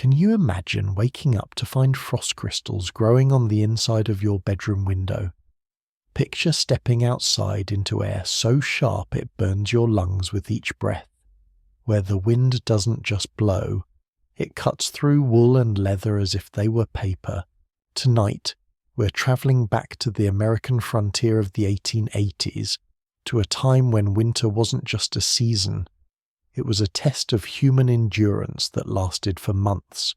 Can you imagine waking up to find frost crystals growing on the inside of your bedroom window? Picture stepping outside into air so sharp it burns your lungs with each breath, where the wind doesn't just blow, it cuts through wool and leather as if they were paper. Tonight, we're travelling back to the American frontier of the 1880s, to a time when winter wasn't just a season. It was a test of human endurance that lasted for months.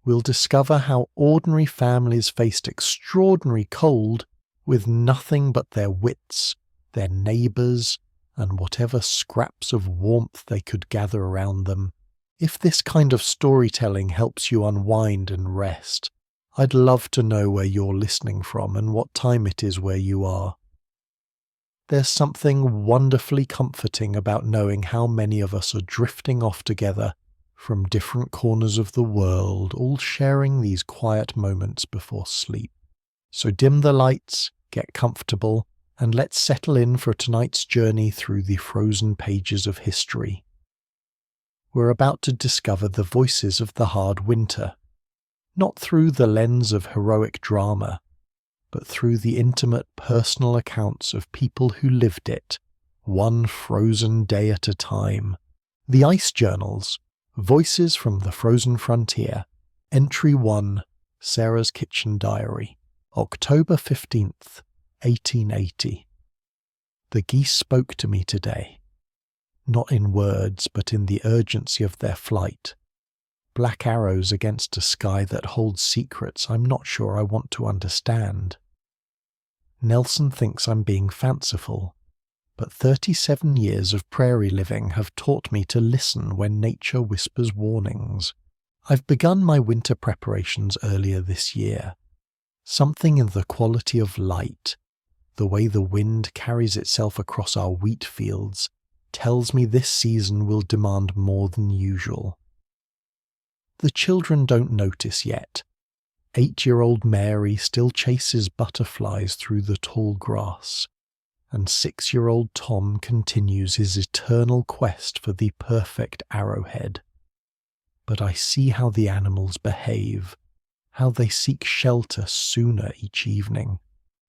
We'll discover how ordinary families faced extraordinary cold with nothing but their wits, their neighbours, and whatever scraps of warmth they could gather around them. If this kind of storytelling helps you unwind and rest, I'd love to know where you're listening from and what time it is where you are. There's something wonderfully comforting about knowing how many of us are drifting off together from different corners of the world, all sharing these quiet moments before sleep. So dim the lights, get comfortable, and let's settle in for tonight's journey through the frozen pages of history. We're about to discover the voices of the hard winter, not through the lens of heroic drama, but through the intimate personal accounts of people who lived it, one frozen day at a time. The Ice Journals, Voices from the Frozen Frontier, Entry 1, Sarah's Kitchen Diary, October 15th, 1880. The geese spoke to me today, not in words but in the urgency of their flight. Black arrows against a sky that holds secrets I'm not sure I want to understand. Nelson thinks I'm being fanciful, but 37 years of prairie living have taught me to listen when nature whispers warnings. I've begun my winter preparations earlier this year. Something in the quality of light, the way the wind carries itself across our wheat fields, tells me this season will demand more than usual. The children don't notice yet. 8-year-old Mary still chases butterflies through the tall grass, and 6-year-old Tom continues his eternal quest for the perfect arrowhead. But I see how the animals behave, how they seek shelter sooner each evening.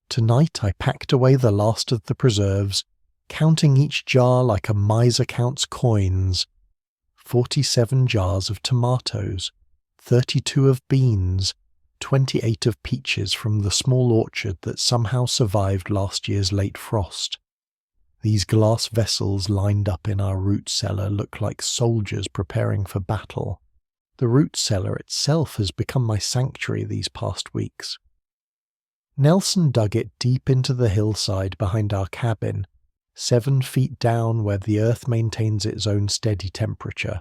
Tonight I packed away the last of the preserves, counting each jar like a miser counts coins. 47 jars of tomatoes, 32 of beans, 28 of peaches from the small orchard that somehow survived last year's late frost. These glass vessels lined up in our root cellar look like soldiers preparing for battle. The root cellar itself has become my sanctuary these past weeks. Nelson dug it deep into the hillside behind our cabin, 7 feet down where the earth maintains its own steady temperature.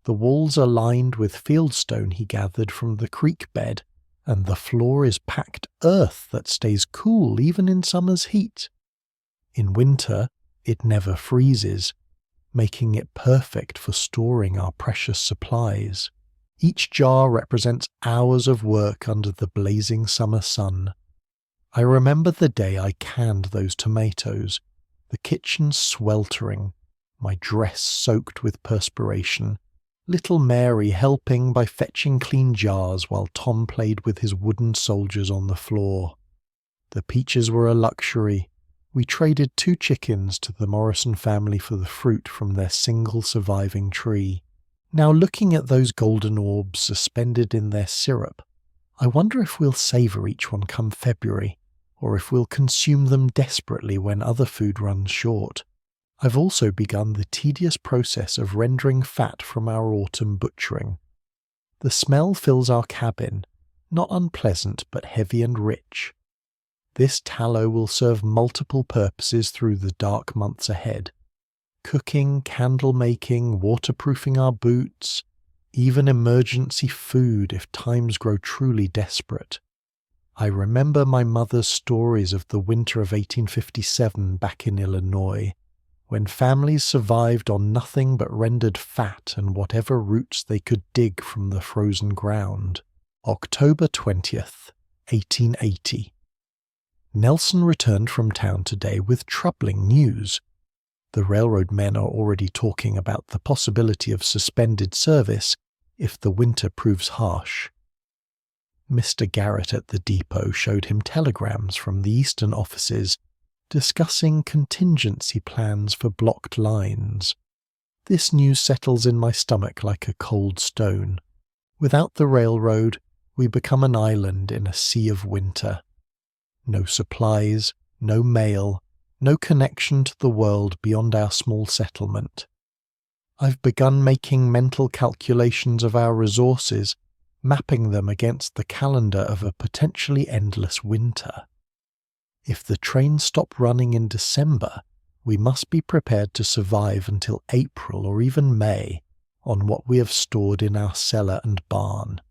The walls are lined with fieldstone he gathered from the creek bed, and the floor is packed earth that stays cool even in summer's heat. In winter, it never freezes, making it perfect for storing our precious supplies. Each jar represents hours of work under the blazing summer sun. I remember the day I canned those tomatoes, the kitchen sweltering, my dress soaked with perspiration, little Mary helping by fetching clean jars while Tom played with his wooden soldiers on the floor. The peaches were a luxury. We traded 2 chickens to the Morrison family for the fruit from their single surviving tree. Now looking at those golden orbs suspended in their syrup, I wonder if we'll savour each one come February, or if we'll consume them desperately when other food runs short. I've also begun the tedious process of rendering fat from our autumn butchering. The smell fills our cabin, not unpleasant but heavy and rich. This tallow will serve multiple purposes through the dark months ahead. Cooking, candle making, waterproofing our boots, even emergency food if times grow truly desperate. I remember my mother's stories of the winter of 1857 back in Illinois, when families survived on nothing but rendered fat and whatever roots they could dig from the frozen ground. October 20th, 1880. Nelson returned from town today with troubling news. The railroad men are already talking about the possibility of suspended service if the winter proves harsh. Mr. Garrett at the depot showed him telegrams from the eastern offices discussing contingency plans for blocked lines. This news settles in my stomach like a cold stone. Without the railroad, we become an island in a sea of winter. No supplies, no mail, no connection to the world beyond our small settlement. I've begun making mental calculations of our resources, mapping them against the calendar of a potentially endless winter. If the trains stop running in December, we must be prepared to survive until April or even May on what we have stored in our cellar and barn.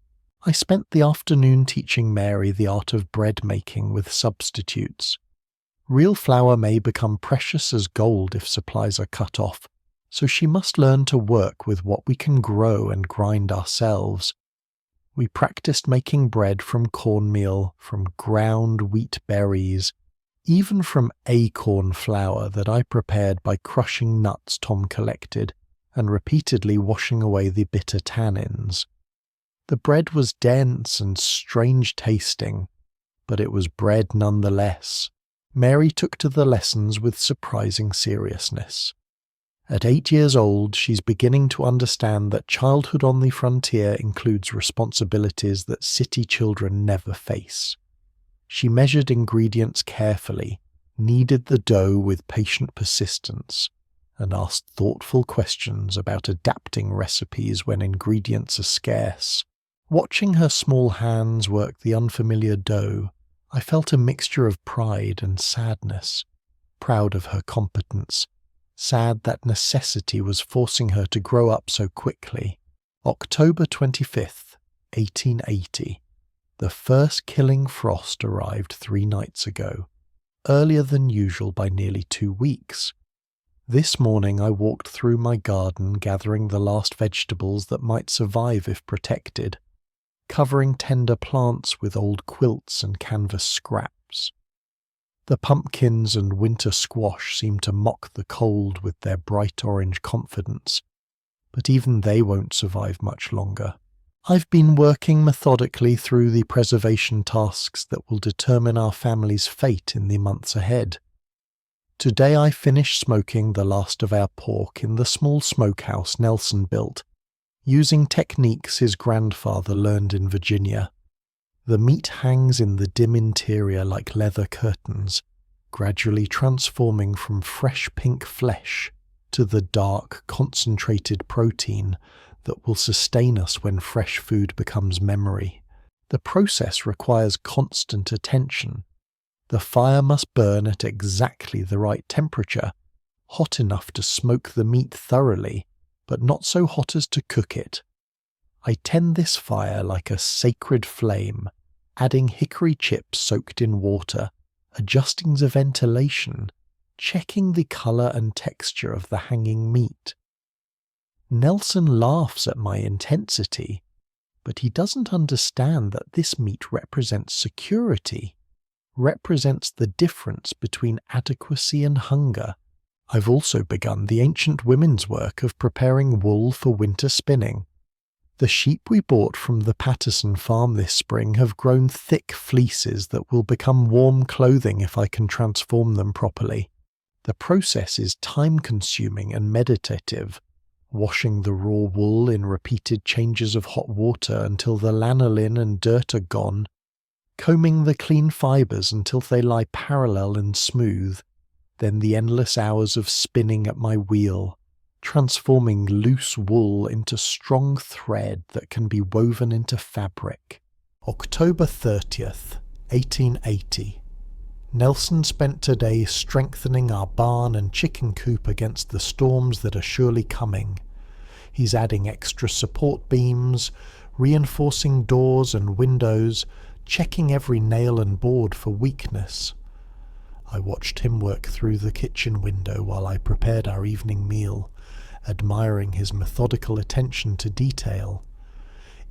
I spent the afternoon teaching Mary the art of bread making with substitutes. Real flour may become precious as gold if supplies are cut off, so she must learn to work with what we can grow and grind ourselves. We practiced making bread from cornmeal, from ground wheat berries, even from acorn flour that I prepared by crushing nuts Tom collected and repeatedly washing away the bitter tannins. The bread was dense and strange tasting, but it was bread nonetheless. Mary took to the lessons with surprising seriousness. At 8 years old, she's beginning to understand that childhood on the frontier includes responsibilities that city children never face. She measured ingredients carefully, kneaded the dough with patient persistence, and asked thoughtful questions about adapting recipes when ingredients are scarce. Watching her small hands work the unfamiliar dough, I felt a mixture of pride and sadness. Proud of her competence, sad that necessity was forcing her to grow up so quickly. October 25th, 1880. The first killing frost arrived 3 nights ago, earlier than usual by nearly 2 weeks. This morning I walked through my garden gathering the last vegetables that might survive if protected, covering tender plants with old quilts and canvas scraps. The pumpkins and winter squash seem to mock the cold with their bright orange confidence, but even they won't survive much longer. I've been working methodically through the preservation tasks that will determine our family's fate in the months ahead. Today I finished smoking the last of our pork in the small smokehouse Nelson built, using techniques his grandfather learned in Virginia. The meat hangs in the dim interior like leather curtains, gradually transforming from fresh pink flesh to the dark, concentrated protein that will sustain us when fresh food becomes memory. The process requires constant attention. The fire must burn at exactly the right temperature, hot enough to smoke the meat thoroughly, but not so hot as to cook it. I tend this fire like a sacred flame, adding hickory chips soaked in water, adjusting the ventilation, checking the colour and texture of the hanging meat. Nelson laughs at my intensity, but he doesn't understand that this meat represents security, represents the difference between adequacy and hunger. I've also begun the ancient women's work of preparing wool for winter spinning. The sheep we bought from the Patterson farm this spring have grown thick fleeces that will become warm clothing if I can transform them properly. The process is time-consuming and meditative, washing the raw wool in repeated changes of hot water until the lanolin and dirt are gone, combing the clean fibres until they lie parallel and smooth, then the endless hours of spinning at my wheel, transforming loose wool into strong thread that can be woven into fabric. October 30th, 1880. Nelson spent today strengthening our barn and chicken coop against the storms that are surely coming. He's adding extra support beams, reinforcing doors and windows, checking every nail and board for weakness. I watched him work through the kitchen window while I prepared our evening meal, admiring his methodical attention to detail.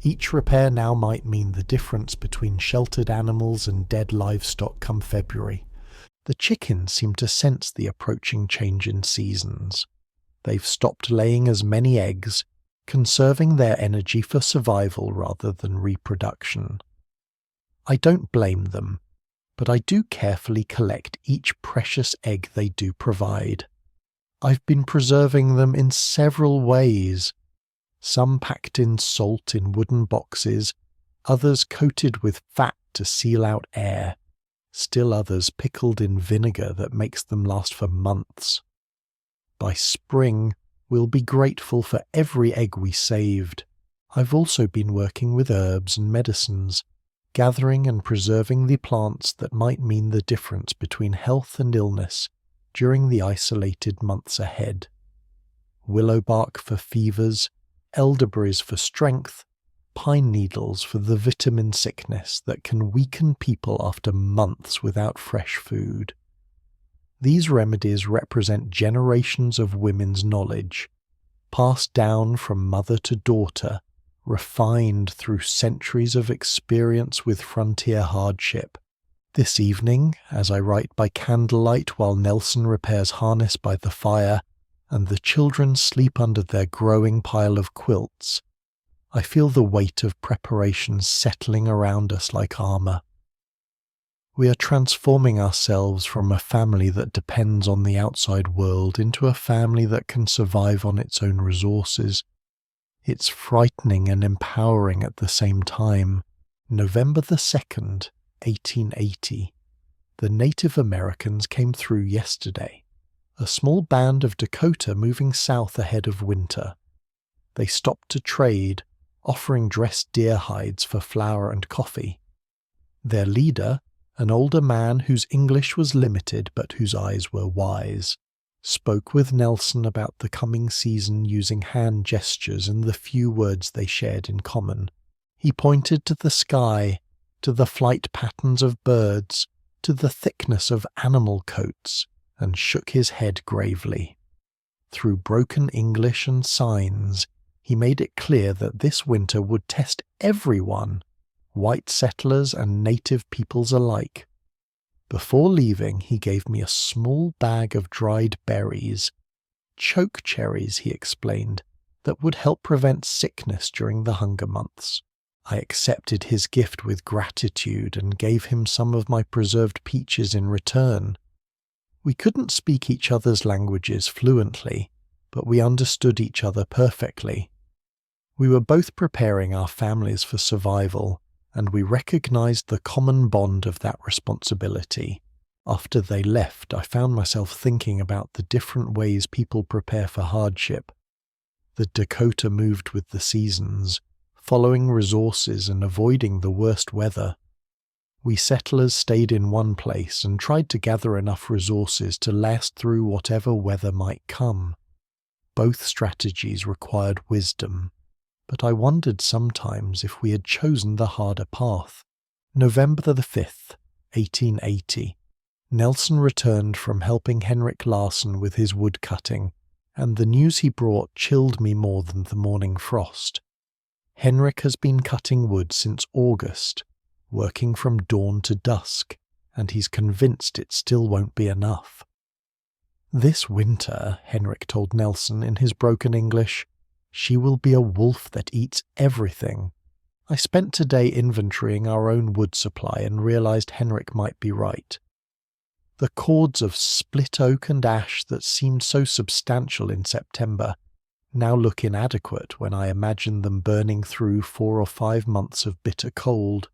Each repair now might mean the difference between sheltered animals and dead livestock come February. The chickens seem to sense the approaching change in seasons. They've stopped laying as many eggs, conserving their energy for survival rather than reproduction. I don't blame them, but I do carefully collect each precious egg they do provide. I've been preserving them in several ways, some packed in salt in wooden boxes, others coated with fat to seal out air, still others pickled in vinegar that makes them last for months. By spring, we'll be grateful for every egg we saved. I've also been working with herbs and medicines, gathering and preserving the plants that might mean the difference between health and illness during the isolated months ahead. Willow bark for fevers, elderberries for strength, pine needles for the vitamin sickness that can weaken people after months without fresh food. These remedies represent generations of women's knowledge, passed down from mother to daughter, refined through centuries of experience with frontier hardship. This evening, as I write by candlelight while Nelson repairs harness by the fire, and the children sleep under their growing pile of quilts, I feel the weight of preparation settling around us like armour. We are transforming ourselves from a family that depends on the outside world into a family that can survive on its own resources. It's frightening and empowering at the same time. November the 2nd, 1880. The Native Americans came through yesterday. A small band of Dakota moving south ahead of winter. They stopped to trade, offering dressed deer hides for flour and coffee. Their leader, an older man whose English was limited but whose eyes were wise, spoke with Nelson about the coming season using hand gestures and the few words they shared in common. He pointed to the sky, to the flight patterns of birds, to the thickness of animal coats, and shook his head gravely. Through broken English and signs, he made it clear that this winter would test everyone, white settlers and native peoples alike. Before leaving, he gave me a small bag of dried berries, choke cherries, he explained, that would help prevent sickness during the hunger months. I accepted his gift with gratitude and gave him some of my preserved peaches in return. We couldn't speak each other's languages fluently, but we understood each other perfectly. We were both preparing our families for survival, and we recognized the common bond of that responsibility. After they left, I found myself thinking about the different ways people prepare for hardship. The Dakota moved with the seasons, following resources and avoiding the worst weather. We settlers stayed in one place and tried to gather enough resources to last through whatever weather might come. Both strategies required wisdom, but I wondered sometimes if we had chosen the harder path. November the 5th, 1880. Nelson returned from helping Henrik Larsson with his wood cutting, and the news he brought chilled me more than the morning frost. Henrik has been cutting wood since August, working from dawn to dusk, and he's convinced it still won't be enough. This winter, Henrik told Nelson in his broken English, she will be a wolf that eats everything. I spent today inventorying our own wood supply and realized Henrik might be right. The cords of split oak and ash that seemed so substantial in September now look inadequate when I imagine them burning through 4 or 5 months of bitter cold.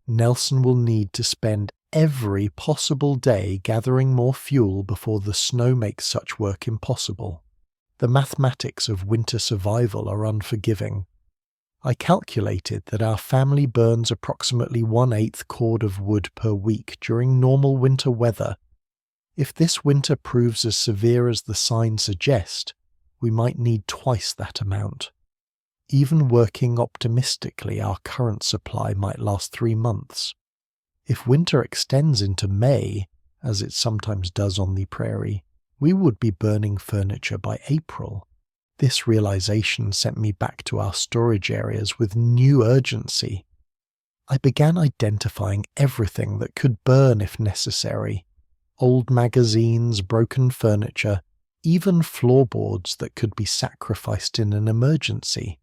Nelson will need to spend every possible day gathering more fuel before the snow makes such work impossible. The mathematics of winter survival are unforgiving. I calculated that our family burns approximately 1/8 cord of wood per week during normal winter weather. If this winter proves as severe as the signs suggest, we might need twice that amount. Even working optimistically, our current supply might last 3 months. If winter extends into May, as it sometimes does on the prairie, we would be burning furniture by April. This realization sent me back to our storage areas with new urgency. I began identifying everything that could burn if necessary: old magazines, broken furniture, even floorboards that could be sacrificed in an emergency.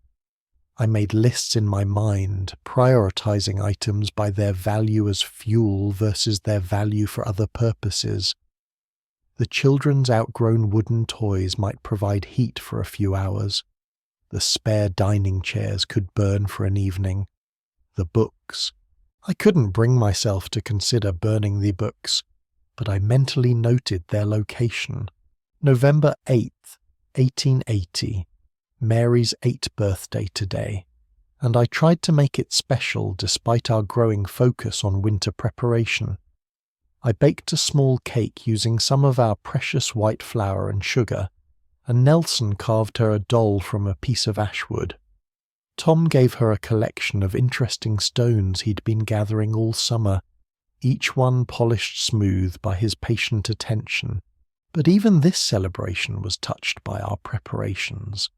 I made lists in my mind, prioritizing items by their value as fuel versus their value for other purposes. The children's outgrown wooden toys might provide heat for a few hours. The spare dining chairs could burn for an evening. The books. I couldn't bring myself to consider burning the books, but I mentally noted their location. November 8th, 1880. Mary's 8th birthday today, and I tried to make it special despite our growing focus on winter preparation. I baked a small cake using some of our precious white flour and sugar, and Nelson carved her a doll from a piece of ashwood. Tom gave her a collection of interesting stones he'd been gathering all summer, each one polished smooth by his patient attention. But even this celebration was touched by our preparations.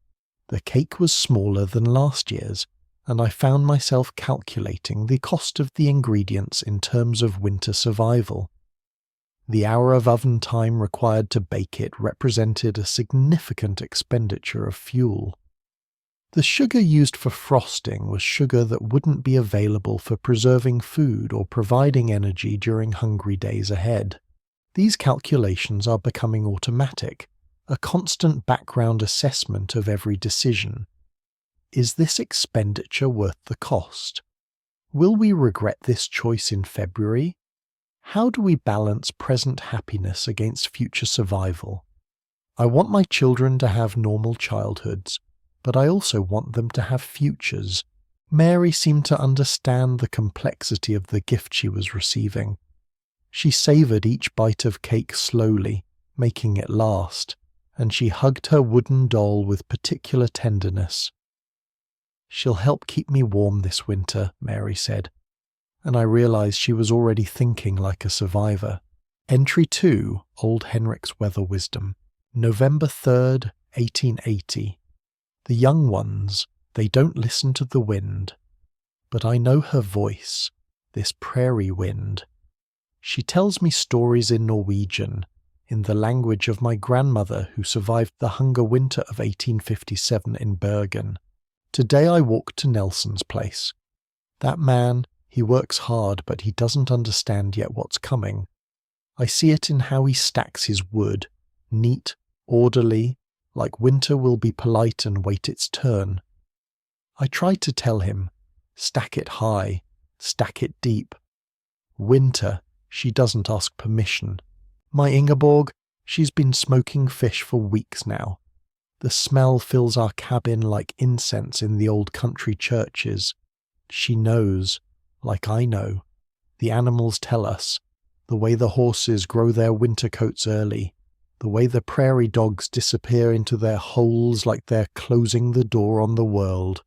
The cake was smaller than last year's, and I found myself calculating the cost of the ingredients in terms of winter survival. The hour of oven time required to bake it represented a significant expenditure of fuel. The sugar used for frosting was sugar that wouldn't be available for preserving food or providing energy during hungry days ahead. These calculations are becoming automatic, a constant background assessment of every decision. Is this expenditure worth the cost? Will we regret this choice in February? How do we balance present happiness against future survival? I want my children to have normal childhoods, but I also want them to have futures. Mary seemed to understand the complexity of the gift she was receiving. She savoured each bite of cake slowly, making it last, and she hugged her wooden doll with particular tenderness. "She'll help keep me warm this winter," Mary said, and I realised she was already thinking like a survivor. Entry 2, Old Henrik's Weather Wisdom, November 3rd, 1880. The young ones, they don't listen to the wind, but I know her voice, this prairie wind. She tells me stories in Norwegian, in the language of my grandmother who survived the hunger winter of 1857 in Bergen. Today I walked to Nelson's place. That man, he works hard, but he doesn't understand yet what's coming. I see it in how he stacks his wood, neat, orderly, like winter will be polite and wait its turn. I try to tell him, stack it high, stack it deep. Winter, she doesn't ask permission. My Ingeborg, she's been smoking fish for weeks now. The smell fills our cabin like incense in the old country churches. She knows, like I know. The animals tell us, the way the horses grow their winter coats early, the way the prairie dogs disappear into their holes like they're closing the door on the world.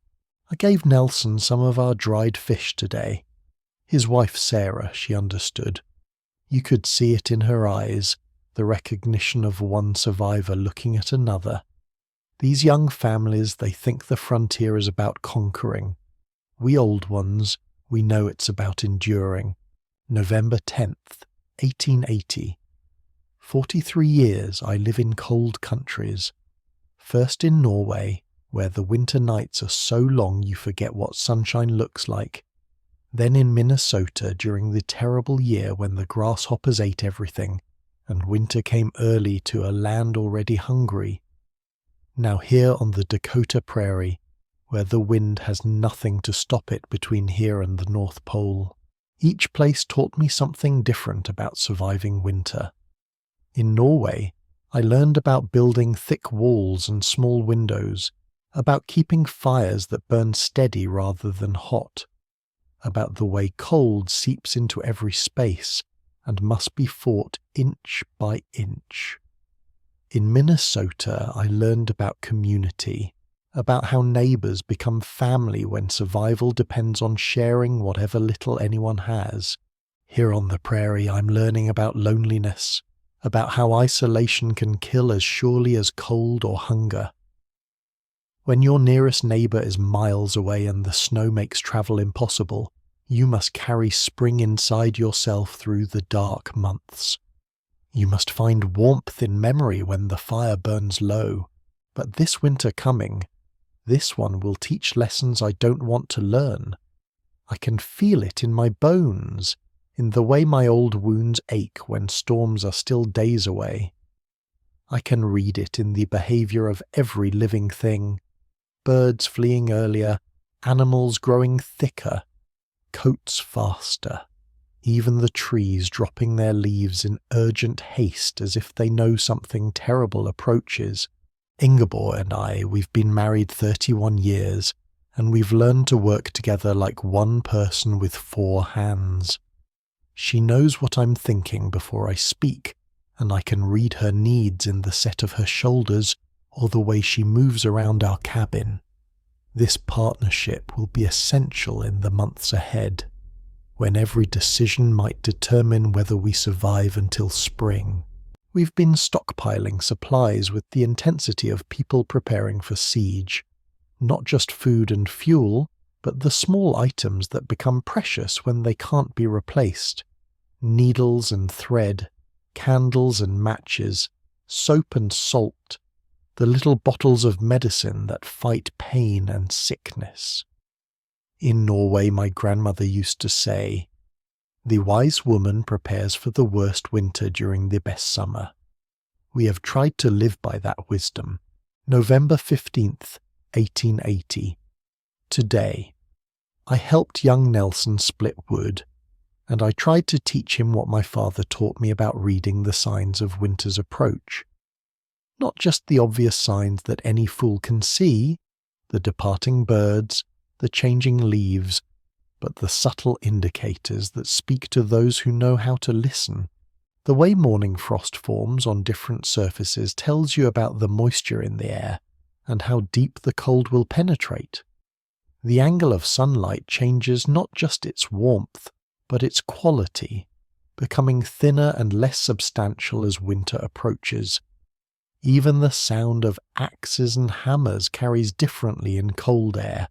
I gave Nelson some of our dried fish today. His wife Sarah, she understood. You could see it in her eyes, the recognition of one survivor looking at another. These young families, they think the frontier is about conquering. We old ones, we know it's about enduring. November 10th, 1880. 43 years I live in cold countries. First in Norway, where the winter nights are so long you forget what sunshine looks like. Then in Minnesota during the terrible year when the grasshoppers ate everything, and winter came early to a land already hungry. Now here on the Dakota prairie, where the wind has nothing to stop it between here and the North Pole. Each place taught me something different about surviving winter. In Norway, I learned about building thick walls and small windows, about keeping fires that burn steady rather than hot, about the way cold seeps into every space and must be fought inch by inch. In Minnesota, I learned about community, about how neighbours become family when survival depends on sharing whatever little anyone has. Here on the prairie, I'm learning about loneliness, about how isolation can kill as surely as cold or hunger. When your nearest neighbour is miles away and the snow makes travel impossible, you must carry spring inside yourself through the dark months. You must find warmth in memory when the fire burns low. But this winter coming, this one will teach lessons I don't want to learn. I can feel it in my bones, in the way my old wounds ache when storms are still days away. I can read it in the behaviour of every living thing, birds fleeing earlier, animals growing thicker, coats faster, even the trees dropping their leaves in urgent haste as if they know something terrible approaches. Ingeborg and I, we've been married 31 years, and we've learned to work together like one person with 4 hands. She knows what I'm thinking before I speak, and I can read her needs in the set of her shoulders or the way she moves around our cabin. This partnership will be essential in the months ahead, when every decision might determine whether we survive until spring. We've been stockpiling supplies with the intensity of people preparing for siege, not just food and fuel, but the small items that become precious when they can't be replaced. Needles and thread, candles and matches, soap and salt, the little bottles of medicine that fight pain and sickness. In Norway, my grandmother used to say, "The wise woman prepares for the worst winter during the best summer." We have tried to live by that wisdom. November 15th, 1880. Today, I helped young Nelson split wood, and I tried to teach him what my father taught me about reading the signs of winter's approach. Not just the obvious signs that any fool can see, the departing birds, the changing leaves, but the subtle indicators that speak to those who know how to listen. The way morning frost forms on different surfaces tells you about the moisture in the air and how deep the cold will penetrate. The angle of sunlight changes not just its warmth, but its quality, becoming thinner and less substantial as winter approaches. Even the sound of axes and hammers carries differently in cold air,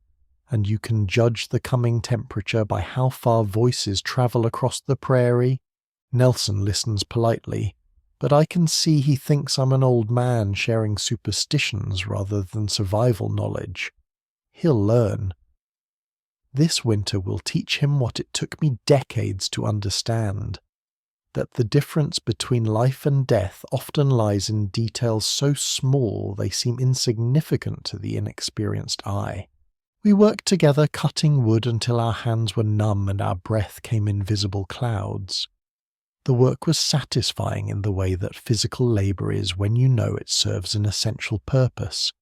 and you can judge the coming temperature by how far voices travel across the prairie. Nelson listens politely, but I can see he thinks I'm an old man sharing superstitions rather than survival knowledge. He'll learn. This winter will teach him what it took me decades to understand, that the difference between life and death often lies in details so small they seem insignificant to the inexperienced eye. We worked together cutting wood until our hands were numb and our breath came in visible clouds. The work was satisfying in the way that physical labour is when you know it serves an essential purpose.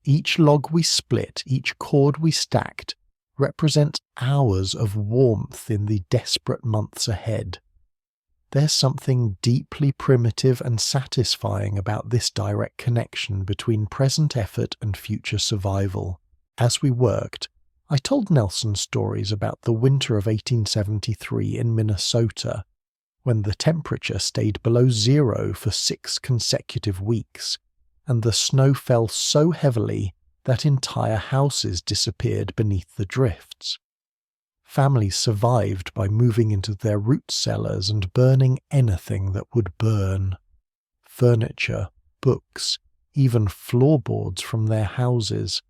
Each log we split, each cord we stacked, represents hours of warmth in the desperate months ahead. There's something deeply primitive and satisfying about this direct connection between present effort and future survival. As we worked, I told Nelson stories about the winter of 1873 in Minnesota, when the temperature stayed below 0 for 6 consecutive weeks, and the snow fell so heavily that entire houses disappeared beneath the drifts. Families survived by moving into their root cellars and burning anything that would burn. Furniture, books, even floorboards from their houses.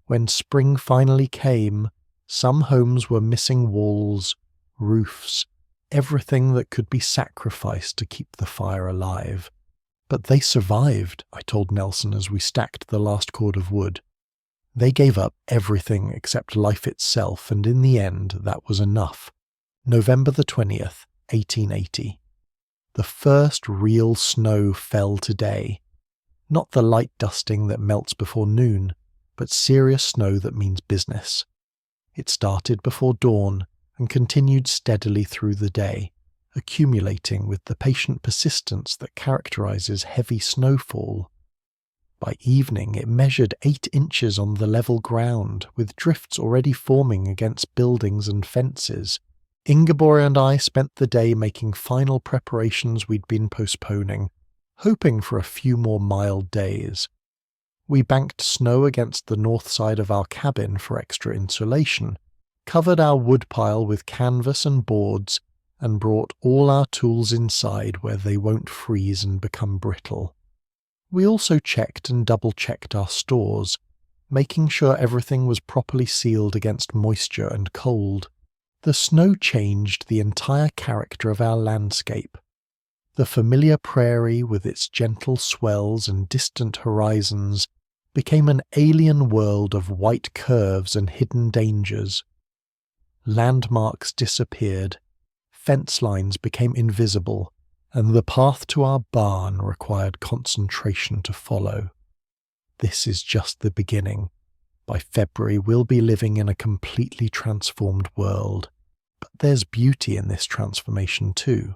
When spring finally came, some homes were missing walls, roofs, everything that could be sacrificed to keep the fire alive. But they survived, I told Nelson as we stacked the last cord of wood. They gave up everything except life itself, and in the end that was enough. November the 20th, 1880. The first real snow fell today. Not the light dusting that melts before noon, but serious snow that means business. It started before dawn and continued steadily through the day, accumulating with the patient persistence that characterizes heavy snowfall. By evening it measured 8 inches on the level ground, with drifts already forming against buildings and fences. Ingeborg and I spent the day making final preparations we'd been postponing, hoping for a few more mild days. We banked snow against the north side of our cabin for extra insulation, covered our woodpile with canvas and boards, and brought all our tools inside where they won't freeze and become brittle. We also checked and double-checked our stores, making sure everything was properly sealed against moisture and cold. The snow changed the entire character of our landscape. The familiar prairie with its gentle swells and distant horizons became an alien world of white curves and hidden dangers. Landmarks disappeared, fence lines became invisible, and the path to our barn required concentration to follow. This is just the beginning. By February, we'll be living in a completely transformed world. But there's beauty in this transformation too.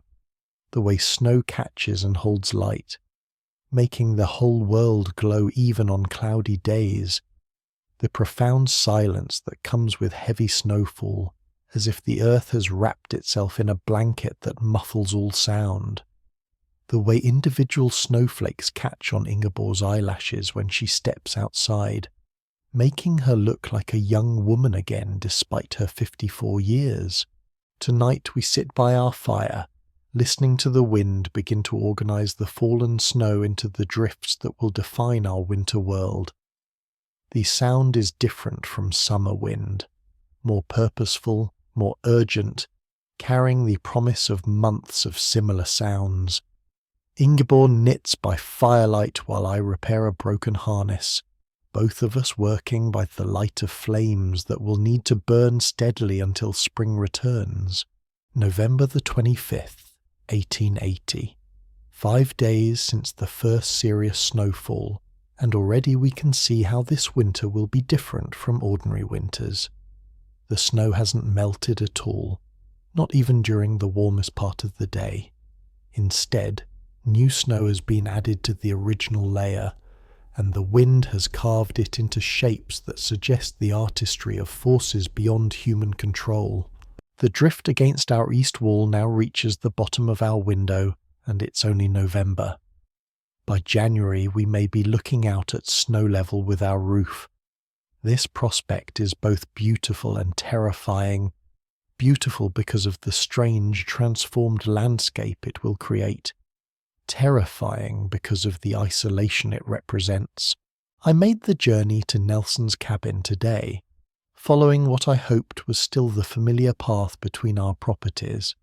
The way snow catches and holds light, making the whole world glow even on cloudy days. The profound silence that comes with heavy snowfall, as if the earth has wrapped itself in a blanket that muffles all sound. The way individual snowflakes catch on Ingeborg's eyelashes when she steps outside, making her look like a young woman again despite her 54 years. Tonight we sit by our fire, listening to the wind begin to organize the fallen snow into the drifts that will define our winter world. The sound is different from summer wind, more purposeful, more urgent, carrying the promise of months of similar sounds. Ingeborg knits by firelight while I repair a broken harness, both of us working by the light of flames that will need to burn steadily until spring returns. November the 25th, 1880. 5 days since the first serious snowfall, and already we can see how this winter will be different from ordinary winters. The snow hasn't melted at all, not even during the warmest part of the day. Instead, new snow has been added to the original layer, and the wind has carved it into shapes that suggest the artistry of forces beyond human control. The drift against our east wall now reaches the bottom of our window, and it's only November. By January we may be looking out at snow level with our roof. This prospect is both beautiful and terrifying. Beautiful because of the strange, transformed landscape it will create. Terrifying because of the isolation it represents. I made the journey to Nelson's cabin today, following what I hoped was still the familiar path between our properties.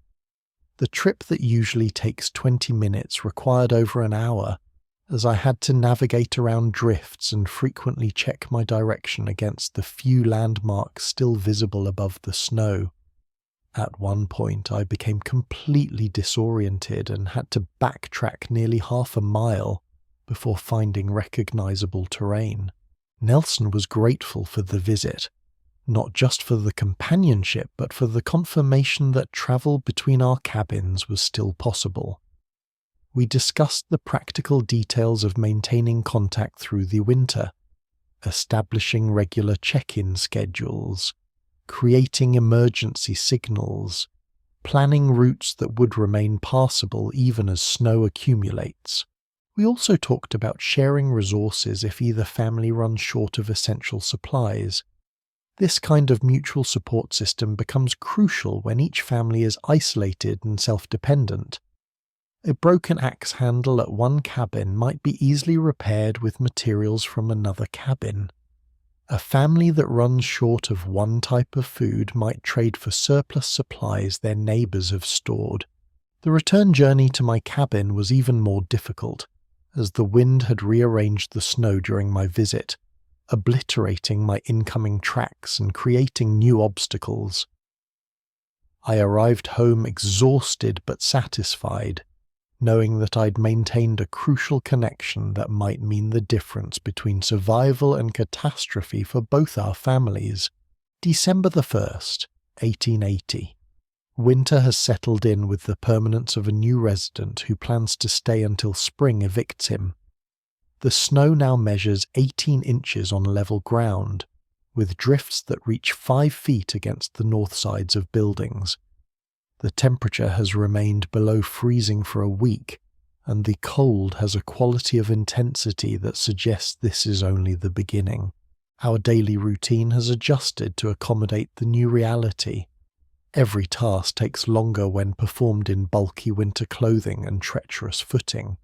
The trip that usually takes 20 minutes required over an hour, as I had to navigate around drifts and frequently check my direction against the few landmarks still visible above the snow. At one point I became completely disoriented and had to backtrack nearly half a mile before finding recognizable terrain. Nelson was grateful for the visit, not just for the companionship but for the confirmation that travel between our cabins was still possible. We discussed the practical details of maintaining contact through the winter, establishing regular check-in schedules, creating emergency signals, planning routes that would remain passable even as snow accumulates. We also talked about sharing resources if either family runs short of essential supplies. This kind of mutual support system becomes crucial when each family is isolated and self-dependent. A broken axe handle at one cabin might be easily repaired with materials from another cabin. A family that runs short of one type of food might trade for surplus supplies their neighbours have stored. The return journey to my cabin was even more difficult, as the wind had rearranged the snow during my visit, obliterating my incoming tracks and creating new obstacles. I arrived home exhausted but satisfied, knowing that I'd maintained a crucial connection that might mean the difference between survival and catastrophe for both our families. December the 1st, 1880. Winter has settled in with the permanence of a new resident who plans to stay until spring evicts him. The snow now measures 18 inches on level ground, with drifts that reach 5 feet against the north sides of buildings. The temperature has remained below freezing for a week, and the cold has a quality of intensity that suggests this is only the beginning. Our daily routine has adjusted to accommodate the new reality. Every task takes longer when performed in bulky winter clothing and treacherous footing.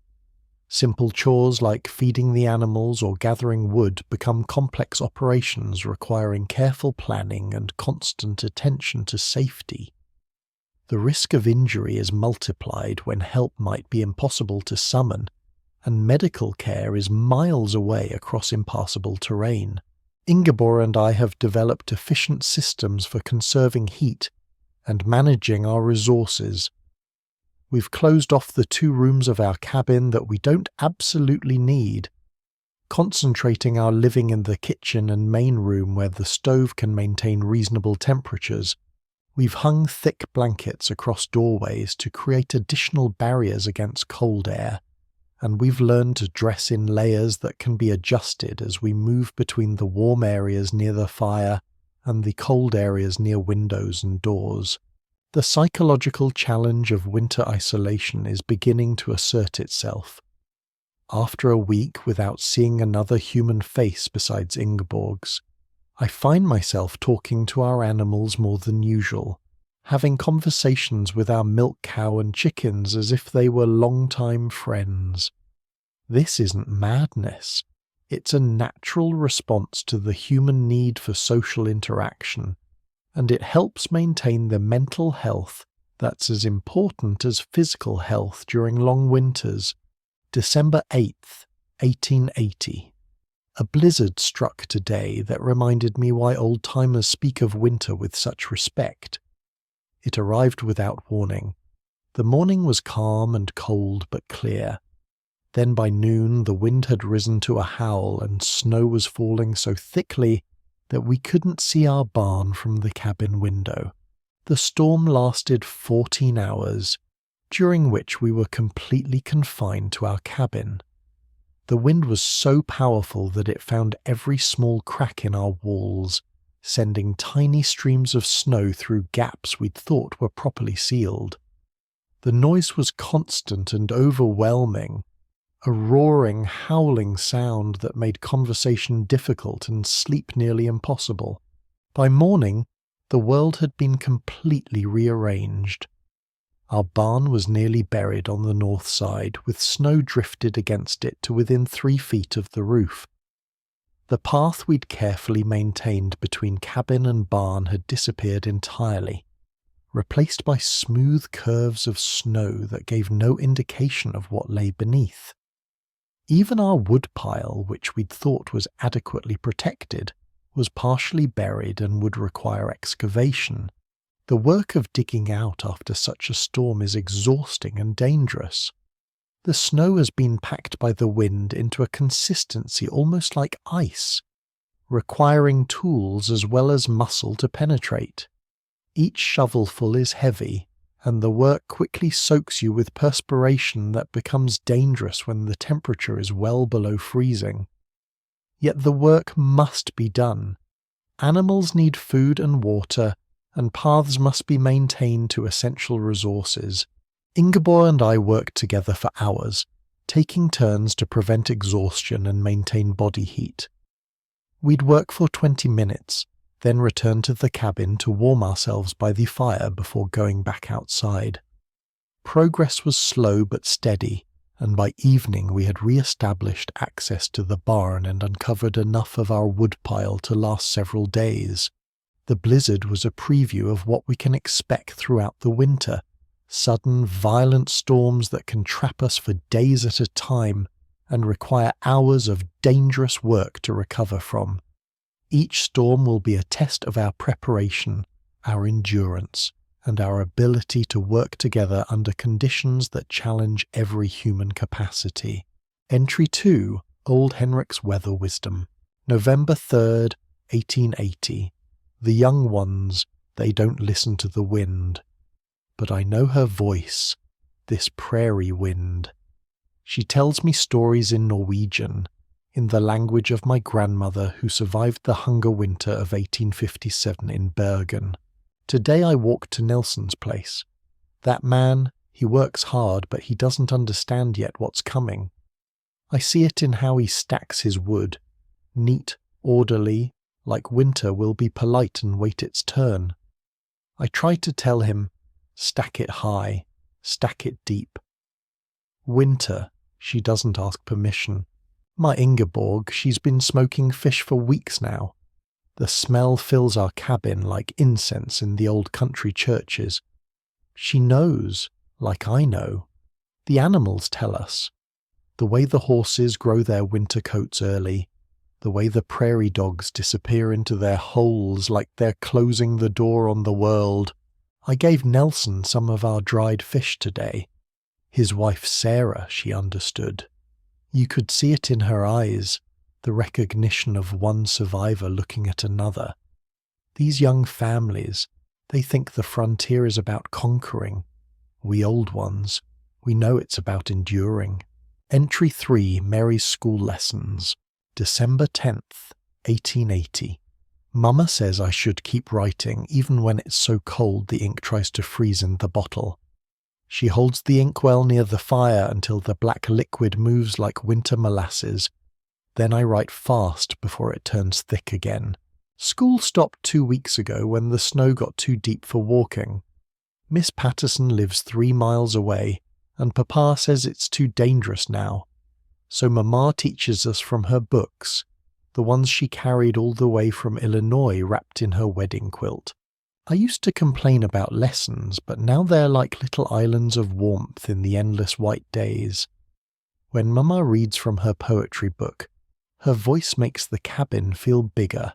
Simple chores like feeding the animals or gathering wood become complex operations requiring careful planning and constant attention to safety. The risk of injury is multiplied when help might be impossible to summon, and medical care is miles away across impassable terrain. Ingeborg and I have developed efficient systems for conserving heat and managing our resources. We've closed off the 2 rooms of our cabin that we don't absolutely need, concentrating our living in the kitchen and main room where the stove can maintain reasonable temperatures. We've hung thick blankets across doorways to create additional barriers against cold air, and we've learned to dress in layers that can be adjusted as we move between the warm areas near the fire and the cold areas near windows and doors. The psychological challenge of winter isolation is beginning to assert itself. After a week without seeing another human face besides Ingeborg's, I find myself talking to our animals more than usual, having conversations with our milk cow and chickens as if they were long-time friends. This isn't madness. It's a natural response to the human need for social interaction, and it helps maintain the mental health that's as important as physical health during long winters. December 8th, 1880. A blizzard struck today that reminded me why old-timers speak of winter with such respect. It arrived without warning. The morning was calm and cold but clear. Then by noon the wind had risen to a howl and snow was falling so thickly that we couldn't see our barn from the cabin window. The storm lasted 14 hours, during which we were completely confined to our cabin. The wind was so powerful that it found every small crack in our walls, sending tiny streams of snow through gaps we'd thought were properly sealed. The noise was constant and overwhelming, a roaring, howling sound that made conversation difficult and sleep nearly impossible. By morning, the world had been completely rearranged. Our barn was nearly buried on the north side, with snow drifted against it to within 3 feet of the roof. The path we'd carefully maintained between cabin and barn had disappeared entirely, replaced by smooth curves of snow that gave no indication of what lay beneath. Even our woodpile, which we'd thought was adequately protected, was partially buried and would require excavation. The work of digging out after such a storm is exhausting and dangerous. The snow has been packed by the wind into a consistency almost like ice, requiring tools as well as muscle to penetrate. Each shovelful is heavy, and the work quickly soaks you with perspiration that becomes dangerous when the temperature is well below freezing. Yet the work must be done. Animals need food and water, and paths must be maintained to essential resources. Ingeborg and I worked together for hours, taking turns to prevent exhaustion and maintain body heat. We'd work for 20 minutes, then return to the cabin to warm ourselves by the fire before going back outside. Progress was slow but steady, and by evening we had re-established access to the barn and uncovered enough of our woodpile to last several days. The blizzard was a preview of what we can expect throughout the winter, sudden, violent storms that can trap us for days at a time and require hours of dangerous work to recover from. Each storm will be a test of our preparation, our endurance, and our ability to work together under conditions that challenge every human capacity. Entry 2, Old Henrik's Weather Wisdom. November 3rd, 1880. The young ones, they don't listen to the wind. But I know her voice, this prairie wind. She tells me stories in Norwegian, in the language of my grandmother who survived the hunger winter of 1857 in Bergen. Today I walked to Nelson's place. That man, he works hard, but he doesn't understand yet what's coming. I see it in how he stacks his wood, neat, orderly, like winter will be polite and wait its turn. I try to tell him, stack it high, stack it deep. Winter, she doesn't ask permission. My Ingeborg, she's been smoking fish for weeks now. The smell fills our cabin like incense in the old country churches. She knows, like I know. The animals tell us. The way the horses grow their winter coats early, the way the prairie dogs disappear into their holes like they're closing the door on the world. I gave Nelson some of our dried fish today. His wife Sarah, she understood. You could see it in her eyes, the recognition of one survivor looking at another. These young families, they think the frontier is about conquering. We old ones, we know it's about enduring. Entry 3, Mary's School Lessons, December 10th, 1880. Mama says I should keep writing even when it's so cold the ink tries to freeze in the bottle. She holds the inkwell near the fire until the black liquid moves like winter molasses. Then I write fast before it turns thick again. School stopped 2 weeks ago when the snow got too deep for walking. Miss Patterson lives 3 miles away, and Papa says it's too dangerous now. So Mama teaches us from her books, the ones she carried all the way from Illinois wrapped in her wedding quilt. I used to complain about lessons, but now they're like little islands of warmth in the endless white days. When Mama reads from her poetry book, her voice makes the cabin feel bigger,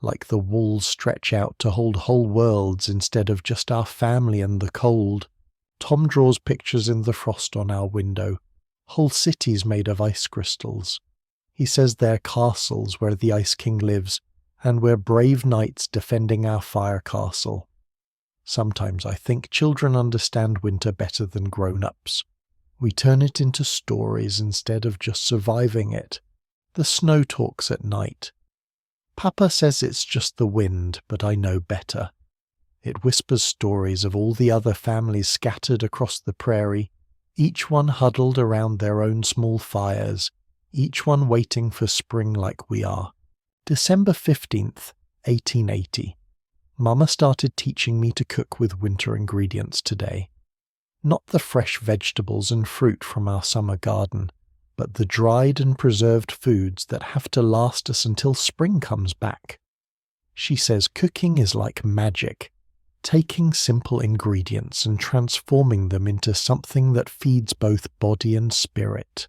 like the walls stretch out to hold whole worlds instead of just our family and the cold. Tom draws pictures in the frost on our window, whole cities made of ice crystals. He says they're castles where the Ice King lives, and we're brave knights defending our fire castle. Sometimes I think children understand winter better than grown-ups. We turn it into stories instead of just surviving it. The snow talks at night. Papa says it's just the wind, but I know better. It whispers stories of all the other families scattered across the prairie, each one huddled around their own small fires, each one waiting for spring like we are. December 15th, 1880. Mama started teaching me to cook with winter ingredients today. Not the fresh vegetables and fruit from our summer garden, but the dried and preserved foods that have to last us until spring comes back. She says cooking is like magic, taking simple ingredients and transforming them into something that feeds both body and spirit.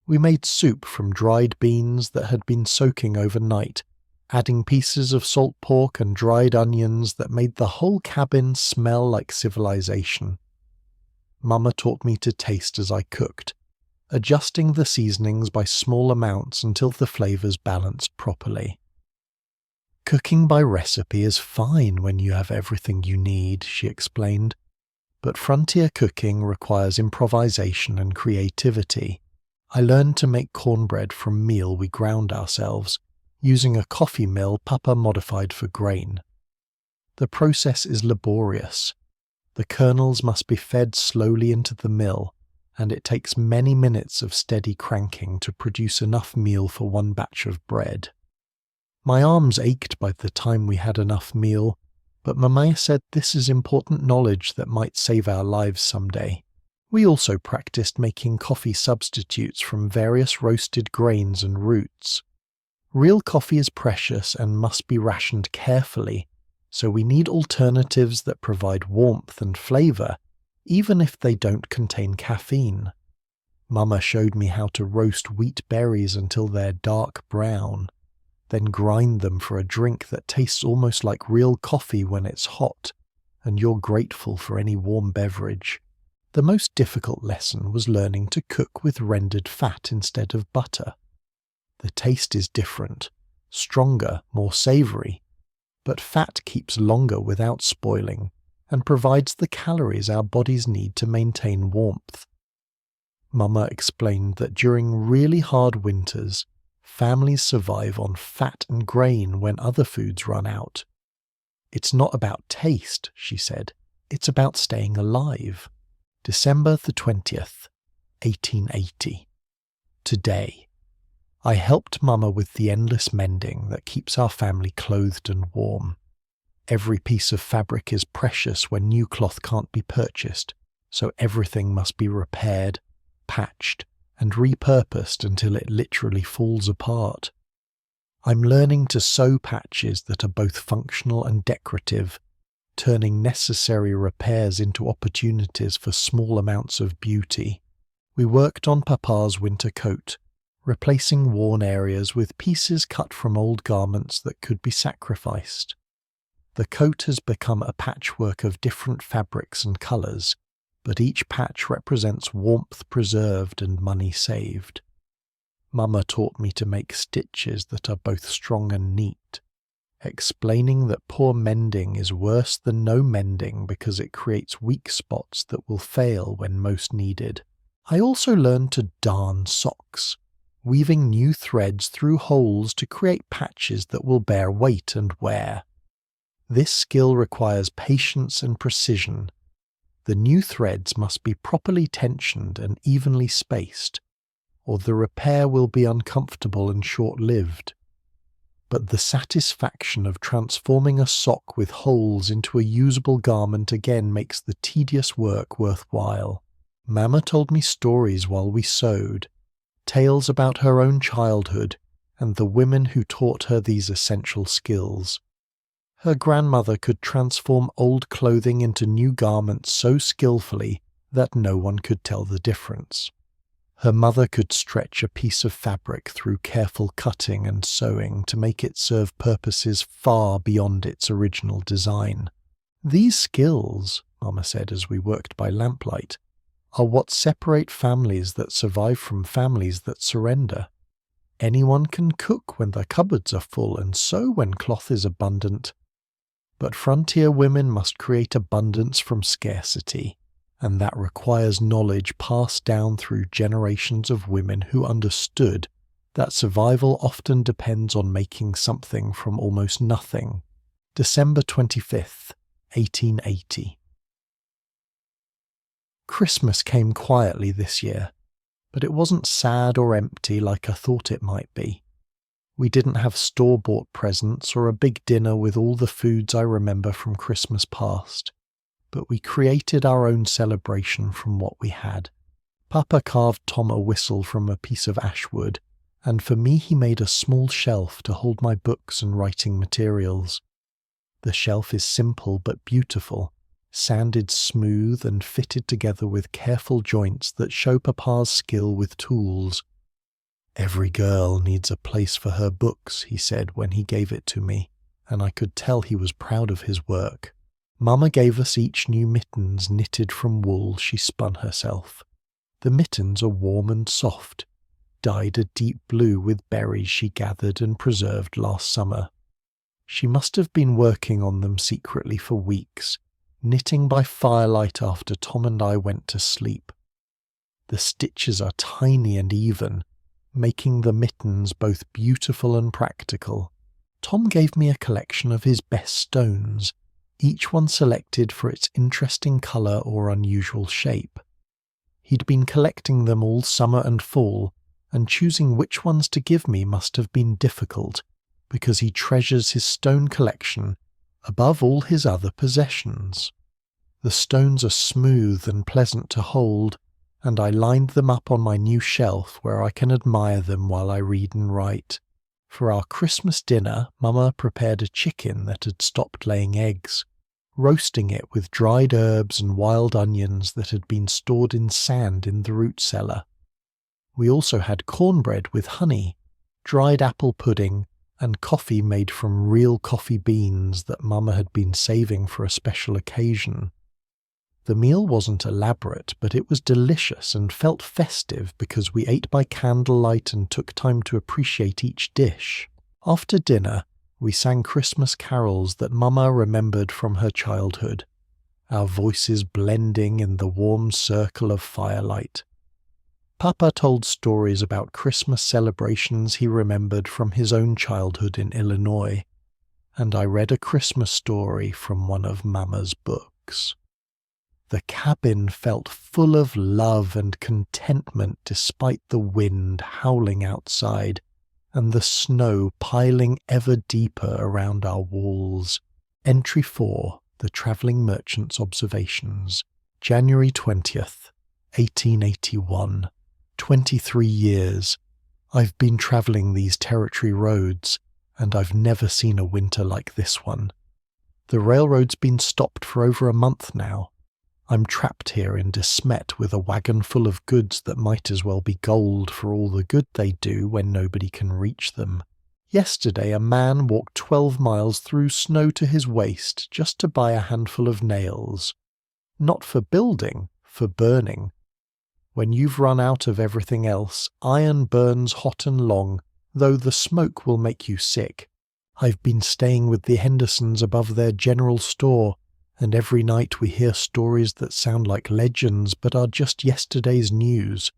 We made soup from dried beans that had been soaking overnight, adding pieces of salt pork and dried onions that made the whole cabin smell like civilization. Mama taught me to taste as I cooked, adjusting the seasonings by small amounts until the flavors balanced properly. Cooking by recipe is fine when you have everything you need, she explained, but frontier cooking requires improvisation and creativity. I learned to make cornbread from meal we ground ourselves, using a coffee mill Papa modified for grain. The process is laborious. The kernels must be fed slowly into the mill, and it takes many minutes of steady cranking to produce enough meal for one batch of bread. My arms ached by the time we had enough meal, but Mama said this is important knowledge that might save our lives someday. We also practiced making coffee substitutes from various roasted grains and roots. Real coffee is precious and must be rationed carefully, so we need alternatives that provide warmth and flavour, even if they don't contain caffeine. Mama showed me how to roast wheat berries until they're dark brown, then grind them for a drink that tastes almost like real coffee when it's hot, and you're grateful for any warm beverage. The most difficult lesson was learning to cook with rendered fat instead of butter. The taste is different, stronger, more savoury, but fat keeps longer without spoiling and provides the calories our bodies need to maintain warmth. Mama explained that during really hard winters, families survive on fat and grain when other foods run out. It's not about taste, she said, it's about staying alive. December the 20th, 1880. Today, I helped Mama with the endless mending that keeps our family clothed and warm. Every piece of fabric is precious when new cloth can't be purchased, so everything must be repaired, patched, and repurposed until it literally falls apart. I'm learning to sew patches that are both functional and decorative, turning necessary repairs into opportunities for small amounts of beauty. We worked on Papa's winter coat, replacing worn areas with pieces cut from old garments that could be sacrificed. The coat has become a patchwork of different fabrics and colours, but each patch represents warmth preserved and money saved. Mama taught me to make stitches that are both strong and neat, explaining that poor mending is worse than no mending because it creates weak spots that will fail when most needed. I also learned to darn socks, weaving new threads through holes to create patches that will bear weight and wear. This skill requires patience and precision. The new threads must be properly tensioned and evenly spaced, or the repair will be uncomfortable and short-lived. But the satisfaction of transforming a sock with holes into a usable garment again makes the tedious work worthwhile. Mama told me stories while we sewed, tales about her own childhood and the women who taught her these essential skills. Her grandmother could transform old clothing into new garments so skillfully that no one could tell the difference. Her mother could stretch a piece of fabric through careful cutting and sewing to make it serve purposes far beyond its original design. These skills, Mama said as we worked by lamplight, are what separate families that survive from families that surrender. Anyone can cook when their cupboards are full and sew when cloth is abundant. But frontier women must create abundance from scarcity, and that requires knowledge passed down through generations of women who understood that survival often depends on making something from almost nothing. December 25th, 1880. Christmas came quietly this year, but it wasn't sad or empty like I thought it might be. We didn't have store-bought presents or a big dinner with all the foods I remember from Christmas past, but we created our own celebration from what we had. Papa carved Tom a whistle from a piece of ash wood, and for me he made a small shelf to hold my books and writing materials. The shelf is simple but beautiful, sanded smooth and fitted together with careful joints that show Papa's skill with tools. "Every girl needs a place for her books," he said when he gave it to me, and I could tell he was proud of his work. Mama gave us each new mittens knitted from wool she spun herself. The mittens are warm and soft, dyed a deep blue with berries she gathered and preserved last summer. She must have been working on them secretly for weeks, knitting by firelight after Tom and I went to sleep. The stitches are tiny and even, making the mittens both beautiful and practical. Tom gave me a collection of his best stones, each one selected for its interesting colour or unusual shape. He'd been collecting them all summer and fall, and choosing which ones to give me must have been difficult, because he treasures his stone collection above all his other possessions. The stones are smooth and pleasant to hold, and I lined them up on my new shelf where I can admire them while I read and write. For our Christmas dinner, Mama prepared a chicken that had stopped laying eggs, roasting it with dried herbs and wild onions that had been stored in sand in the root cellar. We also had cornbread with honey, dried apple pudding, and coffee made from real coffee beans that Mama had been saving for a special occasion. The meal wasn't elaborate, but it was delicious and felt festive because we ate by candlelight and took time to appreciate each dish. After dinner, we sang Christmas carols that Mama remembered from her childhood, our voices blending in the warm circle of firelight. Papa told stories about Christmas celebrations he remembered from his own childhood in Illinois, and I read a Christmas story from one of Mama's books. The cabin felt full of love and contentment despite the wind howling outside and the snow piling ever deeper around our walls. Entry 4. The Travelling Merchant's Observations. January 20th, 1881. 23 years. I've been travelling these territory roads, and I've never seen a winter like this one. The railroad's been stopped for over a month now. I'm trapped here in De Smet with a wagon full of goods that might as well be gold for all the good they do when nobody can reach them. Yesterday a man walked 12 miles through snow to his waist just to buy a handful of nails. Not for building, for burning. When you've run out of everything else, iron burns hot and long, though the smoke will make you sick. I've been staying with the Hendersons above their general store, and every night we hear stories that sound like legends but are just yesterday's news.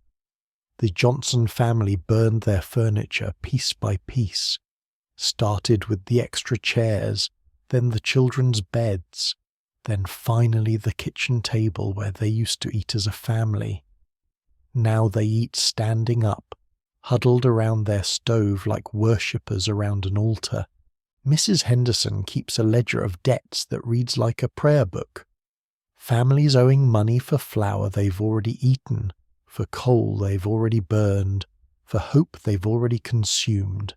The Johnson family burned their furniture piece by piece. Started with the extra chairs, then the children's beds, then finally the kitchen table where they used to eat as a family. Now they eat standing up, huddled around their stove like worshippers around an altar. Mrs. Henderson keeps a ledger of debts that reads like a prayer book. Families owing money for flour they've already eaten, for coal they've already burned, for hope they've already consumed.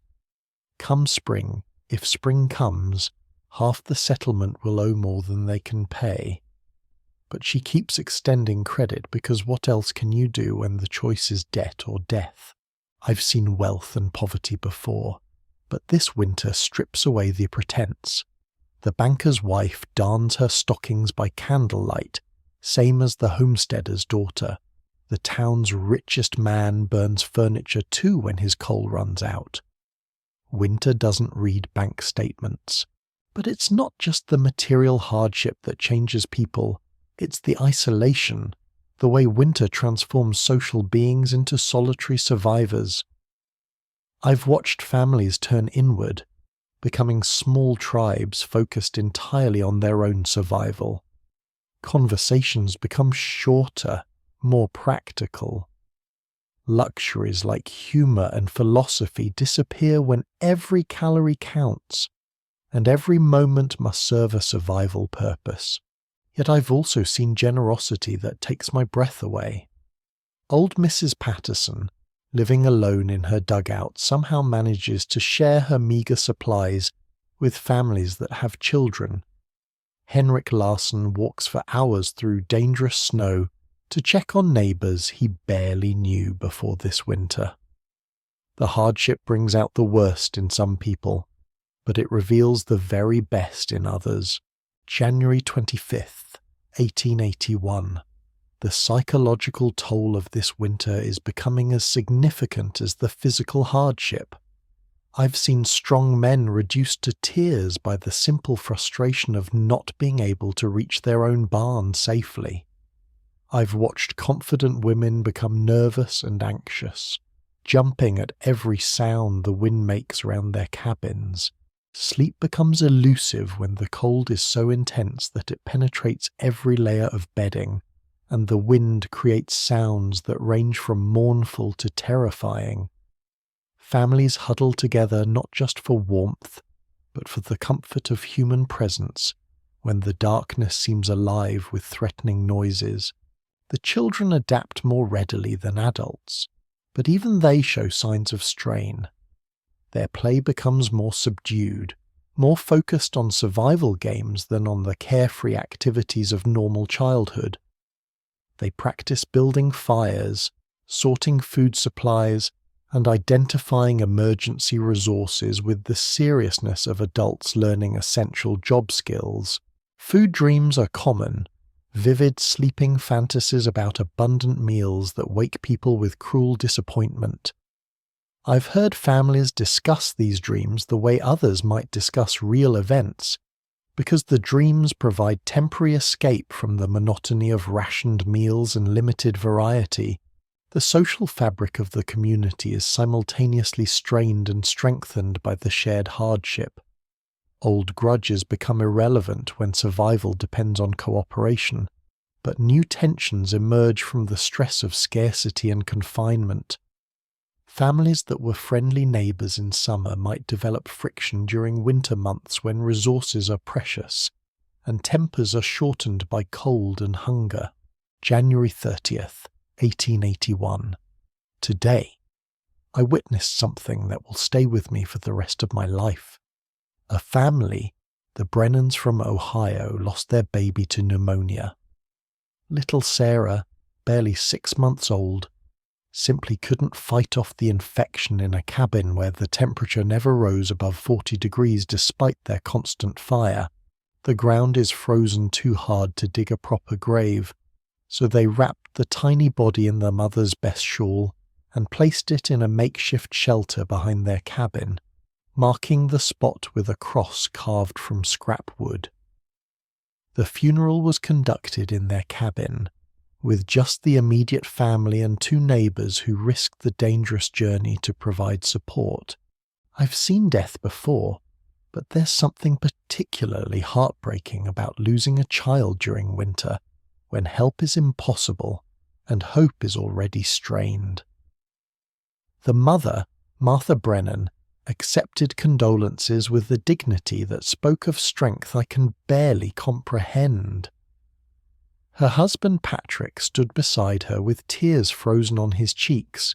Come spring, if spring comes, half the settlement will owe more than they can pay. But she keeps extending credit because what else can you do when the choice is debt or death? I've seen wealth and poverty before, but this winter strips away the pretense. The banker's wife darns her stockings by candlelight, same as the homesteader's daughter. The town's richest man burns furniture too when his coal runs out. Winter doesn't read bank statements. But it's not just the material hardship that changes people, it's the isolation, the way winter transforms social beings into solitary survivors. I've watched families turn inward, becoming small tribes focused entirely on their own survival. Conversations become shorter, more practical. Luxuries like humour and philosophy disappear when every calorie counts, and every moment must serve a survival purpose. Yet I've also seen generosity that takes my breath away. Old Mrs. Patterson, living alone in her dugout, somehow manages to share her meagre supplies with families that have children. Henrik Larsson walks for hours through dangerous snow to check on neighbours he barely knew before this winter. The hardship brings out the worst in some people, but it reveals the very best in others. January 25th, 1881. The psychological toll of this winter is becoming as significant as the physical hardship. I've seen strong men reduced to tears by the simple frustration of not being able to reach their own barn safely. I've watched confident women become nervous and anxious, jumping at every sound the wind makes around their cabins. Sleep becomes elusive when the cold is so intense that it penetrates every layer of bedding, and the wind creates sounds that range from mournful to terrifying. Families huddle together not just for warmth, but for the comfort of human presence when the darkness seems alive with threatening noises. The children adapt more readily than adults, but even they show signs of strain. Their play becomes more subdued, more focused on survival games than on the carefree activities of normal childhood. They practice building fires, sorting food supplies, and identifying emergency resources with the seriousness of adults learning essential job skills. Food dreams are common, vivid sleeping fantasies about abundant meals that wake people with cruel disappointment. I've heard families discuss these dreams the way others might discuss real events, because the dreams provide temporary escape from the monotony of rationed meals and limited variety. The social fabric of the community is simultaneously strained and strengthened by the shared hardship. Old grudges become irrelevant when survival depends on cooperation, but new tensions emerge from the stress of scarcity and confinement. Families that were friendly neighbours in summer might develop friction during winter months when resources are precious and tempers are shortened by cold and hunger. January 30th, 1881. Today, I witnessed something that will stay with me for the rest of my life. A family, the Brennans from Ohio, lost their baby to pneumonia. Little Sarah, barely 6 months old, simply couldn't fight off the infection in a cabin where the temperature never rose above 40 degrees despite their constant fire. The ground is frozen too hard to dig a proper grave, so they wrapped the tiny body in the mother's best shawl and placed it in a makeshift shelter behind their cabin, marking the spot with a cross carved from scrap wood. The funeral was conducted in their cabin, with just the immediate family and 2 neighbours who risked the dangerous journey to provide support. I've seen death before, but there's something particularly heartbreaking about losing a child during winter, when help is impossible and hope is already strained. The mother, Martha Brennan, accepted condolences with a dignity that spoke of strength I can barely comprehend. Her husband Patrick stood beside her with tears frozen on his cheeks,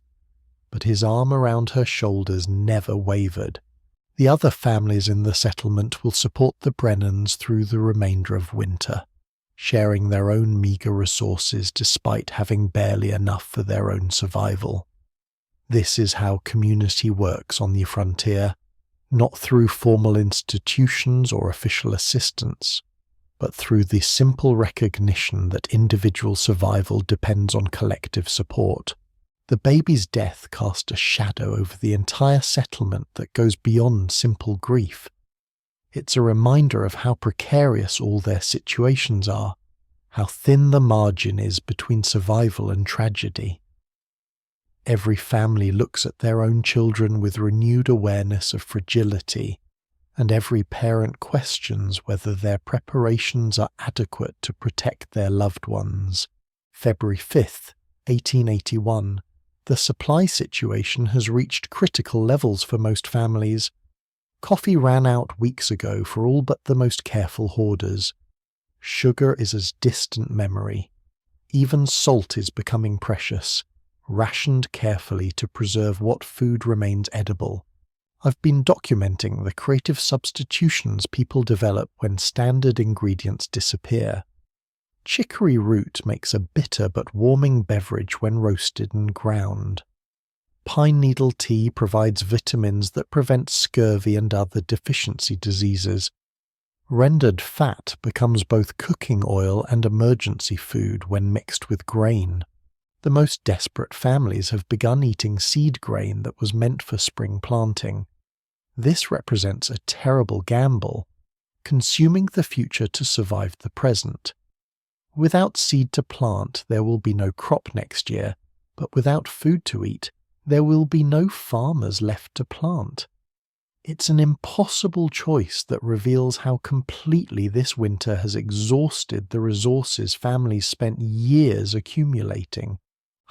but his arm around her shoulders never wavered. The other families in the settlement will support the Brennans through the remainder of winter, sharing their own meagre resources despite having barely enough for their own survival. This is how community works on the frontier, not through formal institutions or official assistance, but through the simple recognition that individual survival depends on collective support. The baby's death cast a shadow over the entire settlement that goes beyond simple grief. It's a reminder of how precarious all their situations are, how thin the margin is between survival and tragedy. Every family looks at their own children with renewed awareness of fragility, and every parent questions whether their preparations are adequate to protect their loved ones. February 5th, 1881. The supply situation has reached critical levels for most families. Coffee ran out weeks ago for all but the most careful hoarders. Sugar is as distant memory. Even salt is becoming precious, rationed carefully to preserve what food remains edible. I've been documenting the creative substitutions people develop when standard ingredients disappear. Chicory root makes a bitter but warming beverage when roasted and ground. Pine needle tea provides vitamins that prevent scurvy and other deficiency diseases. Rendered fat becomes both cooking oil and emergency food when mixed with grain. The most desperate families have begun eating seed grain that was meant for spring planting. This represents a terrible gamble, consuming the future to survive the present. Without seed to plant, there will be no crop next year, but without food to eat, there will be no farmers left to plant. It's an impossible choice that reveals how completely this winter has exhausted the resources families spent years accumulating.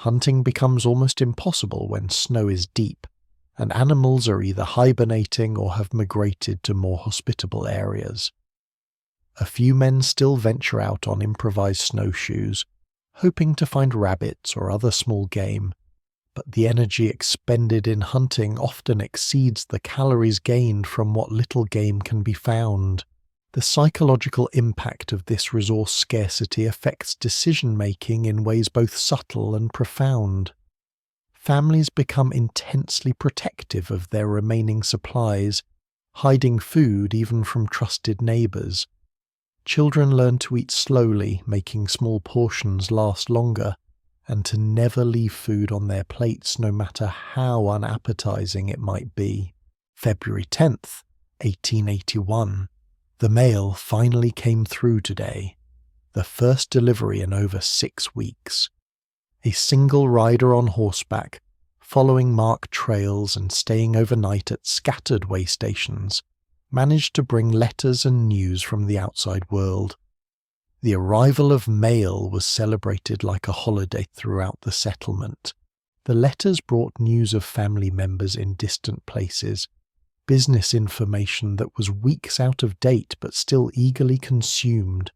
Hunting becomes almost impossible when snow is deep, and animals are either hibernating or have migrated to more hospitable areas. A few men still venture out on improvised snowshoes, hoping to find rabbits or other small game, but the energy expended in hunting often exceeds the calories gained from what little game can be found. The psychological impact of this resource scarcity affects decision-making in ways both subtle and profound. Families become intensely protective of their remaining supplies, hiding food even from trusted neighbours. Children learn to eat slowly, making small portions last longer, and to never leave food on their plates no matter how unappetizing it might be. February 10th, 1881. The mail finally came through today, the first delivery in over 6 weeks. A single rider on horseback, following marked trails and staying overnight at scattered way stations, managed to bring letters and news from the outside world. The arrival of mail was celebrated like a holiday throughout the settlement. The letters brought news of family members in distant places, business information that was weeks out of date but still eagerly consumed,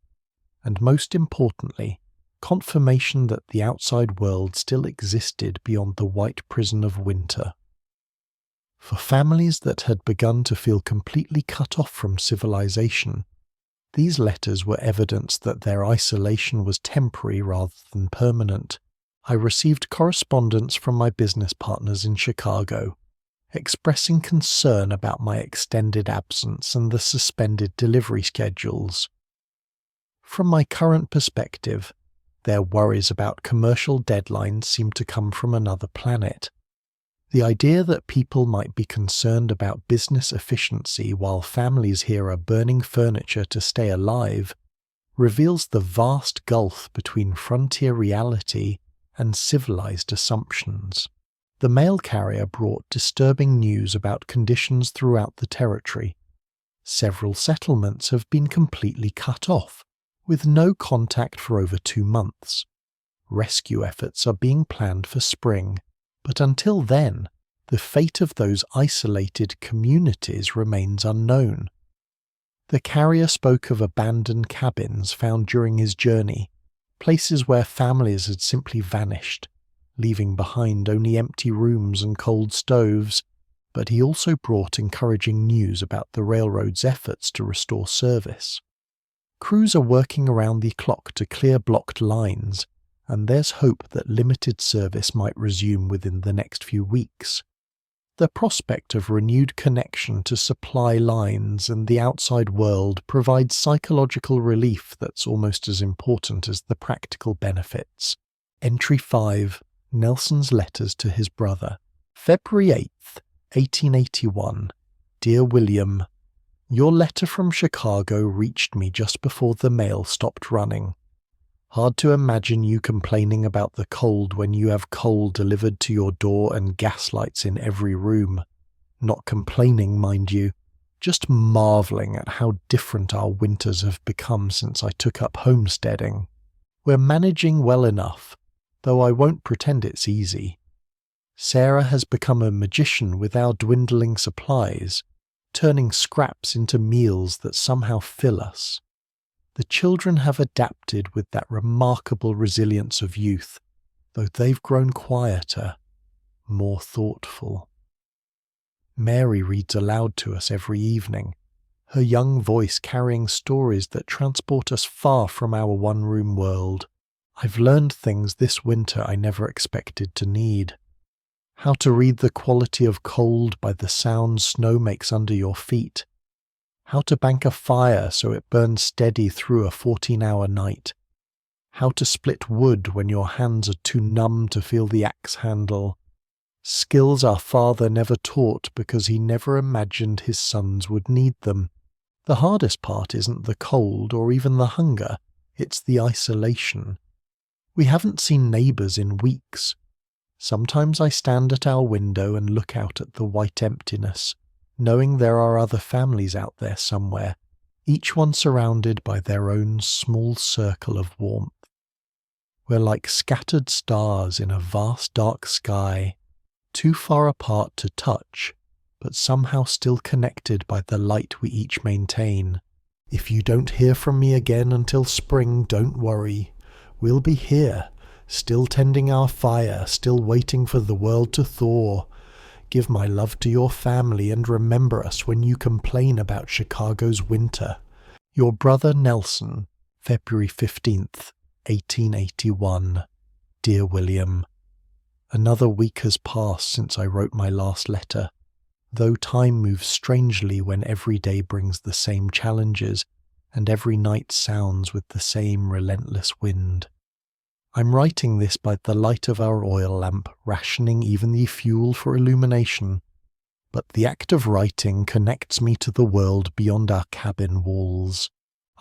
and most importantly, confirmation that the outside world still existed beyond the white prison of winter. For families that had begun to feel completely cut off from civilization, these letters were evidence that their isolation was temporary rather than permanent. I received correspondence from my business partners in Chicago, expressing concern about my extended absence and the suspended delivery schedules. From my current perspective, their worries about commercial deadlines seemed to come from another planet. The idea that people might be concerned about business efficiency while families here are burning furniture to stay alive reveals the vast gulf between frontier reality and civilized assumptions. The mail carrier brought disturbing news about conditions throughout the territory. Several settlements have been completely cut off, with no contact for over 2 months. Rescue efforts are being planned for spring, but until then, the fate of those isolated communities remains unknown. The carrier spoke of abandoned cabins found during his journey, places where families had simply vanished, leaving behind only empty rooms and cold stoves, but he also brought encouraging news about the railroad's efforts to restore service. Crews are working around the clock to clear blocked lines, and there's hope that limited service might resume within the next few weeks. The prospect of renewed connection to supply lines and the outside world provides psychological relief that's almost as important as the practical benefits. Entry 5. Nelson's letters to his brother. February 8th, 1881. Dear William, your letter from Chicago reached me just before the mail stopped running. Hard to imagine you complaining about the cold when you have coal delivered to your door and gaslights in every room. Not complaining, mind you, just marvelling at how different our winters have become since I took up homesteading. We're managing well enough, though I won't pretend it's easy. Sarah has become a magician with our dwindling supplies, turning scraps into meals that somehow fill us. The children have adapted with that remarkable resilience of youth, though they've grown quieter, more thoughtful. Mary reads aloud to us every evening, her young voice carrying stories that transport us far from our one-room world. I've learned things this winter I never expected to need. How to read the quality of cold by the sound snow makes under your feet. How to bank a fire so it burns steady through a 14-hour night. How to split wood when your hands are too numb to feel the axe handle. Skills our father never taught because he never imagined his sons would need them. The hardest part isn't the cold or even the hunger, it's the isolation. We haven't seen neighbours in weeks. Sometimes I stand at our window and look out at the white emptiness, knowing there are other families out there somewhere, each one surrounded by their own small circle of warmth. We're like scattered stars in a vast dark sky, too far apart to touch, but somehow still connected by the light we each maintain. If you don't hear from me again until spring, don't worry. We'll be here, still tending our fire, still waiting for the world to thaw. Give my love to your family and remember us when you complain about Chicago's winter. Your brother Nelson, February 15th, 1881. Dear William, another week has passed since I wrote my last letter, though time moves strangely when every day brings the same challenges and every night sounds with the same relentless wind. I'm writing this by the light of our oil lamp, rationing even the fuel for illumination, but the act of writing connects me to the world beyond our cabin walls.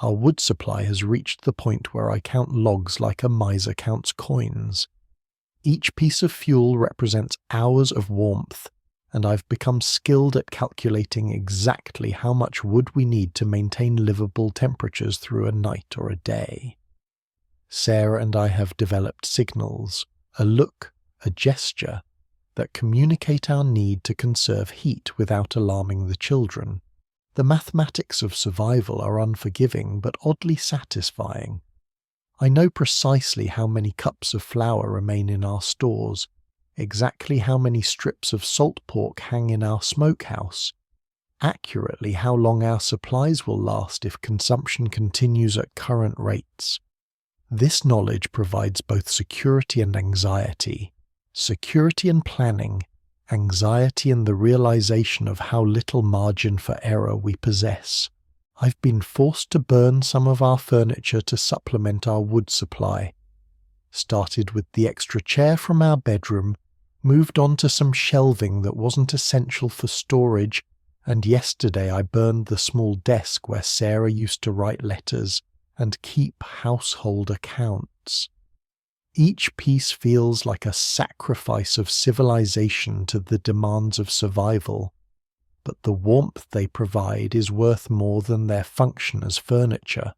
Our wood supply has reached the point where I count logs like a miser counts coins. Each piece of fuel represents hours of warmth, and I've become skilled at calculating exactly how much wood we need to maintain livable temperatures through a night or a day. Sarah and I have developed signals, a look, a gesture, that communicate our need to conserve heat without alarming the children. The mathematics of survival are unforgiving but oddly satisfying. I know precisely how many cups of flour remain in our stores, exactly how many strips of salt pork hang in our smokehouse, accurately how long our supplies will last if consumption continues at current rates. This knowledge provides both security and anxiety. Security and planning, anxiety and the realization of how little margin for error we possess. I've been forced to burn some of our furniture to supplement our wood supply. Started with the extra chair from our bedroom, moved on to some shelving that wasn't essential for storage, and yesterday I burned the small desk where Sarah used to write letters and keep household accounts. Each piece feels like a sacrifice of civilization to the demands of survival, but the warmth they provide is worth more than their function as furniture.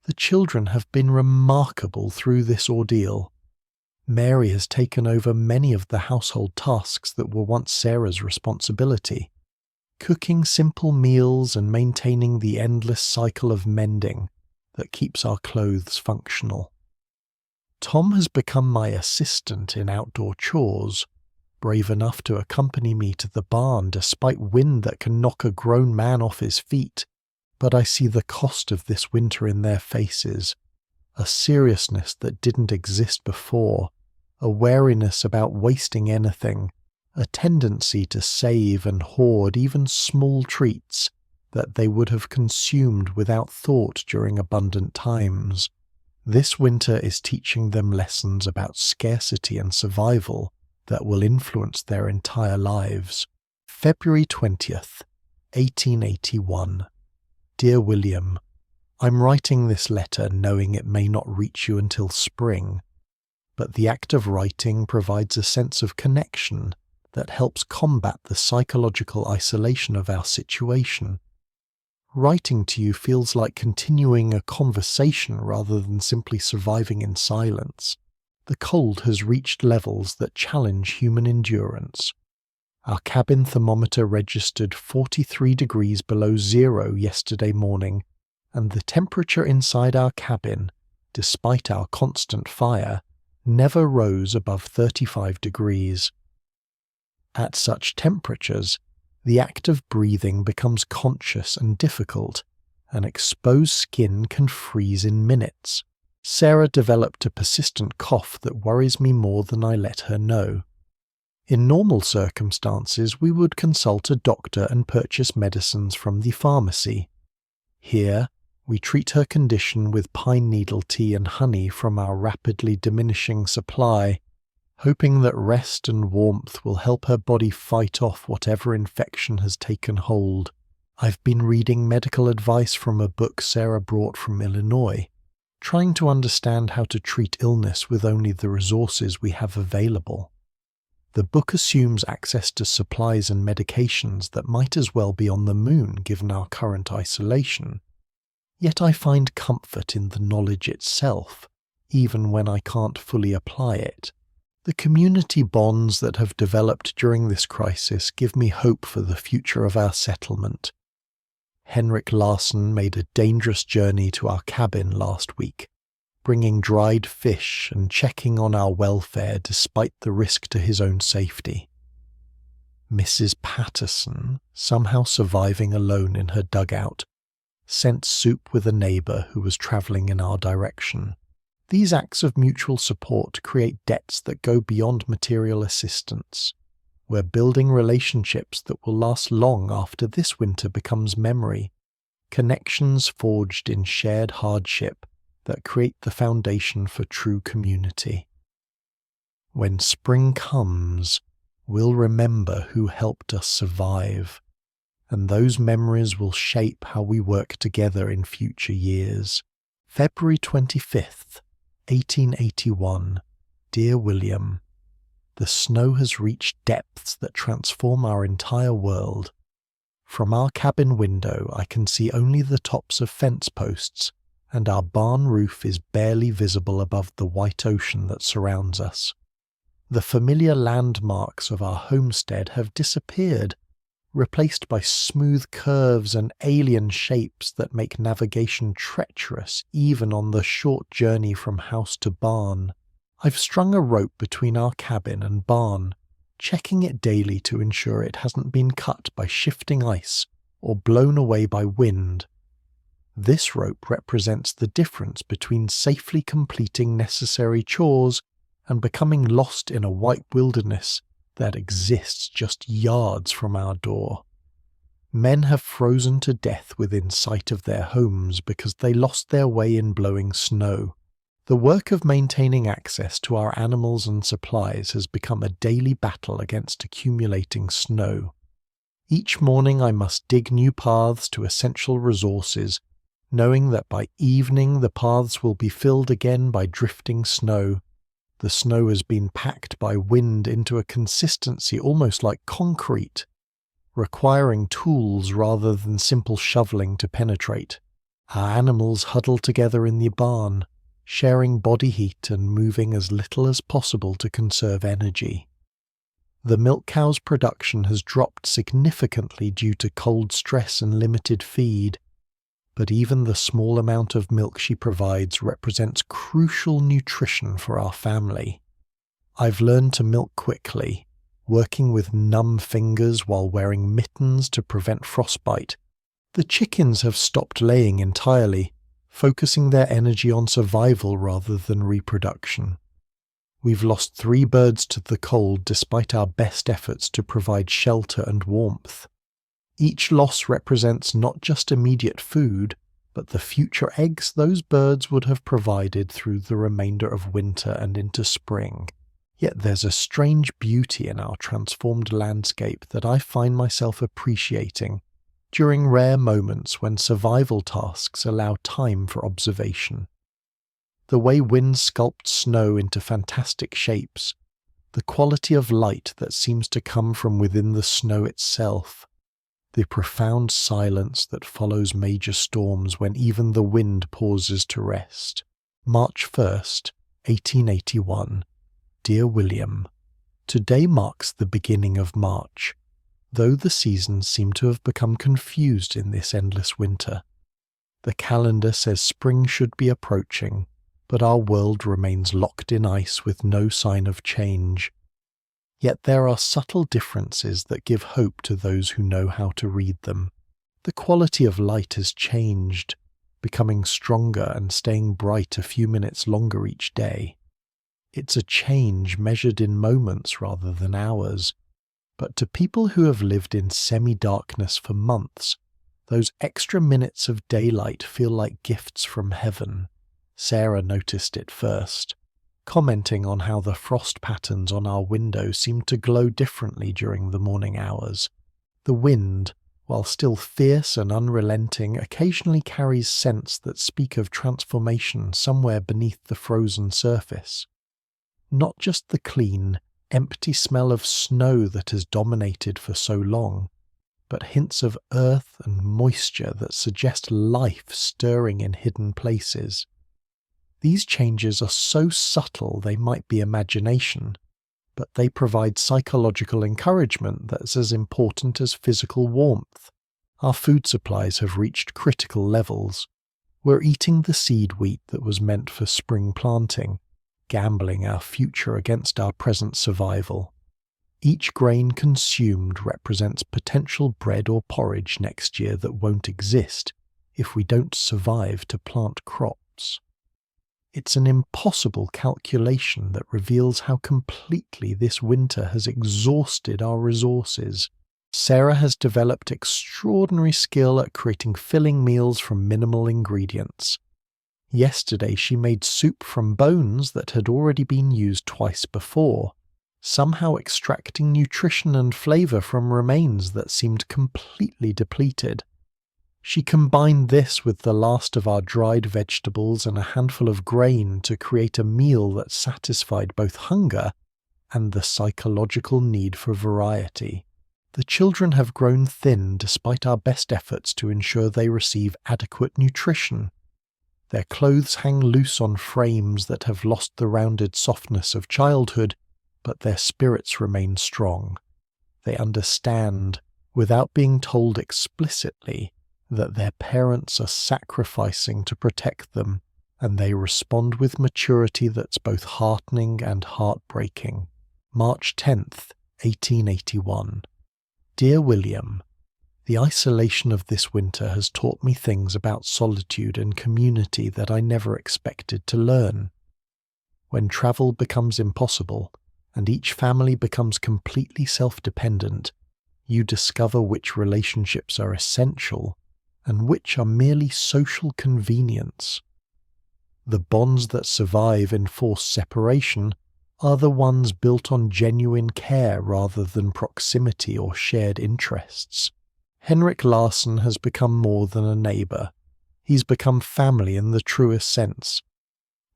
The children have been remarkable through this ordeal. Mary has taken over many of the household tasks that were once Sarah's responsibility, cooking simple meals and maintaining the endless cycle of mending that keeps our clothes functional. Tom has become my assistant in outdoor chores, brave enough to accompany me to the barn despite wind that can knock a grown man off his feet. But I see the cost of this winter in their faces, a seriousness that didn't exist before, a wariness about wasting anything, a tendency to save and hoard even small treats that they would have consumed without thought during abundant times. This winter is teaching them lessons about scarcity and survival that will influence their entire lives. February 20th, 1881. Dear William, I'm writing this letter knowing it may not reach you until spring, but the act of writing provides a sense of connection that helps combat the psychological isolation of our situation. Writing to you feels like continuing a conversation rather than simply surviving in silence. The cold has reached levels that challenge human endurance. Our cabin thermometer registered 43 degrees below zero yesterday morning, and the temperature inside our cabin, despite our constant fire, never rose above 35 degrees. At such temperatures, the act of breathing becomes conscious and difficult, and exposed skin can freeze in minutes. Sarah developed a persistent cough that worries me more than I let her know. In normal circumstances, we would consult a doctor and purchase medicines from the pharmacy. Here, we treat her condition with pine needle tea and honey from our rapidly diminishing supply, hoping that rest and warmth will help her body fight off whatever infection has taken hold. I've been reading medical advice from a book Sarah brought from Illinois, trying to understand how to treat illness with only the resources we have available. The book assumes access to supplies and medications that might as well be on the moon given our current isolation. Yet I find comfort in the knowledge itself, even when I can't fully apply it. The community bonds that have developed during this crisis give me hope for the future of our settlement. Henrik Larsson made a dangerous journey to our cabin last week, bringing dried fish and checking on our welfare despite the risk to his own safety. Mrs. Patterson, somehow surviving alone in her dugout, sent soup with a neighbour who was travelling in our direction. These acts of mutual support create debts that go beyond material assistance. We're building relationships that will last long after this winter becomes memory, connections forged in shared hardship that create the foundation for true community. When spring comes, we'll remember who helped us survive, and those memories will shape how we work together in future years. February 25th, 1881. Dear William, the snow has reached depths that transform our entire world. From our cabin window I can see only the tops of fence posts, and our barn roof is barely visible above the white ocean that surrounds us. The familiar landmarks of our homestead have disappeared, replaced by smooth curves and alien shapes that make navigation treacherous even on the short journey from house to barn. I've strung a rope between our cabin and barn, checking it daily to ensure it hasn't been cut by shifting ice or blown away by wind. This rope represents the difference between safely completing necessary chores and becoming lost in a white wilderness that exists just yards from our door. Men have frozen to death within sight of their homes because they lost their way in blowing snow. The work of maintaining access to our animals and supplies has become a daily battle against accumulating snow. Each morning I must dig new paths to essential resources, knowing that by evening the paths will be filled again by drifting snow. The snow has been packed by wind into a consistency almost like concrete, requiring tools rather than simple shoveling to penetrate. Our animals huddle together in the barn, sharing body heat and moving as little as possible to conserve energy. The milk cow's production has dropped significantly due to cold stress and limited feed, but even the small amount of milk she provides represents crucial nutrition for our family. I've learned to milk quickly, working with numb fingers while wearing mittens to prevent frostbite. The chickens have stopped laying entirely, focusing their energy on survival rather than reproduction. We've lost 3 birds to the cold despite our best efforts to provide shelter and warmth. Each loss represents not just immediate food, but the future eggs those birds would have provided through the remainder of winter and into spring. Yet there's a strange beauty in our transformed landscape that I find myself appreciating during rare moments when survival tasks allow time for observation. The way wind sculpts snow into fantastic shapes, the quality of light that seems to come from within the snow itself, the profound silence that follows major storms when even the wind pauses to rest. March 1st, 1881. Dear William, today marks the beginning of March, though the seasons seem to have become confused in this endless winter. The calendar says spring should be approaching, but our world remains locked in ice with no sign of change. Yet there are subtle differences that give hope to those who know how to read them. The quality of light has changed, becoming stronger and staying bright a few minutes longer each day. It's a change measured in moments rather than hours, but to people who have lived in semi-darkness for months, those extra minutes of daylight feel like gifts from heaven. Sarah noticed it first, commenting on how the frost patterns on our window seemed to glow differently during the morning hours. The wind, while still fierce and unrelenting, occasionally carries scents that speak of transformation somewhere beneath the frozen surface. Not just the clean, empty smell of snow that has dominated for so long, but hints of earth and moisture that suggest life stirring in hidden places. These changes are so subtle they might be imagination, but they provide psychological encouragement that's as important as physical warmth. Our food supplies have reached critical levels. We're eating the seed wheat that was meant for spring planting, gambling our future against our present survival. Each grain consumed represents potential bread or porridge next year that won't exist if we don't survive to plant crops. It's an impossible calculation that reveals how completely this winter has exhausted our resources. Sarah has developed extraordinary skill at creating filling meals from minimal ingredients. Yesterday she made soup from bones that had already been used twice before, somehow extracting nutrition and flavour from remains that seemed completely depleted. She combined this with the last of our dried vegetables and a handful of grain to create a meal that satisfied both hunger and the psychological need for variety. The children have grown thin despite our best efforts to ensure they receive adequate nutrition. Their clothes hang loose on frames that have lost the rounded softness of childhood, but their spirits remain strong. They understand, without being told explicitly, that their parents are sacrificing to protect them, and they respond with maturity that's both heartening and heartbreaking. March 10th, 1881. Dear William, the isolation of this winter has taught me things about solitude and community that I never expected to learn. When travel becomes impossible, and each family becomes completely self-dependent, you discover which relationships are essential and which are merely social convenience. The bonds that survive in forced separation are the ones built on genuine care rather than proximity or shared interests. Henrik Larsson has become more than a neighbour. He's become family in the truest sense.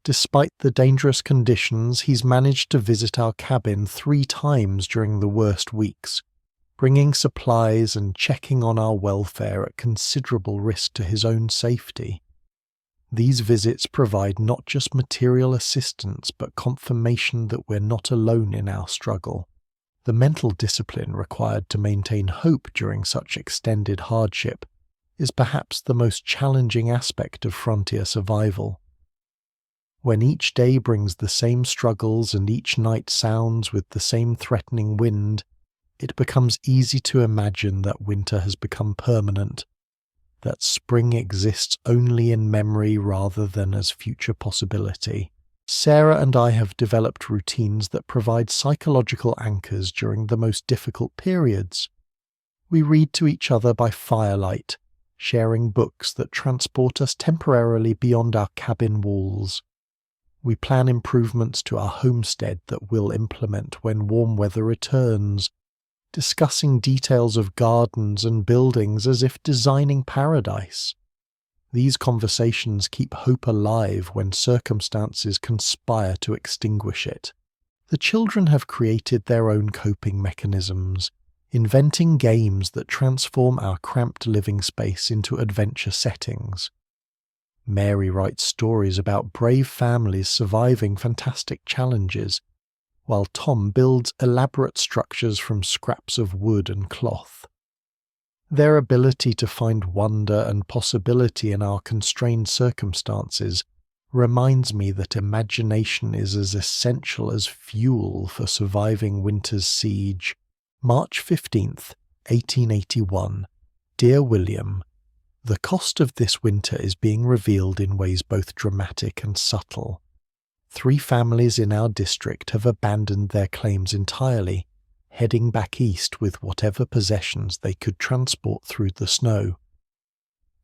Despite the dangerous conditions, he's managed to visit our cabin 3 times during the worst weeks, bringing supplies and checking on our welfare at considerable risk to his own safety. These visits provide not just material assistance but confirmation that we're not alone in our struggle. The mental discipline required to maintain hope during such extended hardship is perhaps the most challenging aspect of frontier survival. When each day brings the same struggles and each night sounds with the same threatening wind, it becomes easy to imagine that winter has become permanent, that spring exists only in memory rather than as future possibility. Sarah and I have developed routines that provide psychological anchors during the most difficult periods. We read to each other by firelight, sharing books that transport us temporarily beyond our cabin walls. We plan improvements to our homestead that we'll implement when warm weather returns, discussing details of gardens and buildings as if designing paradise. These conversations keep hope alive when circumstances conspire to extinguish it. The children have created their own coping mechanisms, inventing games that transform our cramped living space into adventure settings. Mary writes stories about brave families surviving fantastic challenges, while Tom builds elaborate structures from scraps of wood and cloth. Their ability to find wonder and possibility in our constrained circumstances reminds me that imagination is as essential as fuel for surviving winter's siege. March 15th, 1881. Dear William, the cost of this winter is being revealed in ways both dramatic and subtle. 3 families in our district have abandoned their claims entirely, heading back east with whatever possessions they could transport through the snow.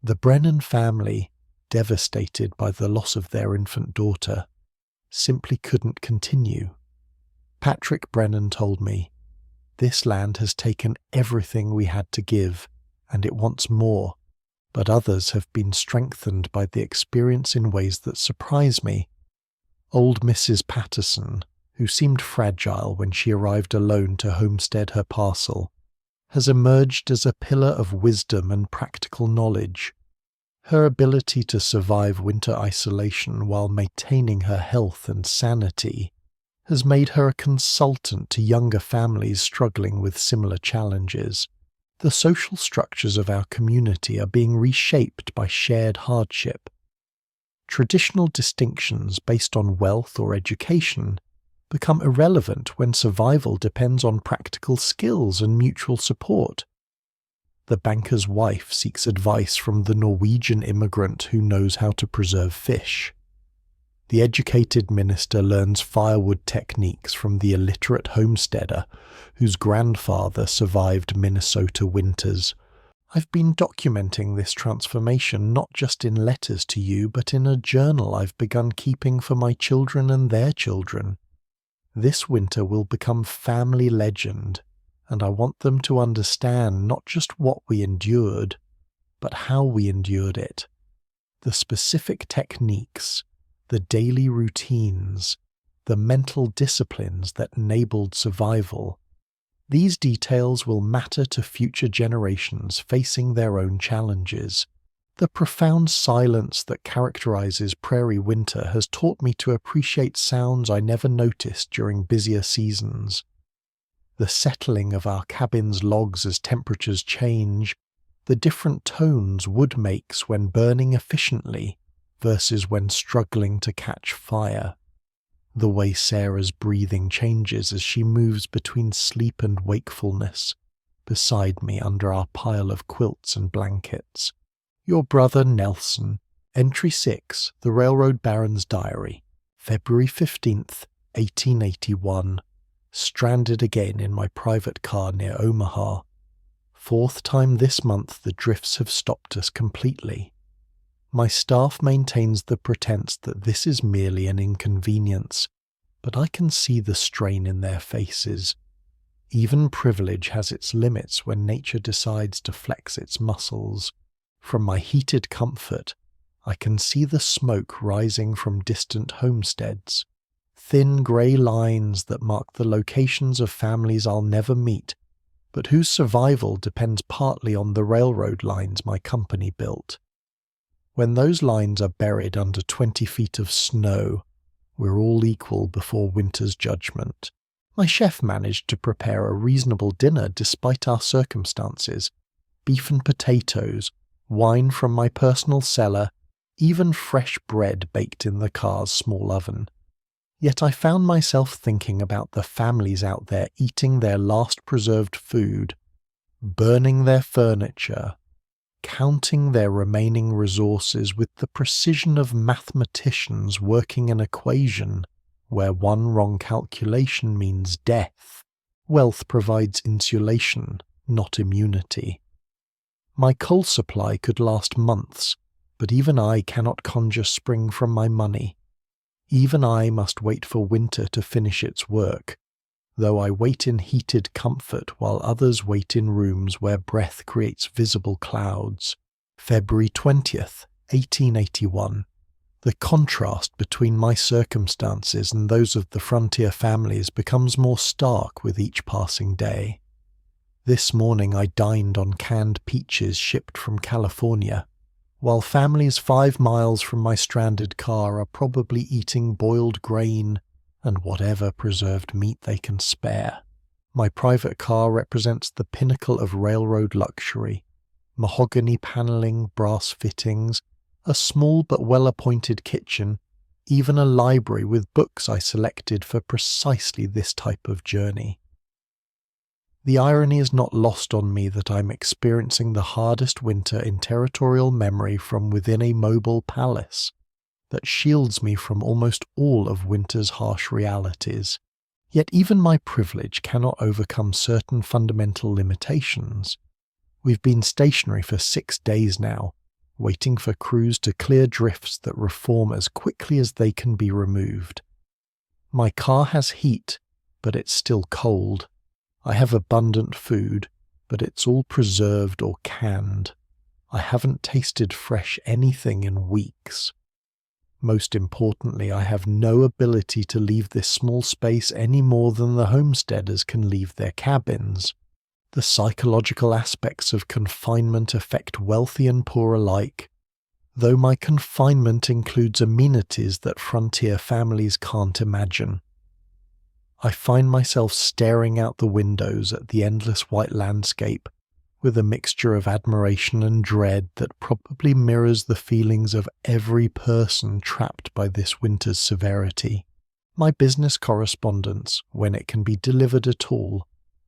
The Brennan family, devastated by the loss of their infant daughter, simply couldn't continue. Patrick Brennan told me, "This land has taken everything we had to give, and it wants more, but others have been strengthened by the experience in ways that surprise me. Old Mrs. Patterson, who seemed fragile when she arrived alone to homestead her parcel, has emerged as a pillar of wisdom and practical knowledge. Her ability to survive winter isolation while maintaining her health and sanity has made her a consultant to younger families struggling with similar challenges. The social structures of our community are being reshaped by shared hardship. Traditional distinctions based on wealth or education become irrelevant when survival depends on practical skills and mutual support. The banker's wife seeks advice from the Norwegian immigrant who knows how to preserve fish. The educated minister learns firewood techniques from the illiterate homesteader whose grandfather survived Minnesota winters. I've been documenting this transformation not just in letters to you, but in a journal I've begun keeping for my children and their children. This winter will become family legend, and I want them to understand not just what we endured, but how we endured it. The specific techniques, the daily routines, the mental disciplines that enabled survival. These details will matter to future generations facing their own challenges. The profound silence that characterizes prairie winter has taught me to appreciate sounds I never noticed during busier seasons. The settling of our cabin's logs as temperatures change, the different tones wood makes when burning efficiently versus when struggling to catch fire, the way Sarah's breathing changes as she moves between sleep and wakefulness beside me under our pile of quilts and blankets. Your brother Nelson. Entry 6, The Railroad Baron's Diary, February 15th, 1881. Stranded again in my private car near Omaha. Fourth time this month the drifts have stopped us completely. My staff maintains the pretense that this is merely an inconvenience, but I can see the strain in their faces. Even privilege has its limits when nature decides to flex its muscles. From my heated comfort, I can see the smoke rising from distant homesteads, thin grey lines that mark the locations of families I'll never meet, but whose survival depends partly on the railroad lines my company built. When those lines are buried under 20 feet of snow, we're all equal before winter's judgment. My chef managed to prepare a reasonable dinner despite our circumstances. Beef and potatoes, wine from my personal cellar, even fresh bread baked in the car's small oven. Yet I found myself thinking about the families out there eating their last preserved food, burning their furniture, counting their remaining resources with the precision of mathematicians working an equation where one wrong calculation means death. Wealth provides insulation, not immunity. My coal supply could last months, but even I cannot conjure spring from my money. Even I must wait for winter to finish its work, though I wait in heated comfort while others wait in rooms where breath creates visible clouds. February 20th, 1881. The contrast between my circumstances and those of the frontier families becomes more stark with each passing day. This morning I dined on canned peaches shipped from California, while families 5 miles from my stranded car are probably eating boiled grain and whatever preserved meat they can spare. My private car represents the pinnacle of railroad luxury. Mahogany paneling, brass fittings, a small but well-appointed kitchen, even a library with books I selected for precisely this type of journey. The irony is not lost on me that I'm experiencing the hardest winter in territorial memory from within a mobile palace that shields me from almost all of winter's harsh realities. Yet even my privilege cannot overcome certain fundamental limitations. We've been stationary for 6 days now, waiting for crews to clear drifts that reform as quickly as they can be removed. My car has heat, but it's still cold. I have abundant food, but it's all preserved or canned. I haven't tasted fresh anything in weeks. Most importantly, I have no ability to leave this small space any more than the homesteaders can leave their cabins. The psychological aspects of confinement affect wealthy and poor alike, though my confinement includes amenities that frontier families can't imagine. I find myself staring out the windows at the endless white landscape with a mixture of admiration and dread that probably mirrors the feelings of every person trapped by this winter's severity. My business correspondence, when it can be delivered at all,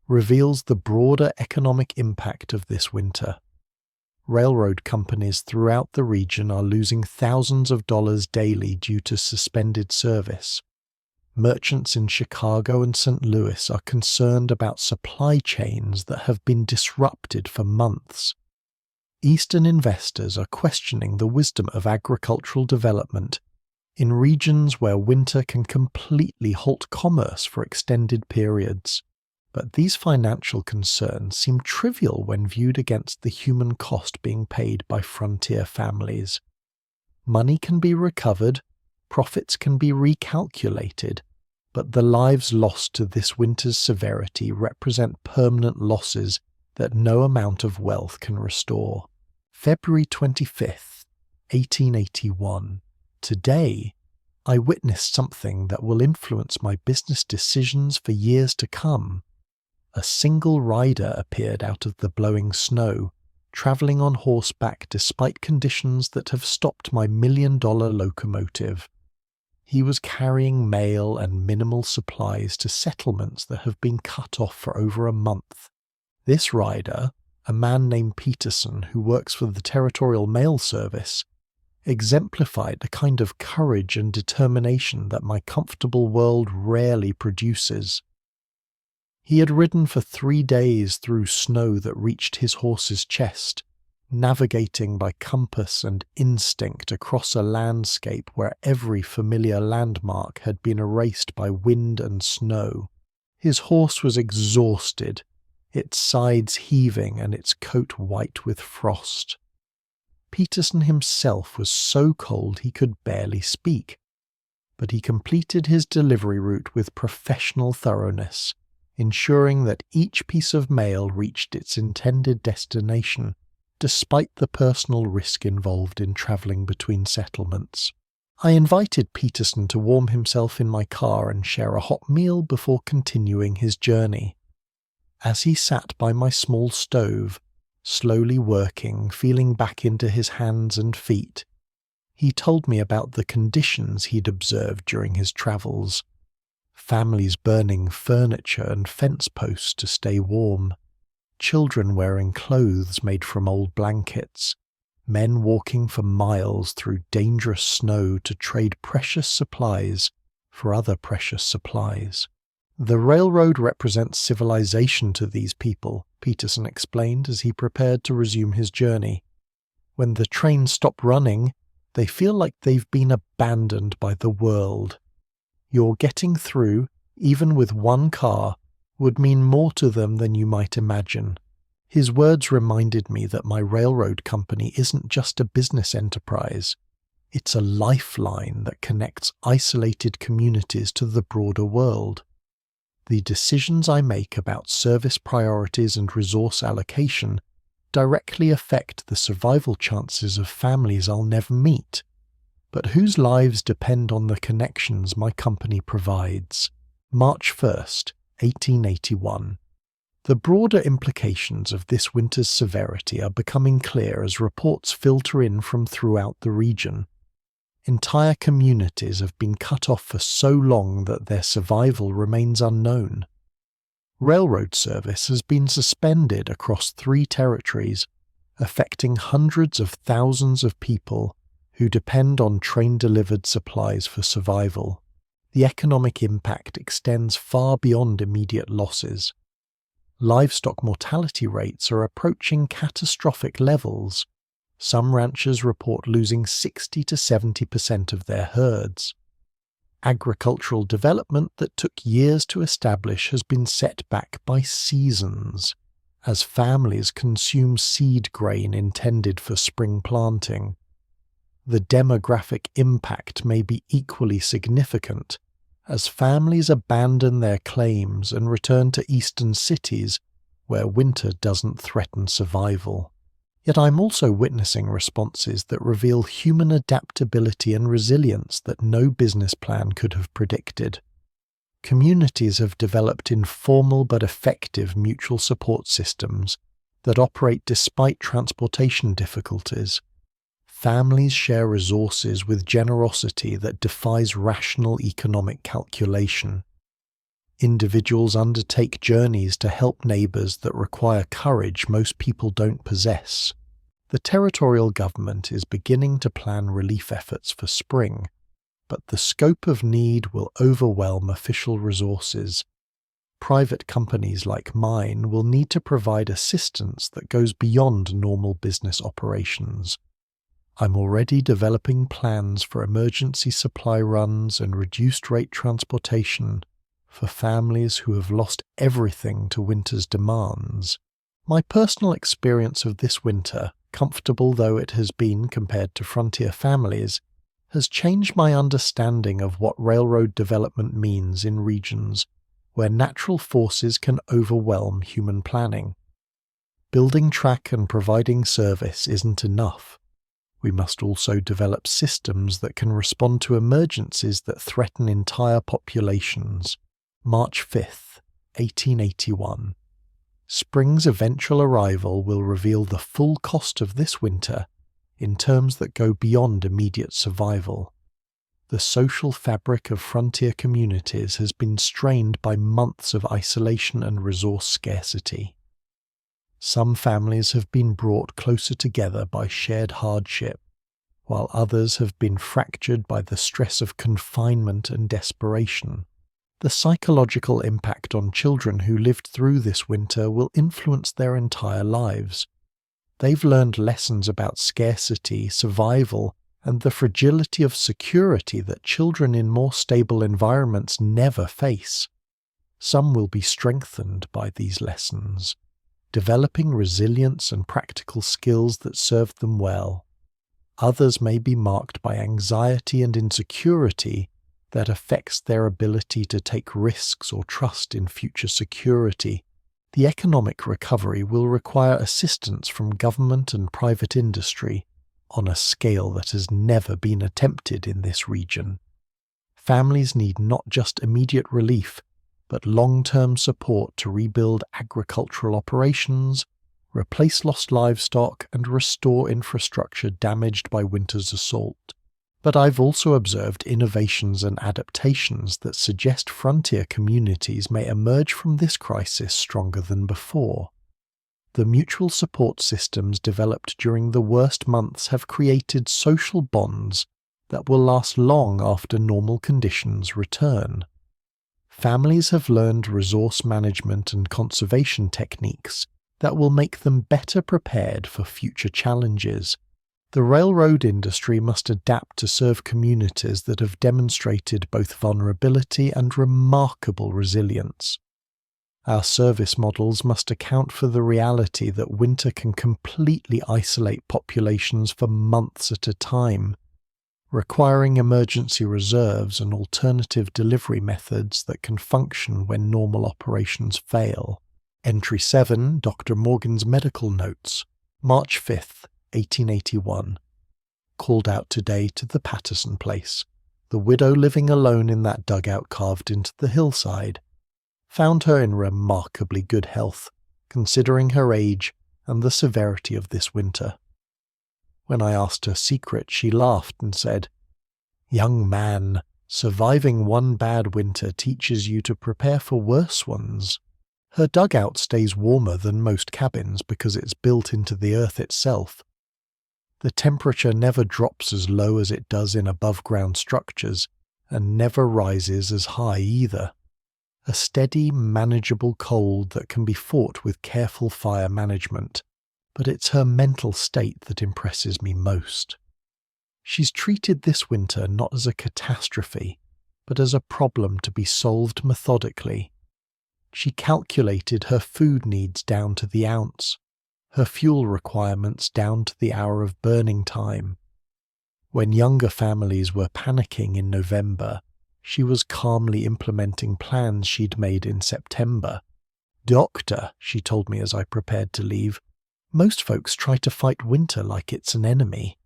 reveals the broader economic impact of this winter. Railroad companies throughout the region are losing thousands of dollars daily due to suspended service. Merchants in Chicago and St. Louis are concerned about supply chains that have been disrupted for months. Eastern investors are questioning the wisdom of agricultural development in regions where winter can completely halt commerce for extended periods. But these financial concerns seem trivial when viewed against the human cost being paid by frontier families. Money can be recovered, profits can be recalculated, but the lives lost to this winter's severity represent permanent losses that no amount of wealth can restore. February 25th, 1881. Today, I witnessed something that will influence my business decisions for years to come. A single rider appeared out of the blowing snow, travelling on horseback despite conditions that have stopped my million-dollar locomotive. He was carrying mail and minimal supplies to settlements that have been cut off for over a month. This rider, a man named Peterson who works for the Territorial Mail Service, exemplified the kind of courage and determination that my comfortable world rarely produces. He had ridden for 3 days through snow that reached his horse's chest, navigating by compass and instinct across a landscape where every familiar landmark had been erased by wind and snow. His horse was exhausted, its sides heaving and its coat white with frost. Peterson himself was so cold he could barely speak, but he completed his delivery route with professional thoroughness, ensuring that each piece of mail reached its intended destination, despite the personal risk involved in travelling between settlements. I invited Peterson to warm himself in my car and share a hot meal before continuing his journey. As he sat by my small stove, slowly working, feeling back into his hands and feet, he told me about the conditions he'd observed during his travels. Families burning furniture and fence posts to stay warm, children wearing clothes made from old blankets, men walking for miles through dangerous snow to trade precious supplies for other precious supplies. The railroad represents civilization to these people, Peterson explained as he prepared to resume his journey. When the trains stop running, they feel like they've been abandoned by the world. Your getting through, even with one car, would mean more to them than you might imagine. His words reminded me that my railroad company isn't just a business enterprise. It's a lifeline that connects isolated communities to the broader world. The decisions I make about service priorities and resource allocation directly affect the survival chances of families I'll never meet, but whose lives depend on the connections my company provides. March 1st, 1881. The broader implications of this winter's severity are becoming clear as reports filter in from throughout the region. Entire communities have been cut off for so long that their survival remains unknown. Railroad service has been suspended across 3 territories, affecting hundreds of thousands of people who depend on train-delivered supplies for survival. The economic impact extends far beyond immediate losses. Livestock mortality rates are approaching catastrophic levels. Some ranchers report losing 60 to 70% of their herds. Agricultural development that took years to establish has been set back by seasons, as families consume seed grain intended for spring planting. The demographic impact may be equally significant, as families abandon their claims and return to eastern cities where winter doesn't threaten survival. Yet I'm also witnessing responses that reveal human adaptability and resilience that no business plan could have predicted. Communities have developed informal but effective mutual support systems that operate despite transportation difficulties. Families share resources with generosity that defies rational economic calculation. Individuals undertake journeys to help neighbours that require courage most people don't possess. The territorial government is beginning to plan relief efforts for spring, but the scope of need will overwhelm official resources. Private companies like mine will need to provide assistance that goes beyond normal business operations. I'm already developing plans for emergency supply runs and reduced-rate transportation for families who have lost everything to winter's demands. My personal experience of this winter, comfortable though it has been compared to frontier families, has changed my understanding of what railroad development means in regions where natural forces can overwhelm human planning. Building track and providing service isn't enough. We must also develop systems that can respond to emergencies that threaten entire populations. March 5th, 1881. Spring's eventual arrival will reveal the full cost of this winter in terms that go beyond immediate survival. The social fabric of frontier communities has been strained by months of isolation and resource scarcity. Some families have been brought closer together by shared hardship, while others have been fractured by the stress of confinement and desperation. The psychological impact on children who lived through this winter will influence their entire lives. They've learned lessons about scarcity, survival, and the fragility of security that children in more stable environments never face. Some will be strengthened by these lessons, developing resilience and practical skills that serve them well. Others may be marked by anxiety and insecurity that affects their ability to take risks or trust in future security. The economic recovery will require assistance from government and private industry on a scale that has never been attempted in this region. Families need not just immediate relief, but long-term support to rebuild agricultural operations, replace lost livestock, and restore infrastructure damaged by winter's assault. But I've also observed innovations and adaptations that suggest frontier communities may emerge from this crisis stronger than before. The mutual support systems developed during the worst months have created social bonds that will last long after normal conditions return. Families have learned resource management and conservation techniques that will make them better prepared for future challenges. The railroad industry must adapt to serve communities that have demonstrated both vulnerability and remarkable resilience. Our service models must account for the reality that winter can completely isolate populations for months at a time, requiring emergency reserves and alternative delivery methods that can function when normal operations fail. Entry 7, Dr. Morgan's Medical Notes, March 5th, 1881. Called out today to the Patterson place, the widow living alone in that dugout carved into the hillside. Found her in remarkably good health, considering her age and the severity of this winter. When I asked her secret, she laughed and said, "Young man, surviving one bad winter teaches you to prepare for worse ones." Her dugout stays warmer than most cabins because it's built into the earth itself. The temperature never drops as low as it does in above-ground structures, and never rises as high either. A steady, manageable cold that can be fought with careful fire management, but it's her mental state that impresses me most. She's treated this winter not as a catastrophe, but as a problem to be solved methodically. She calculated her food needs down to the ounce, her fuel requirements down to the hour of burning time. When younger families were panicking in November, she was calmly implementing plans she'd made in September. "Doctor," she told me as I prepared to leave, "most folks try to fight winter like it's an enemy.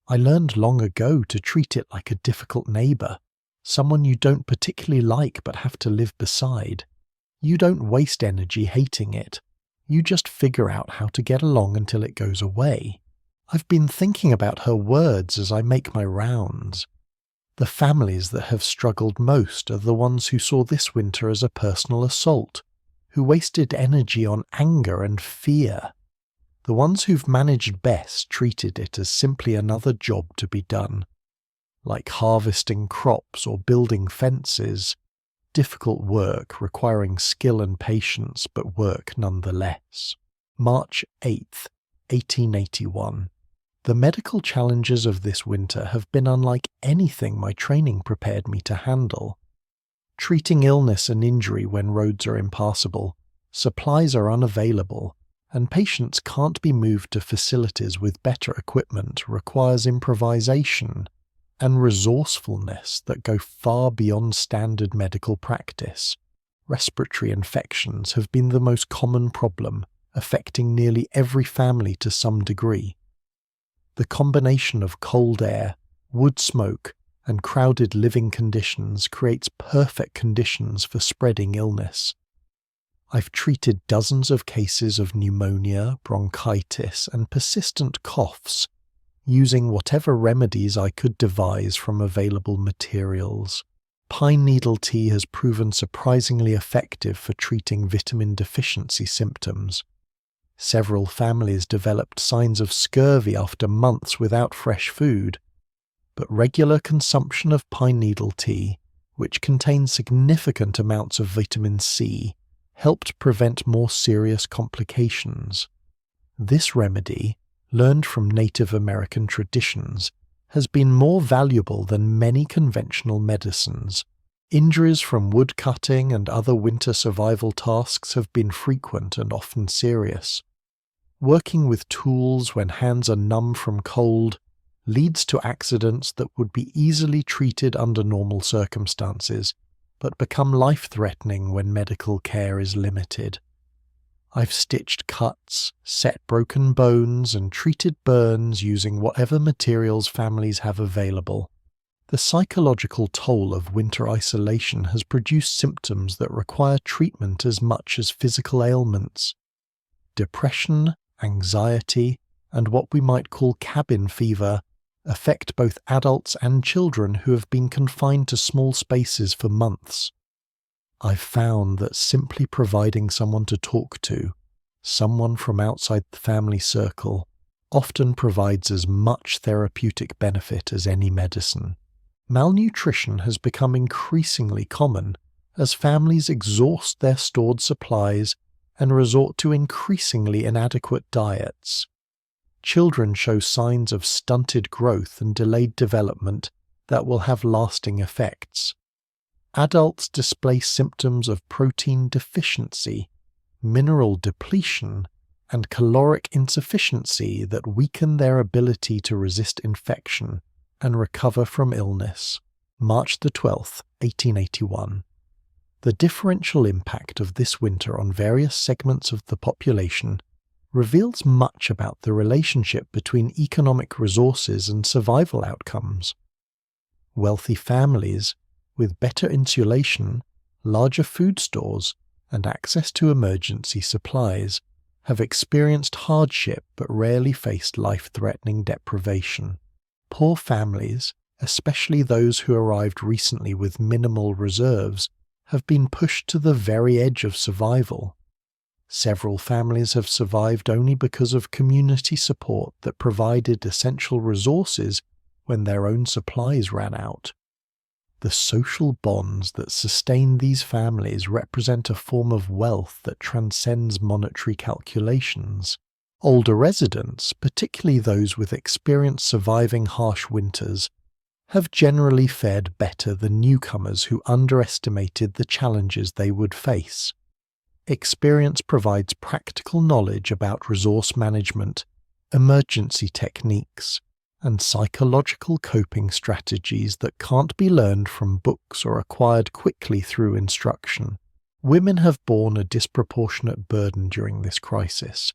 I learned long ago to treat it like a difficult neighbor, someone you don't particularly like but have to live beside. You don't waste energy hating it. You just figure out how to get along until it goes away." I've been thinking about her words as I make my rounds. The families that have struggled most are the ones who saw this winter as a personal assault, who wasted energy on anger and fear. The ones who've managed best treated it as simply another job to be done, like harvesting crops or building fences, difficult work requiring skill and patience, but work nonetheless. March 8th, 1881. The medical challenges of this winter have been unlike anything my training prepared me to handle. Treating illness and injury when roads are impassable, supplies are unavailable, and patients can't be moved to facilities with better equipment requires improvisation and resourcefulness that go far beyond standard medical practice. Respiratory infections have been the most common problem, affecting nearly every family to some degree. The combination of cold air, wood smoke, and crowded living conditions creates perfect conditions for spreading illness. I've treated dozens of cases of pneumonia, bronchitis, and persistent coughs, using whatever remedies I could devise from available materials. Pine needle tea has proven surprisingly effective for treating vitamin deficiency symptoms. Several families developed signs of scurvy after months without fresh food, but regular consumption of pine needle tea, which contains significant amounts of vitamin C, helped prevent more serious complications. This remedy, learned from Native American traditions, has been more valuable than many conventional medicines. Injuries from wood cutting and other winter survival tasks have been frequent and often serious. Working with tools when hands are numb from cold leads to accidents that would be easily treated under normal circumstances, but become life-threatening when medical care is limited. I've stitched cuts, set broken bones, and treated burns using whatever materials families have available. The psychological toll of winter isolation has produced symptoms that require treatment as much as physical ailments. Depression, anxiety, and what we might call cabin fever affect both adults and children who have been confined to small spaces for months. I've found that simply providing someone to talk to, someone from outside the family circle, often provides as much therapeutic benefit as any medicine. Malnutrition has become increasingly common as families exhaust their stored supplies and resort to increasingly inadequate diets. Children show signs of stunted growth and delayed development that will have lasting effects. Adults display symptoms of protein deficiency, mineral depletion, and caloric insufficiency that weaken their ability to resist infection and recover from illness. March 12, 1881. The differential impact of this winter on various segments of the population reveals much about the relationship between economic resources and survival outcomes. Wealthy families, with better insulation, larger food stores, and access to emergency supplies, have experienced hardship but rarely faced life-threatening deprivation. Poor families, especially those who arrived recently with minimal reserves, have been pushed to the very edge of survival. Several families have survived only because of community support that provided essential resources when their own supplies ran out. The social bonds that sustain these families represent a form of wealth that transcends monetary calculations. Older residents, particularly those with experience surviving harsh winters, have generally fared better than newcomers who underestimated the challenges they would face. Experience provides practical knowledge about resource management, emergency techniques, and psychological coping strategies that can't be learned from books or acquired quickly through instruction. Women have borne a disproportionate burden during this crisis,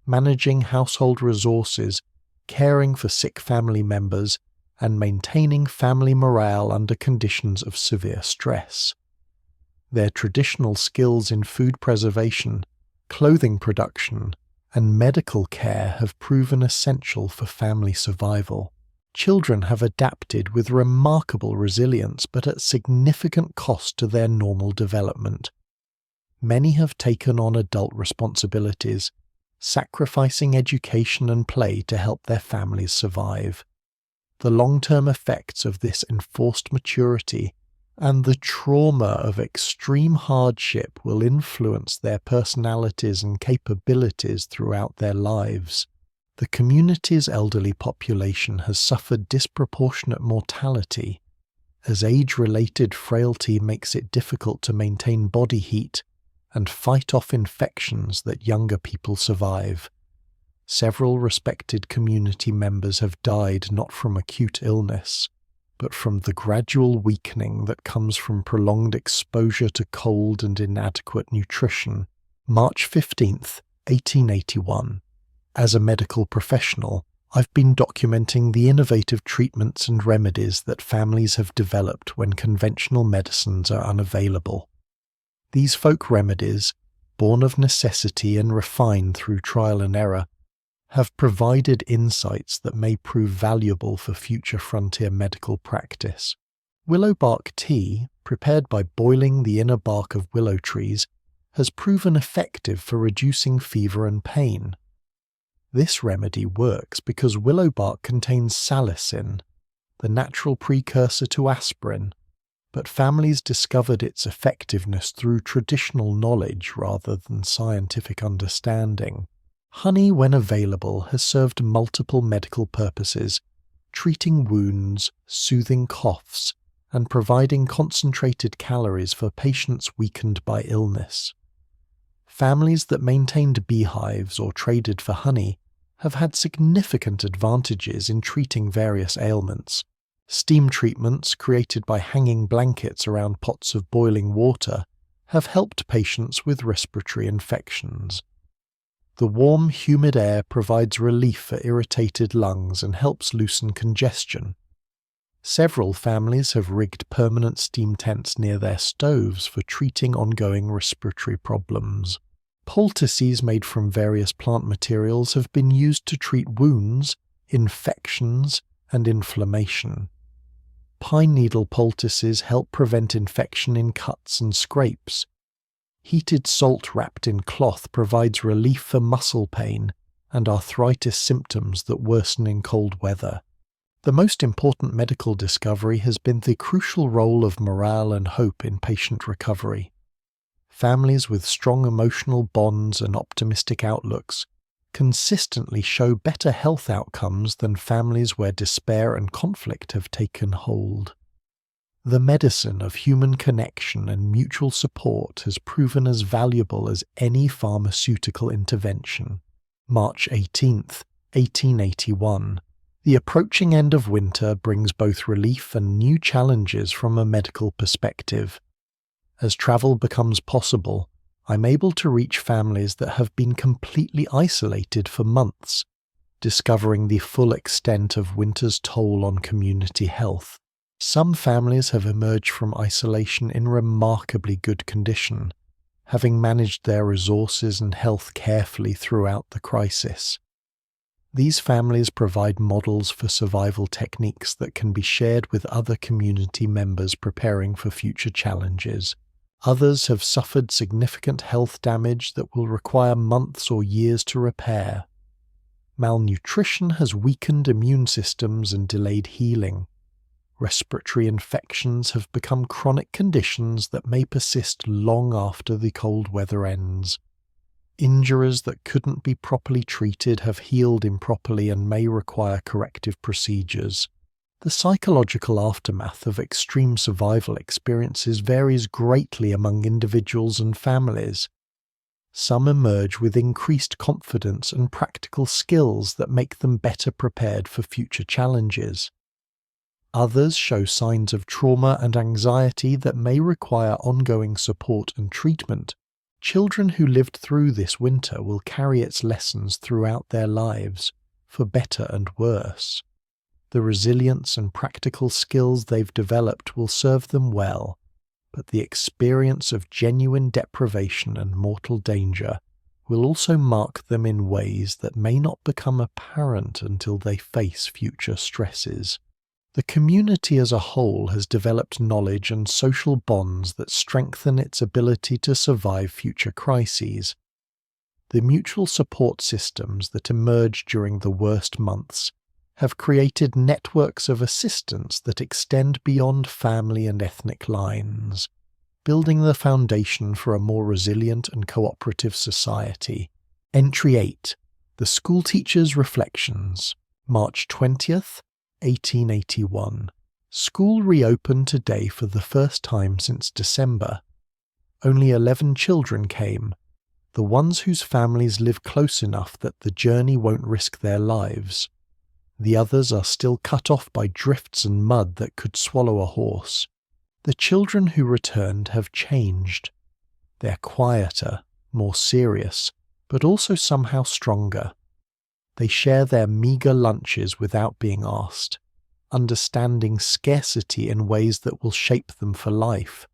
managing household resources, caring for sick family members, and maintaining family morale under conditions of severe stress. Their traditional skills in food preservation, clothing production, and medical care have proven essential for family survival. Children have adapted with remarkable resilience but at significant cost to their normal development. Many have taken on adult responsibilities, sacrificing education and play to help their families survive. The long-term effects of this enforced maturity and the trauma of extreme hardship will influence their personalities and capabilities throughout their lives. The community's elderly population has suffered disproportionate mortality, as age-related frailty makes it difficult to maintain body heat and fight off infections that younger people survive. Several respected community members have died not from acute illness, but from the gradual weakening that comes from prolonged exposure to cold and inadequate nutrition. March 15th, 1881. As a medical professional, I've been documenting the innovative treatments and remedies that families have developed when conventional medicines are unavailable. These folk remedies, born of necessity and refined through trial and error, have provided insights that may prove valuable for future frontier medical practice. Willow bark tea, prepared by boiling the inner bark of willow trees, has proven effective for reducing fever and pain. This remedy works because willow bark contains salicin, the natural precursor to aspirin, but families discovered its effectiveness through traditional knowledge rather than scientific understanding. Honey, when available, has served multiple medical purposes, treating wounds, soothing coughs, and providing concentrated calories for patients weakened by illness. Families that maintained beehives or traded for honey have had significant advantages in treating various ailments. Steam treatments created by hanging blankets around pots of boiling water have helped patients with respiratory infections. The warm, humid air provides relief for irritated lungs and helps loosen congestion. Several families have rigged permanent steam tents near their stoves for treating ongoing respiratory problems. Poultices made from various plant materials have been used to treat wounds, infections, and inflammation. Pine needle poultices help prevent infection in cuts and scrapes. Heated salt wrapped in cloth provides relief for muscle pain and arthritis symptoms that worsen in cold weather. The most important medical discovery has been the crucial role of morale and hope in patient recovery. Families with strong emotional bonds and optimistic outlooks consistently show better health outcomes than families where despair and conflict have taken hold. The medicine of human connection and mutual support has proven as valuable as any pharmaceutical intervention. March 18th, 1881. The approaching end of winter brings both relief and new challenges from a medical perspective. As travel becomes possible, I'm able to reach families that have been completely isolated for months, discovering the full extent of winter's toll on community health. Some families have emerged from isolation in remarkably good condition, having managed their resources and health carefully throughout the crisis. These families provide models for survival techniques that can be shared with other community members preparing for future challenges. Others have suffered significant health damage that will require months or years to repair. Malnutrition has weakened immune systems and delayed healing. Respiratory infections have become chronic conditions that may persist long after the cold weather ends. Injuries that couldn't be properly treated have healed improperly and may require corrective procedures. The psychological aftermath of extreme survival experiences varies greatly among individuals and families. Some emerge with increased confidence and practical skills that make them better prepared for future challenges. Others show signs of trauma and anxiety that may require ongoing support and treatment. Children who lived through this winter will carry its lessons throughout their lives, for better and worse. The resilience and practical skills they've developed will serve them well, but the experience of genuine deprivation and mortal danger will also mark them in ways that may not become apparent until they face future stresses. The community as a whole has developed knowledge and social bonds that strengthen its ability to survive future crises. The mutual support systems that emerge during the worst months have created networks of assistance that extend beyond family and ethnic lines, building the foundation for a more resilient and cooperative society. Entry 8. The Schoolteacher's Reflections. March 20th, 1881. School reopened today for the first time since December. Only 11 children came, the ones whose families live close enough that the journey won't risk their lives. The others are still cut off by drifts and mud that could swallow a horse. The children who returned have changed. They're quieter, more serious, but also somehow stronger. They share their meagre lunches without being asked, understanding scarcity in ways that will shape them for life.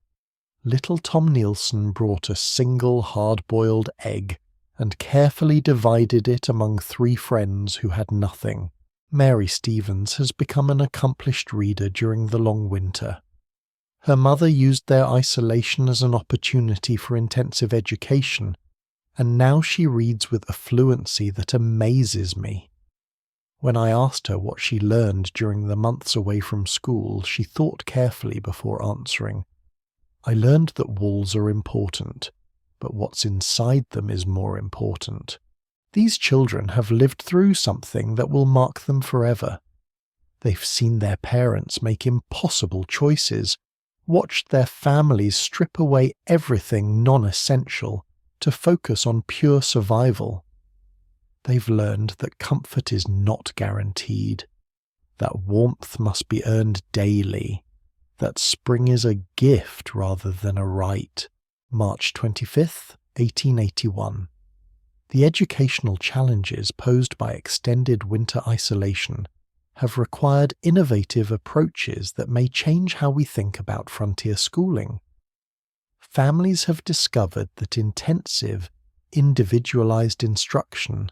Little Tom Nielsen brought a single hard-boiled egg and carefully divided it among 3 friends who had nothing. Mary Stevens has become an accomplished reader during the long winter. Her mother used their isolation as an opportunity for intensive education, and now she reads with a fluency that amazes me. When I asked her what she learned during the months away from school, she thought carefully before answering. I learned that walls are important, but what's inside them is more important. These children have lived through something that will mark them forever. They've seen their parents make impossible choices, watched their families strip away everything non-essential to focus on pure survival. They've learned that comfort is not guaranteed, that warmth must be earned daily, that spring is a gift rather than a right. March 25th, 1881. The educational challenges posed by extended winter isolation have required innovative approaches that may change how we think about frontier schooling. Families have discovered that intensive, individualized instruction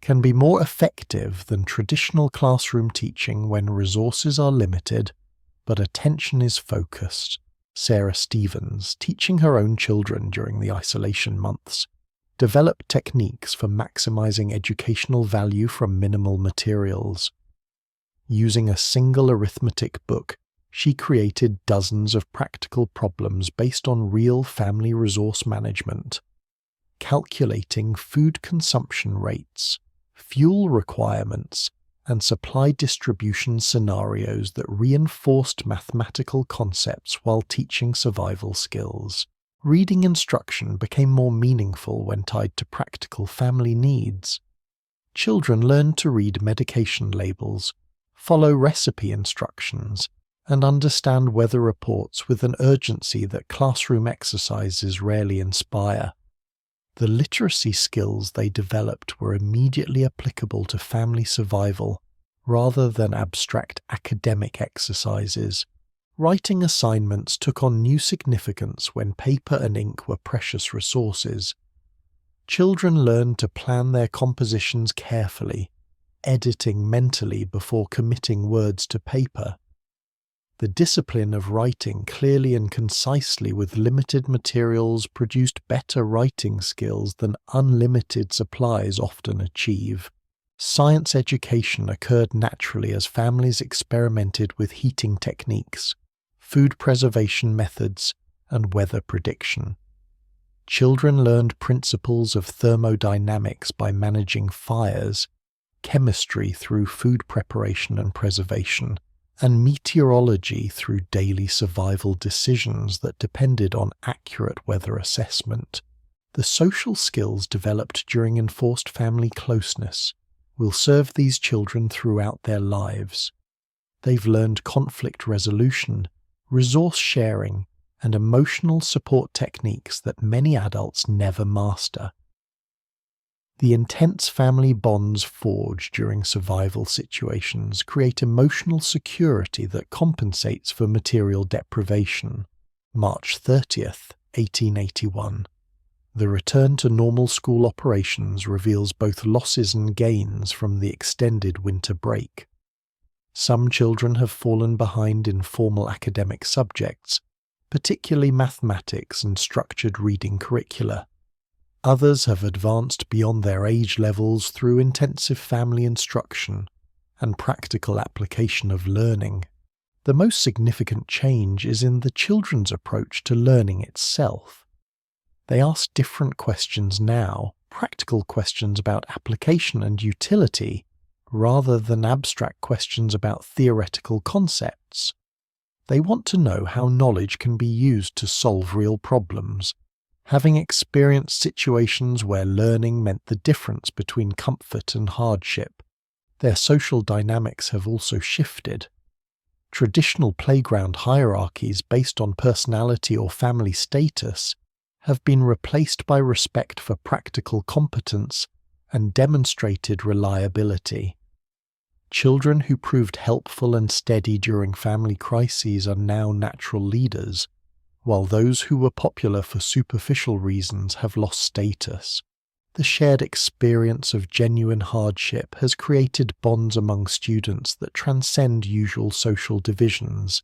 can be more effective than traditional classroom teaching when resources are limited, but attention is focused. Sarah Stevens, teaching her own children during the isolation months, developed techniques for maximizing educational value from minimal materials. Using a single arithmetic book, she created dozens of practical problems based on real family resource management, calculating food consumption rates, fuel requirements, and supply distribution scenarios that reinforced mathematical concepts while teaching survival skills. Reading instruction became more meaningful when tied to practical family needs. Children learned to read medication labels, follow recipe instructions, and understand weather reports with an urgency that classroom exercises rarely inspire. The literacy skills they developed were immediately applicable to family survival rather than abstract academic exercises. Writing assignments took on new significance when paper and ink were precious resources. Children learned to plan their compositions carefully, editing mentally before committing words to paper. The discipline of writing clearly and concisely with limited materials produced better writing skills than unlimited supplies often achieve. Science education occurred naturally as families experimented with heating techniques, food preservation methods, and weather prediction. Children learned principles of thermodynamics by managing fires, chemistry through food preparation and preservation, and meteorology through daily survival decisions that depended on accurate weather assessment. The social skills developed during enforced family closeness will serve these children throughout their lives. They've learned conflict resolution, resource sharing, and emotional support techniques that many adults never master. The intense family bonds forged during survival situations create emotional security that compensates for material deprivation. March 30th, 1881. The return to normal school operations reveals both losses and gains from the extended winter break. Some children have fallen behind in formal academic subjects, particularly mathematics and structured reading curricula. Others have advanced beyond their age levels through intensive family instruction and practical application of learning. The most significant change is in the children's approach to learning itself. They ask different questions now, practical questions about application and utility, rather than abstract questions about theoretical concepts. They want to know how knowledge can be used to solve real problems, having experienced situations where learning meant the difference between comfort and hardship. Their social dynamics have also shifted. Traditional playground hierarchies based on personality or family status have been replaced by respect for practical competence and demonstrated reliability. Children who proved helpful and steady during family crises are now natural leaders, while those who were popular for superficial reasons have lost status. The shared experience of genuine hardship has created bonds among students that transcend usual social divisions.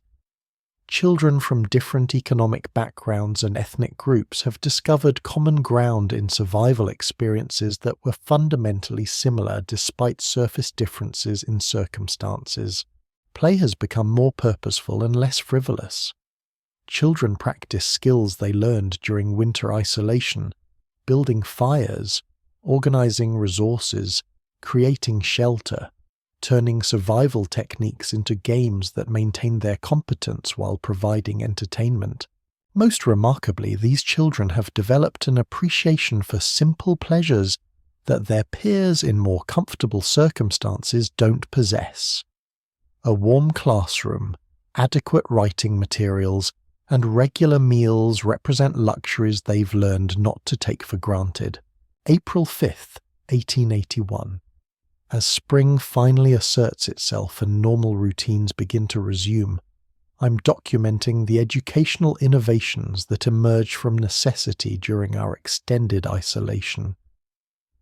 Children from different economic backgrounds and ethnic groups have discovered common ground in survival experiences that were fundamentally similar despite surface differences in circumstances. Play has become more purposeful and less frivolous. Children practice skills they learned during winter isolation, building fires, organizing resources, creating shelter, turning survival techniques into games that maintain their competence while providing entertainment. Most remarkably, these children have developed an appreciation for simple pleasures that their peers in more comfortable circumstances don't possess. A warm classroom, adequate writing materials, and regular meals represent luxuries they've learned not to take for granted. April 5th, 1881. As spring finally asserts itself and normal routines begin to resume, I'm documenting the educational innovations that emerge from necessity during our extended isolation.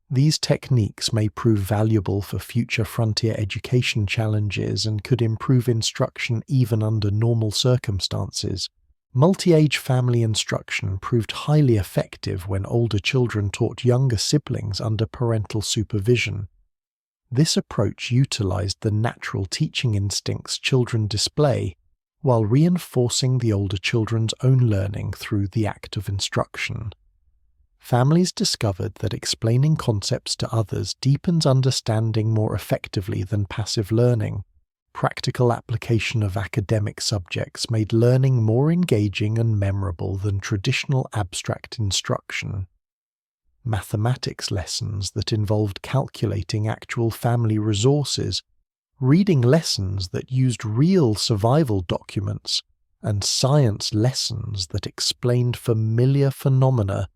These techniques may prove valuable for future frontier education challenges and could improve instruction even under normal circumstances. Multi-age family instruction proved highly effective when older children taught younger siblings under parental supervision. This approach utilized the natural teaching instincts children display while reinforcing the older children's own learning through the act of instruction. Families discovered that explaining concepts to others deepens understanding more effectively than passive learning. Practical application of academic subjects made learning more engaging and memorable than traditional abstract instruction. Mathematics lessons that involved calculating actual family resources, reading lessons that used real survival documents, and science lessons that explained familiar phenomena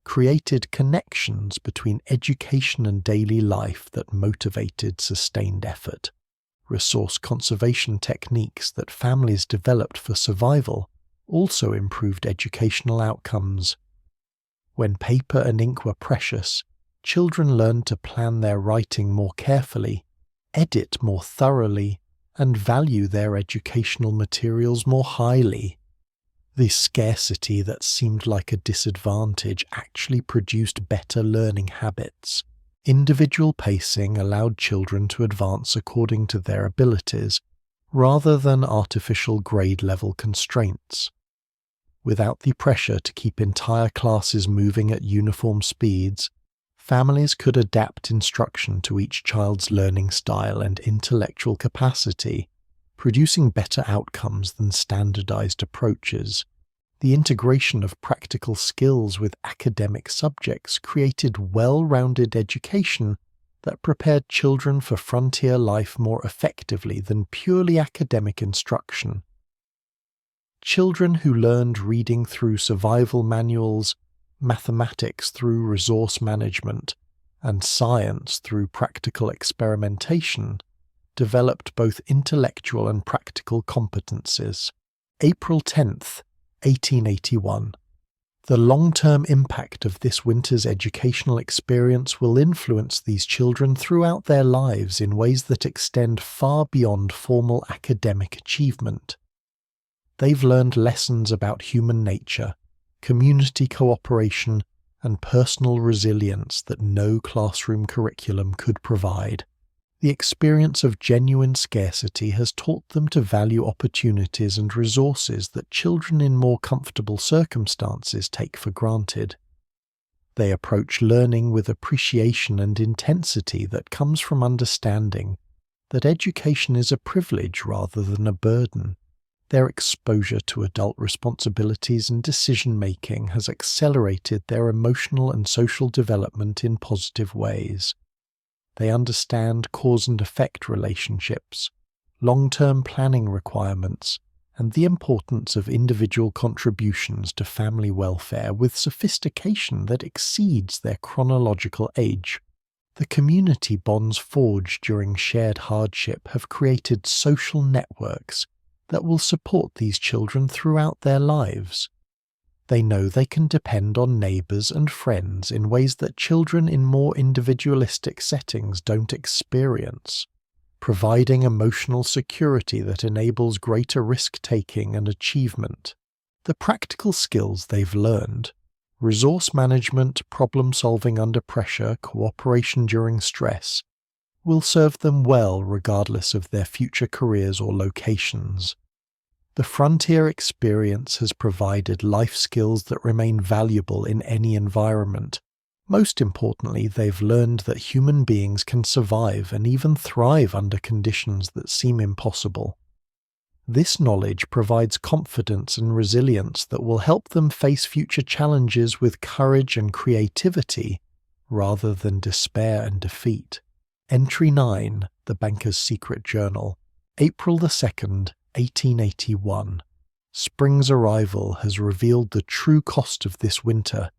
created connections between education and daily life that motivated sustained effort. Resource conservation techniques that families developed for survival also improved educational outcomes. When paper and ink were precious, children learned to plan their writing more carefully, edit more thoroughly, and value their educational materials more highly. The scarcity that seemed like a disadvantage actually produced better learning habits. Individual pacing allowed children to advance according to their abilities, rather than artificial grade-level constraints. Without the pressure to keep entire classes moving at uniform speeds, families could adapt instruction to each child's learning style and intellectual capacity, producing better outcomes than standardized approaches. The integration of practical skills with academic subjects created well-rounded education that prepared children for frontier life more effectively than purely academic instruction. Children who learned reading through survival manuals, mathematics through resource management, and science through practical experimentation developed both intellectual and practical competencies. April 10th, 1881. The long-term impact of this winter's educational experience will influence these children throughout their lives in ways that extend far beyond formal academic achievement. They've learned lessons about human nature, community cooperation, and personal resilience that no classroom curriculum could provide. The experience of genuine scarcity has taught them to value opportunities and resources that children in more comfortable circumstances take for granted. They approach learning with appreciation and intensity that comes from understanding that education is a privilege rather than a burden. Their exposure to adult responsibilities and decision-making has accelerated their emotional and social development in positive ways. They understand cause and effect relationships, long-term planning requirements, and the importance of individual contributions to family welfare with sophistication that exceeds their chronological age. The community bonds forged during shared hardship have created social networks that will support these children throughout their lives. They know they can depend on neighbours and friends in ways that children in more individualistic settings don't experience, providing emotional security that enables greater risk-taking and achievement. The practical skills they've learned, resource management, problem-solving under pressure, cooperation during stress, will serve them well regardless of their future careers or locations. The frontier experience has provided life skills that remain valuable in any environment. Most importantly, they've learned that human beings can survive and even thrive under conditions that seem impossible. This knowledge provides confidence and resilience that will help them face future challenges with courage and creativity, rather than despair and defeat. Entry 9, The Banker's Secret Journal, April the 2nd, 1881. Spring's arrival has revealed the true cost of this winter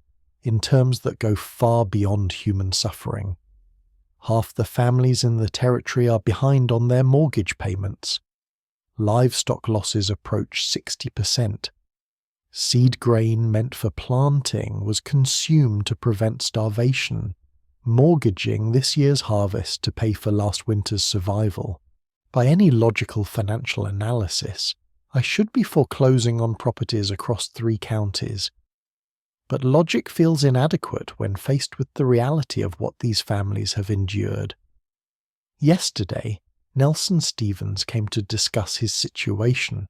in terms that go far beyond human suffering. Half the families in the territory are behind on their mortgage payments. Livestock losses approach 60%. Seed grain meant for planting was consumed to prevent starvation, mortgaging this year's harvest to pay for last winter's survival. By any logical financial analysis, I should be foreclosing on properties across 3 counties. But logic feels inadequate when faced with the reality of what these families have endured. Yesterday, Nelson Stevens came to discuss his situation.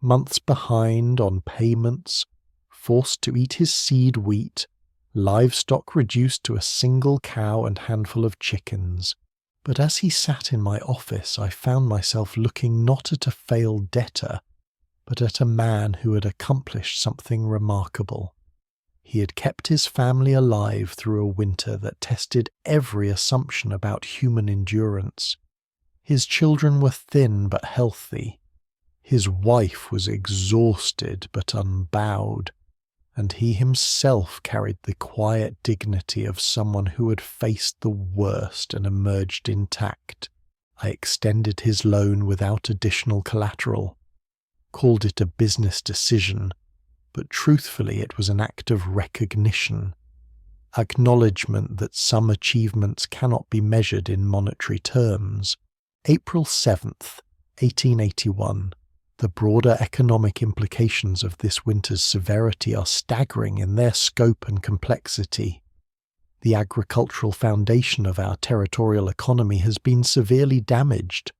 Months behind on payments, forced to eat his seed wheat, livestock reduced to a single cow and handful of chickens. But as he sat in my office, I found myself looking not at a failed debtor, but at a man who had accomplished something remarkable. He had kept his family alive through a winter that tested every assumption about human endurance. His children were thin but healthy. His wife was exhausted but unbowed, and he himself carried the quiet dignity of someone who had faced the worst and emerged intact. I extended his loan without additional collateral, called it a business decision, but truthfully it was an act of recognition, acknowledgement that some achievements cannot be measured in monetary terms. April 7th, 1881. The broader economic implications of this winter's severity are staggering in their scope and complexity. The agricultural foundation of our territorial economy has been severely damaged,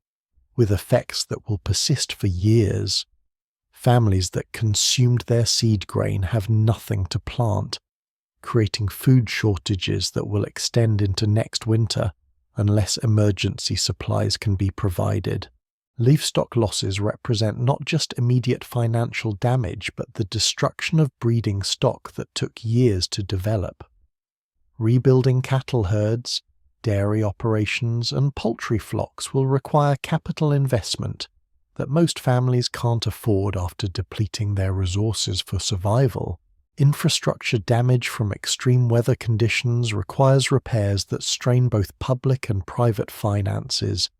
with effects that will persist for years. Families that consumed their seed grain have nothing to plant, creating food shortages that will extend into next winter unless emergency supplies can be provided. Livestock losses represent not just immediate financial damage, but the destruction of breeding stock that took years to develop. Rebuilding cattle herds, dairy operations, and poultry flocks will require capital investment that most families can't afford after depleting their resources for survival. Infrastructure damage from extreme weather conditions requires repairs that strain both public and private finances.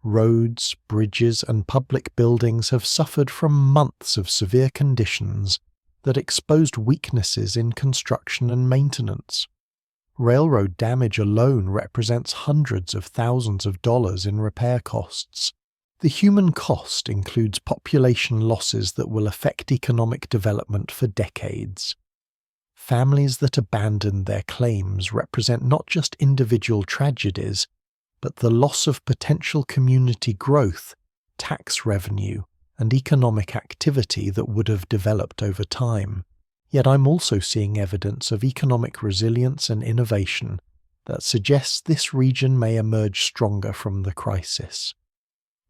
Roads, bridges, and public buildings have suffered from months of severe conditions that exposed weaknesses in construction and maintenance. Railroad damage alone represents hundreds of thousands of dollars in repair costs. The human cost includes population losses that will affect economic development for decades. Families that abandon their claims represent not just individual tragedies, but the loss of potential community growth, tax revenue, and economic activity that would have developed over time. Yet I'm also seeing evidence of economic resilience and innovation that suggests this region may emerge stronger from the crisis.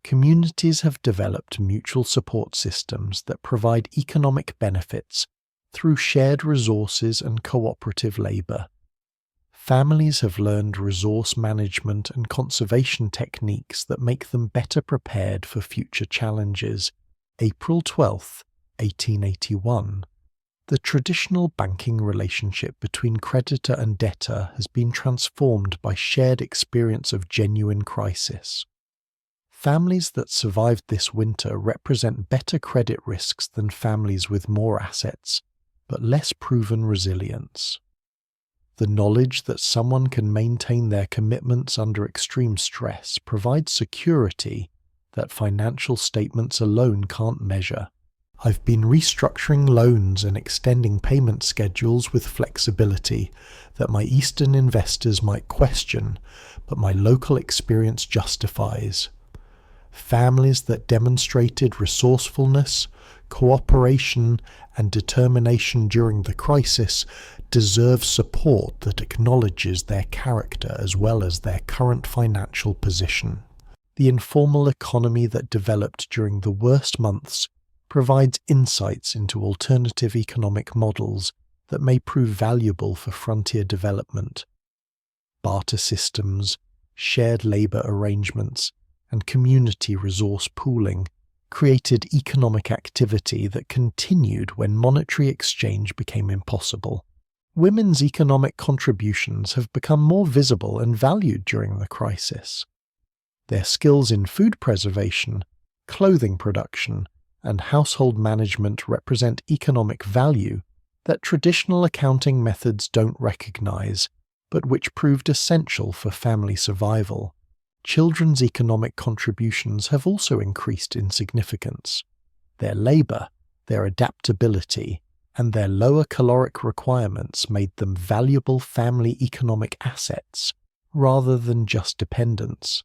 Communities have developed mutual support systems that provide economic benefits through shared resources and cooperative labor. Families have learned resource management and conservation techniques that make them better prepared for future challenges. April 12, 1881. The traditional banking relationship between creditor and debtor has been transformed by shared experience of genuine crisis. Families that survived this winter represent better credit risks than families with more assets, but less proven resilience. The knowledge that someone can maintain their commitments under extreme stress provides security that financial statements alone can't measure. I've been restructuring loans and extending payment schedules with flexibility that my Eastern investors might question, but my local experience justifies. Families that demonstrated resourcefulness, cooperation, and determination during the crisis deserve support that acknowledges their character as well as their current financial position. The informal economy that developed during the worst months provides insights into alternative economic models that may prove valuable for frontier development. Barter systems, shared labour arrangements, and community resource pooling created economic activity that continued when monetary exchange became impossible. Women's economic contributions have become more visible and valued during the crisis. Their skills in food preservation, clothing production, and household management represent economic value that traditional accounting methods don't recognize, but which proved essential for family survival. Children's economic contributions have also increased in significance. Their labor, their adaptability, and their lower caloric requirements made them valuable family economic assets rather than just dependents.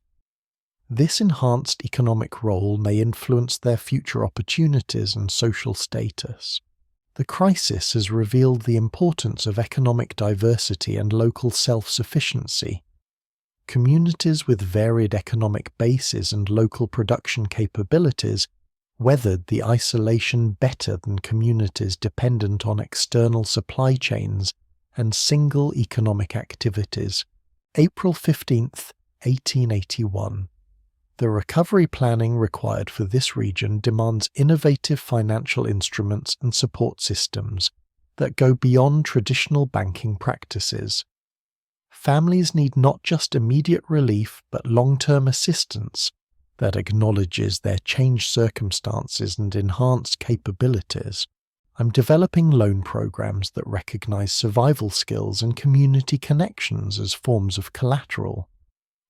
This enhanced economic role may influence their future opportunities and social status. The crisis has revealed the importance of economic diversity and local self-sufficiency. Communities with varied economic bases and local production capabilities weathered the isolation better than communities dependent on external supply chains and single economic activities. April 15, 1881. The recovery planning required for this region demands innovative financial instruments and support systems that go beyond traditional banking practices. Families need not just immediate relief but long-term assistance that acknowledges their changed circumstances and enhanced capabilities. I'm developing loan programs that recognize survival skills and community connections as forms of collateral.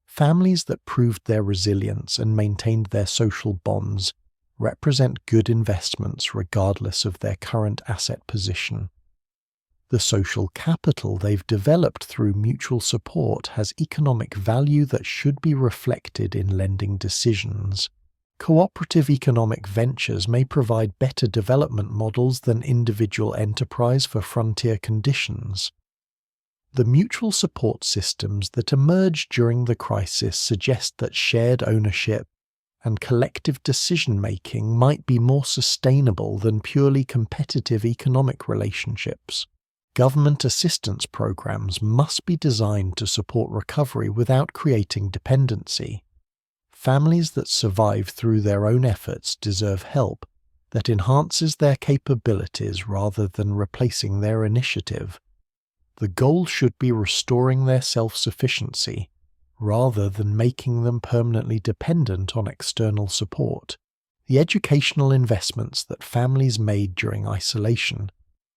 Families that proved their resilience and maintained their social bonds represent good investments regardless of their current asset position. The social capital they've developed through mutual support has economic value that should be reflected in lending decisions. Cooperative economic ventures may provide better development models than individual enterprise for frontier conditions. The mutual support systems that emerged during the crisis suggest that shared ownership and collective decision-making might be more sustainable than purely competitive economic relationships. Government assistance programs must be designed to support recovery without creating dependency. Families that survive through their own efforts deserve help that enhances their capabilities rather than replacing their initiative. The goal should be restoring their self-sufficiency, rather than making them permanently dependent on external support. The educational investments that families made during isolation,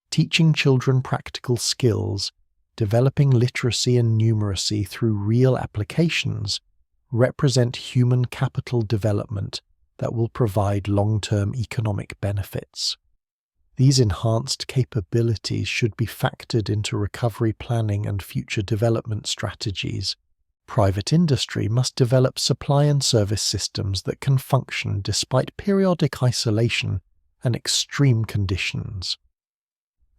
teaching children practical skills, developing literacy and numeracy through real applications, represent human capital development that will provide long-term economic benefits. These enhanced capabilities should be factored into recovery planning and future development strategies. Private industry must develop supply and service systems that can function despite periodic isolation and extreme conditions.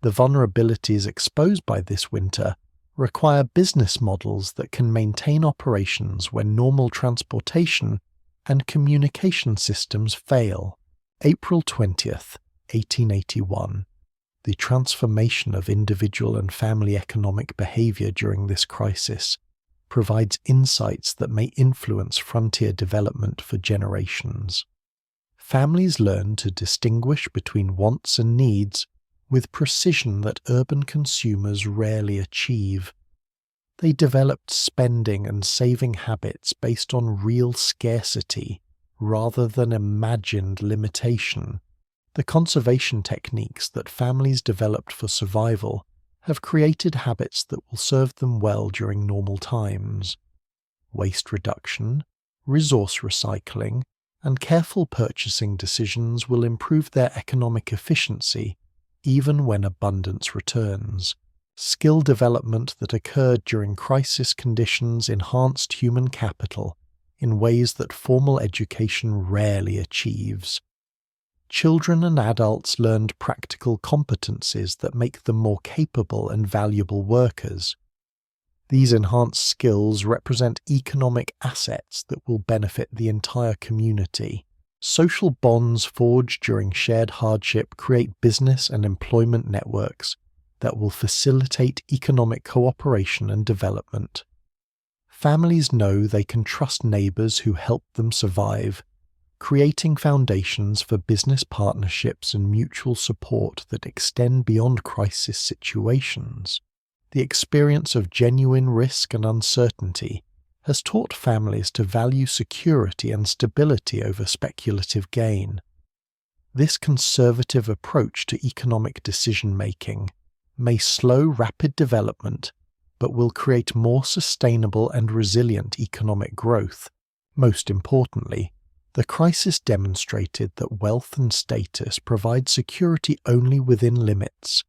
The vulnerabilities exposed by this winter require business models that can maintain operations when normal transportation and communication systems fail. April 20th, 1881. The transformation of individual and family economic behavior during this crisis provides insights that may influence frontier development for generations. Families learn to distinguish between wants and needs with precision that urban consumers rarely achieve. They developed spending and saving habits based on real scarcity rather than imagined limitation. The conservation techniques that families developed for survival have created habits that will serve them well during normal times. Waste reduction, resource recycling, and careful purchasing decisions will improve their economic efficiency even when abundance returns. Skill development that occurred during crisis conditions enhanced human capital in ways that formal education rarely achieves. Children and adults learned practical competencies that make them more capable and valuable workers. These enhanced skills represent economic assets that will benefit the entire community. Social bonds forged during shared hardship create business and employment networks that will facilitate economic cooperation and development. Families know they can trust neighbors who help them survive, creating foundations for business partnerships and mutual support that extend beyond crisis situations. The experience of genuine risk and uncertainty has taught families to value security and stability over speculative gain. This conservative approach to economic decision-making may slow rapid development, but will create more sustainable and resilient economic growth. Most importantly, the crisis demonstrated that wealth and status provide security only within limits.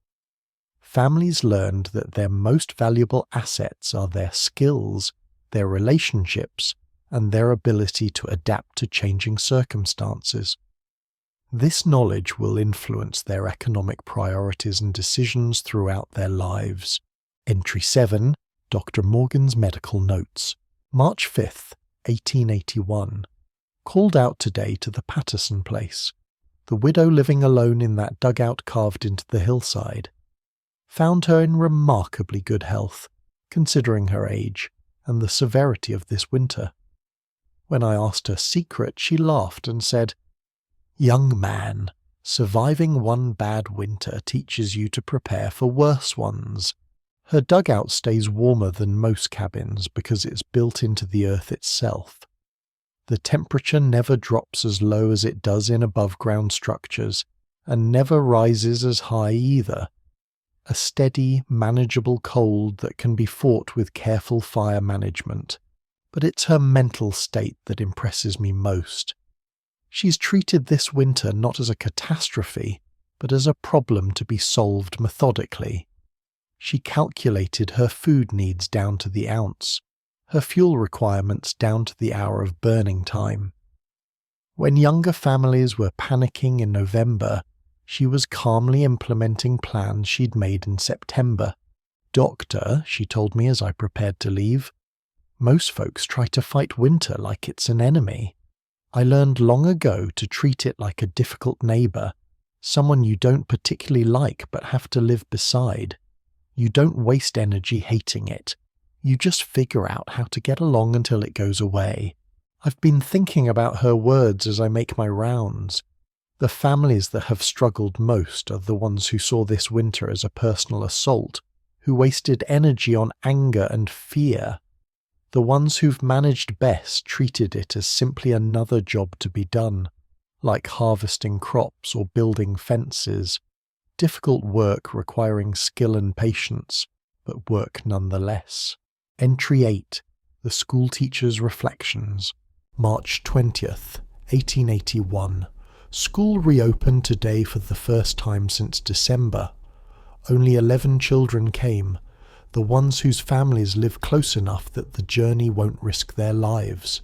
Families learned that their most valuable assets are their skills, their relationships, and their ability to adapt to changing circumstances. This knowledge will influence their economic priorities and decisions throughout their lives. Entry 7, Dr. Morgan's Medical Notes, March 5th, 1881. Called out today to the Patterson place, the widow living alone in that dugout carved into the hillside. Found her in remarkably good health, considering her age and the severity of this winter. When I asked her secret, she laughed and said, "Young man, surviving one bad winter teaches you to prepare for worse ones." Her dugout stays warmer than most cabins because it's built into the earth itself. The temperature never drops as low as it does in above-ground structures, and never rises as high either. A steady, manageable cold that can be fought with careful fire management. But it's her mental state that impresses me most. She's treated this winter not as a catastrophe, but as a problem to be solved methodically. She calculated her food needs down to the ounce, her fuel requirements down to the hour of burning time. When younger families were panicking in November, she was calmly implementing plans she'd made in September. "Doctor," she told me as I prepared to leave, "most folks try to fight winter like it's an enemy. I learned long ago to treat it like a difficult neighbor, someone you don't particularly like but have to live beside. You don't waste energy hating it. You just figure out how to get along until it goes away." I've been thinking about her words as I make my rounds. The families that have struggled most are the ones who saw this winter as a personal assault, who wasted energy on anger and fear. The ones who've managed best treated it as simply another job to be done, like harvesting crops or building fences. Difficult work requiring skill and patience, but work nonetheless. Entry 8, The Schoolteacher's Reflections, March 20th, 1881. School reopened today for the first time since December. Only 11 children came, the ones whose families live close enough that the journey won't risk their lives.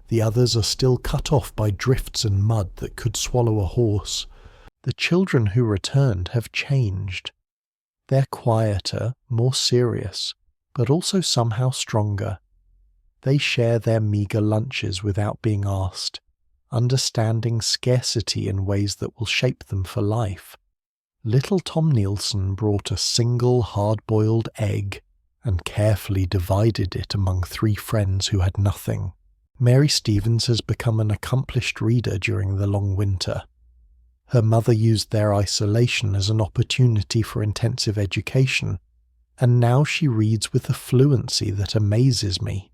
The others are still cut off by drifts and mud that could swallow a horse. The children who returned have changed. They're quieter, more serious, but also somehow stronger. They share their meagre lunches without being asked, understanding scarcity in ways that will shape them for life. Little Tom Nielsen brought a single hard-boiled egg and carefully divided it among 3 friends who had nothing. Mary Stevens has become an accomplished reader during the long winter. Her mother used their isolation as an opportunity for intensive education, and now she reads with a fluency that amazes me.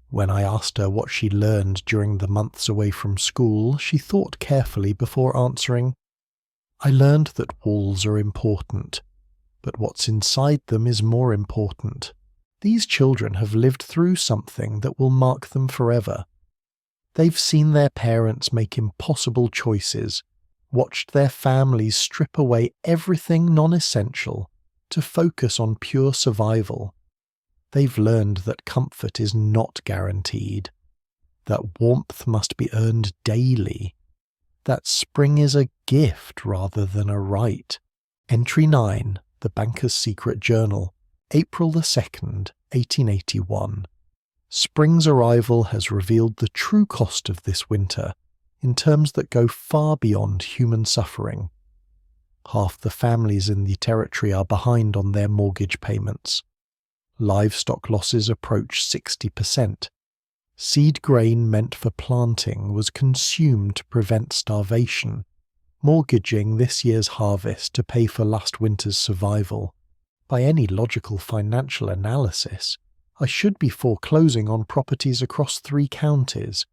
When I asked her what she learned during the months away from school, she thought carefully before answering, "I learned that walls are important, but what's inside them is more important. These children have lived through something that will mark them forever. They've seen their parents make impossible choices, watched their families strip away everything non-essential to focus on pure survival. They've learned that comfort is not guaranteed, that warmth must be earned daily, that spring is a gift rather than a right." Entry 9, The Banker's Secret Journal, April the 2nd, 1881. Spring's arrival has revealed the true cost of this winter in terms that go far beyond human suffering. Half the families in the territory are behind on their mortgage payments. Livestock losses approach 60%. Seed grain meant for planting was consumed to prevent starvation, mortgaging this year's harvest to pay for last winter's survival. By any logical financial analysis, I should be foreclosing on properties across 3 counties.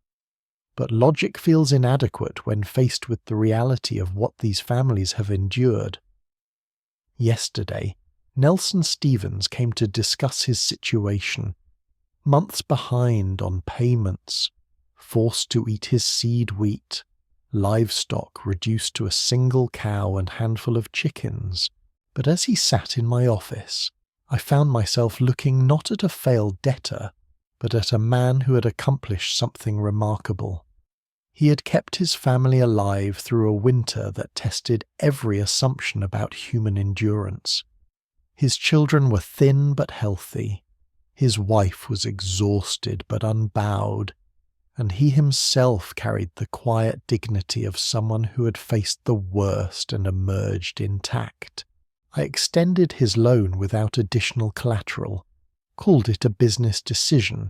But logic feels inadequate when faced with the reality of what these families have endured. Yesterday, Nelson Stevens came to discuss his situation. Months behind on payments, forced to eat his seed wheat, livestock reduced to a single cow and handful of chickens. But as he sat in my office, I found myself looking not at a failed debtor, but at a man who had accomplished something remarkable. He had kept his family alive through a winter that tested every assumption about human endurance. His children were thin but healthy, his wife was exhausted but unbowed, and he himself carried the quiet dignity of someone who had faced the worst and emerged intact. I extended his loan without additional collateral, called it a business decision,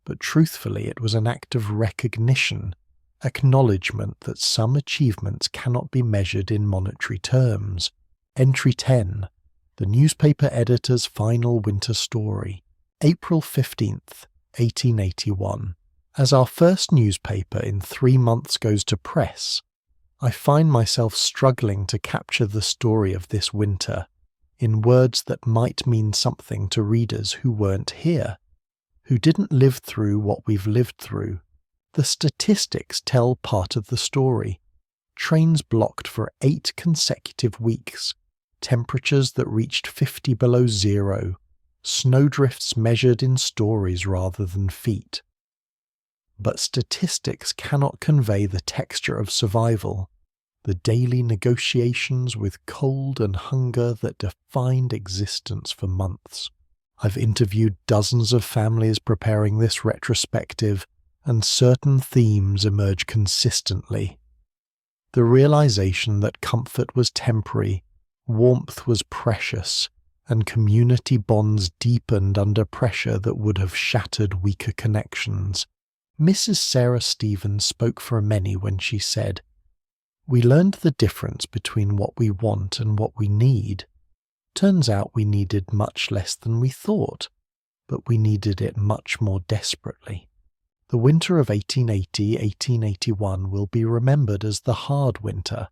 but truthfully it was an act of recognition, acknowledgement that some achievements cannot be measured in monetary terms. Entry 10, The Newspaper Editor's Final Winter Story, April 15th, 1881. As our first newspaper in 3 months goes to press, I find myself struggling to capture the story of this winter in words that might mean something to readers who weren't here, who didn't live through what we've lived through. The statistics tell part of the story. Trains blocked for 8 consecutive weeks, temperatures that reached 50 below zero, snowdrifts measured in stories rather than feet. But statistics cannot convey the texture of survival, the daily negotiations with cold and hunger that defined existence for months. I've interviewed dozens of families preparing this retrospective, and certain themes emerge consistently. The realization that comfort was temporary, warmth was precious, and community bonds deepened under pressure that would have shattered weaker connections. Mrs. Sarah Stevens spoke for many when she said, "We learned the difference between what we want and what we need. Turns out we needed much less than we thought, but we needed it much more desperately." The winter of 1880-1881 will be remembered as the hard winter,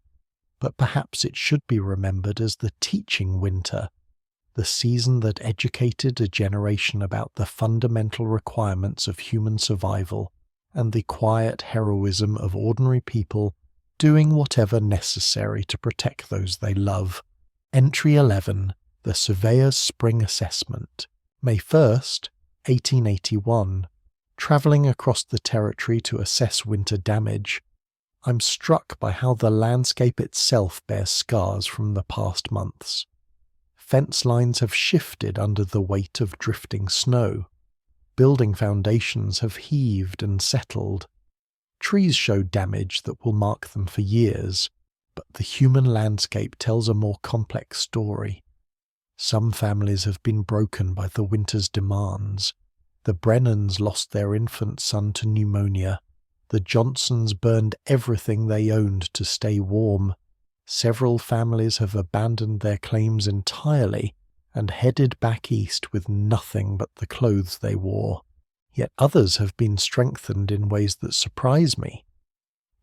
but perhaps it should be remembered as the teaching winter, the season that educated a generation about the fundamental requirements of human survival and the quiet heroism of ordinary people doing whatever necessary to protect those they love. Entry 11, The Surveyor's Spring Assessment, May 1st, 1881. Travelling across the territory to assess winter damage, I'm struck by how the landscape itself bears scars from the past months. Fence lines have shifted under the weight of drifting snow. Building foundations have heaved and settled. Trees show damage that will mark them for years, but the human landscape tells a more complex story. Some families have been broken by the winter's demands. The Brennans lost their infant son to pneumonia. The Johnsons burned everything they owned to stay warm. Several families have abandoned their claims entirely and headed back east with nothing but the clothes they wore. Yet others have been strengthened in ways that surprise me.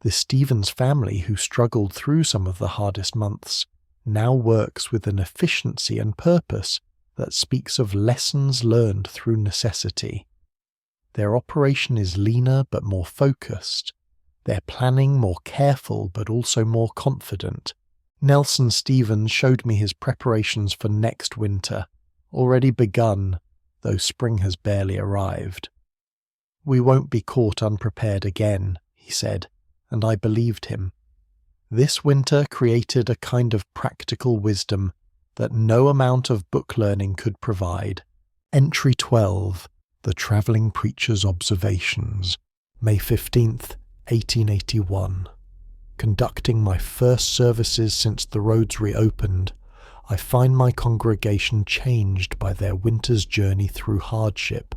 The Stevens family, who struggled through some of the hardest months, now works with an efficiency and purpose that speaks of lessons learned through necessity. Their operation is leaner but more focused, their planning more careful but also more confident. Nelson Stevens showed me his preparations for next winter, already begun, though spring has barely arrived. "We won't be caught unprepared again," he said, and I believed him. This winter created a kind of practical wisdom that no amount of book learning could provide. Entry 12, The Travelling Preacher's Observations, May 15th, 1881. Conducting my first services since the roads reopened, I find my congregation changed by their winter's journey through hardship.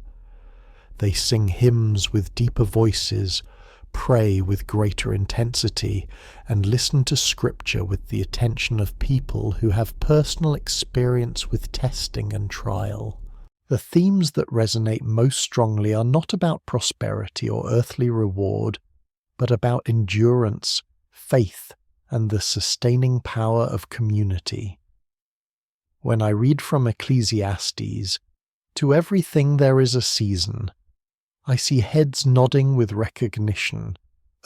They sing hymns with deeper voices, pray with greater intensity, and listen to Scripture with the attention of people who have personal experience with testing and trial. The themes that resonate most strongly are not about prosperity or earthly reward, but about endurance, faith, and the sustaining power of community. When I read from Ecclesiastes, "To everything there is a season," I see heads nodding with recognition,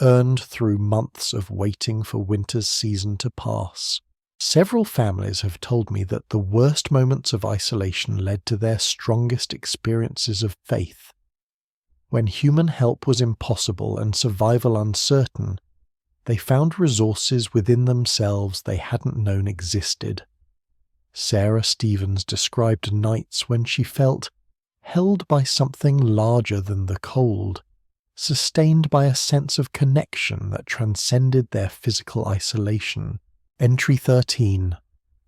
earned through months of waiting for winter's season to pass. Several families have told me that the worst moments of isolation led to their strongest experiences of faith. When human help was impossible and survival uncertain, they found resources within themselves they hadn't known existed. Sarah Stevens described nights when she felt held by something larger than the cold, sustained by a sense of connection that transcended their physical isolation. Entry 13,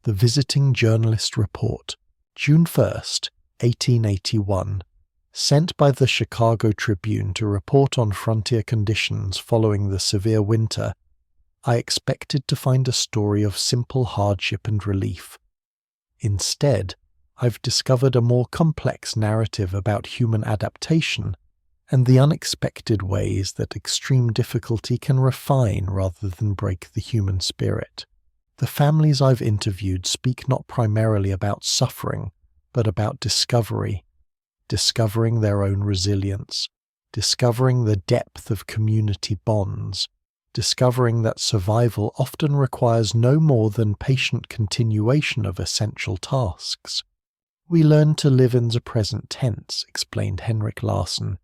The Visiting Journalist Report, June 1st, 1881. Sent by the Chicago Tribune to report on frontier conditions following the severe winter, I expected to find a story of simple hardship and relief. Instead, I've discovered a more complex narrative about human adaptation and the unexpected ways that extreme difficulty can refine rather than break the human spirit. The families I've interviewed speak not primarily about suffering, but about discovery, discovering their own resilience, discovering the depth of community bonds, discovering that survival often requires no more than patient continuation of essential tasks. "We learn to live in the present tense," explained Henrik Larsen,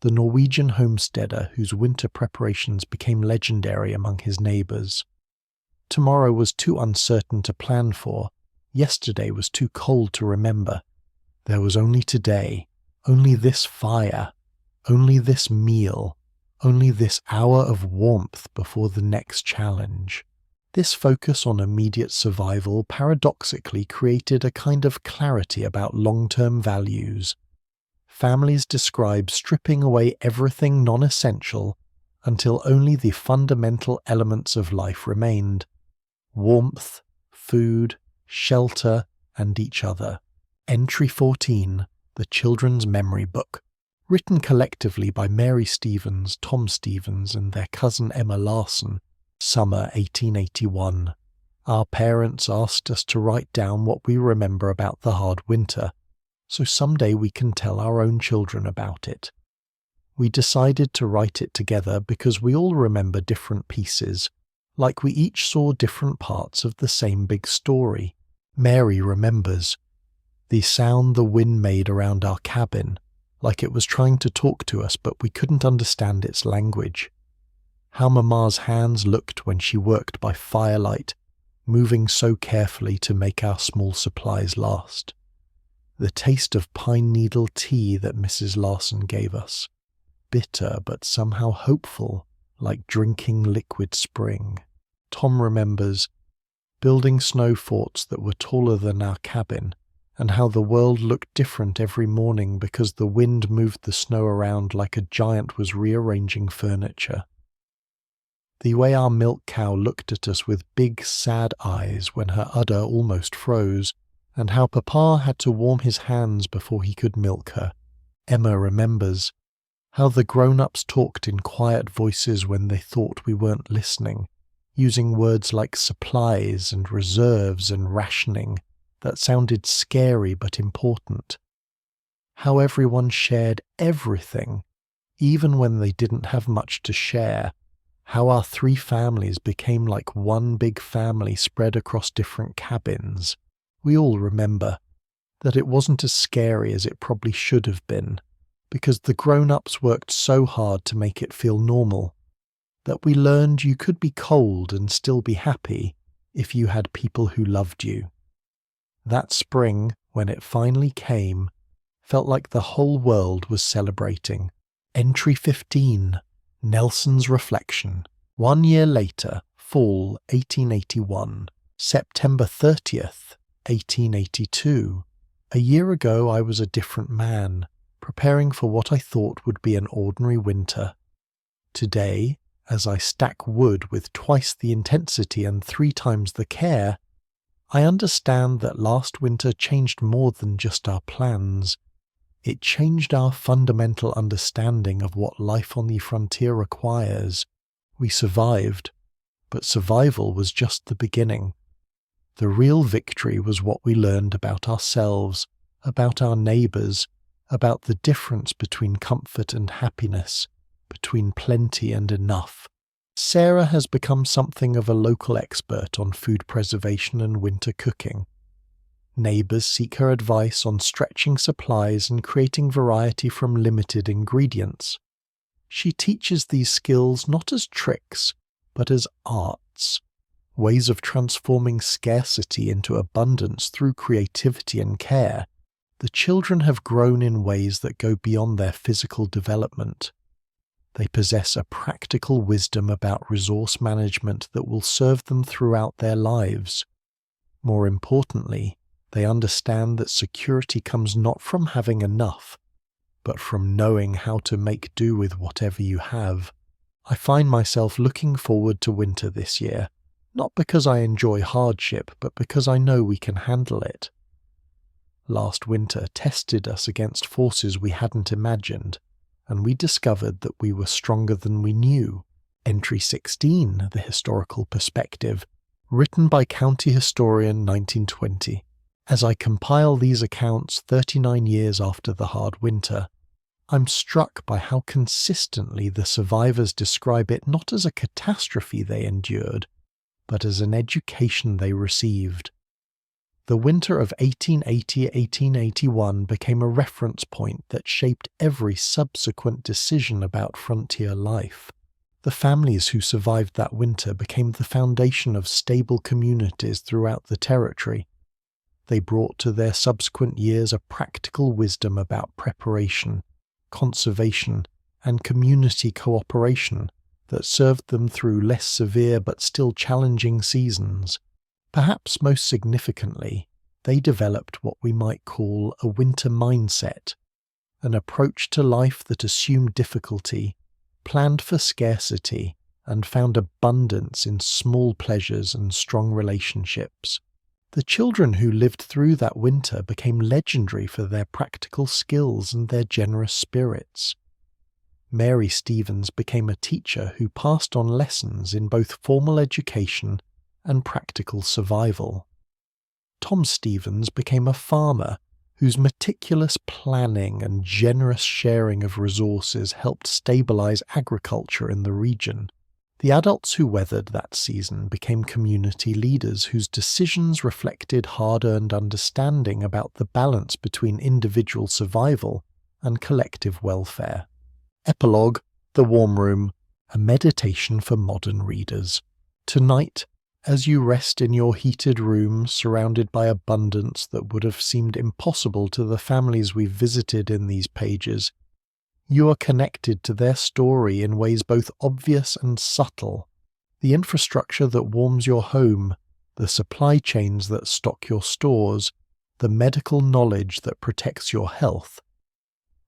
the Norwegian homesteader whose winter preparations became legendary among his neighbours. Tomorrow was too uncertain to plan for. Yesterday was too cold to remember. There was only today, only this fire, only this meal, only this hour of warmth before the next challenge. This focus on immediate survival paradoxically created a kind of clarity about long-term values. Families describe stripping away everything non-essential until only the fundamental elements of life remained: warmth, food, shelter, and each other. Entry 14, The Children's Memory Book, written collectively by Mary Stevens, Tom Stevens, and their cousin Emma Larsen, summer 1881. Our parents asked us to write down what we remember about the hard winter, so someday we can tell our own children about it. We decided to write it together because we all remember different pieces, like we each saw different parts of the same big story. Mary remembers the sound the wind made around our cabin, like it was trying to talk to us but we couldn't understand its language. How Mama's hands looked when she worked by firelight, moving so carefully to make our small supplies last. The taste of pine needle tea that Mrs. Larsen gave us, bitter but somehow hopeful, like drinking liquid spring. Tom remembers building snow forts that were taller than our cabin, and how the world looked different every morning because the wind moved the snow around like a giant was rearranging furniture. The way our milk cow looked at us with big, sad eyes when her udder almost froze, and how Papa had to warm his hands before he could milk her. Emma remembers. How the grown-ups talked in quiet voices when they thought we weren't listening, using words like supplies and reserves and rationing that sounded scary but important. How everyone shared everything, even when they didn't have much to share. How our 3 families became like one big family spread across different cabins. We all remember that it wasn't as scary as it probably should have been, because the grown-ups worked so hard to make it feel normal, that we learned you could be cold and still be happy if you had people who loved you. That spring, when it finally came, felt like the whole world was celebrating. Entry 15. Nelson's Reflection. 1 year later, fall 1881, September 30th, 1882. A year ago I was a different man, preparing for what I thought would be an ordinary winter. Today, as I stack wood with twice the intensity and 3 times the care, I understand that last winter changed more than just our plans. It changed our fundamental understanding of what life on the frontier requires. We survived, but survival was just the beginning. The real victory was what we learned about ourselves, about our neighbours, about the difference between comfort and happiness, between plenty and enough. Sarah has become something of a local expert on food preservation and winter cooking. Neighbours seek her advice on stretching supplies and creating variety from limited ingredients. She teaches these skills not as tricks, but as arts, ways of transforming scarcity into abundance through creativity and care. The children have grown in ways that go beyond their physical development. They possess a practical wisdom about resource management that will serve them throughout their lives. More importantly, they understand that security comes not from having enough, but from knowing how to make do with whatever you have. I find myself looking forward to winter this year, not because I enjoy hardship, but because I know we can handle it. Last winter tested us against forces we hadn't imagined, and we discovered that we were stronger than we knew. Entry 16, The Historical Perspective, written by County Historian 1920. As I compile these accounts 39 years after the hard winter, I'm struck by how consistently the survivors describe it not as a catastrophe they endured, but as an education they received. The winter of 1880-1881 became a reference point that shaped every subsequent decision about frontier life. The families who survived that winter became the foundation of stable communities throughout the territory. They brought to their subsequent years a practical wisdom about preparation, conservation, and community cooperation that served them through less severe but still challenging seasons. Perhaps most significantly, they developed what we might call a winter mindset, an approach to life that assumed difficulty, planned for scarcity, and found abundance in small pleasures and strong relationships. The children who lived through that winter became legendary for their practical skills and their generous spirits. Mary Stevens became a teacher who passed on lessons in both formal education and practical survival. Tom Stevens became a farmer whose meticulous planning and generous sharing of resources helped stabilize agriculture in the region. The adults who weathered that season became community leaders whose decisions reflected hard-earned understanding about the balance between individual survival and collective welfare. Epilogue, The Warm Room, a meditation for modern readers. Tonight, as you rest in your heated room surrounded by abundance that would have seemed impossible to the families we've visited in these pages, you are connected to their story in ways both obvious and subtle. The infrastructure that warms your home, the supply chains that stock your stores, the medical knowledge that protects your health.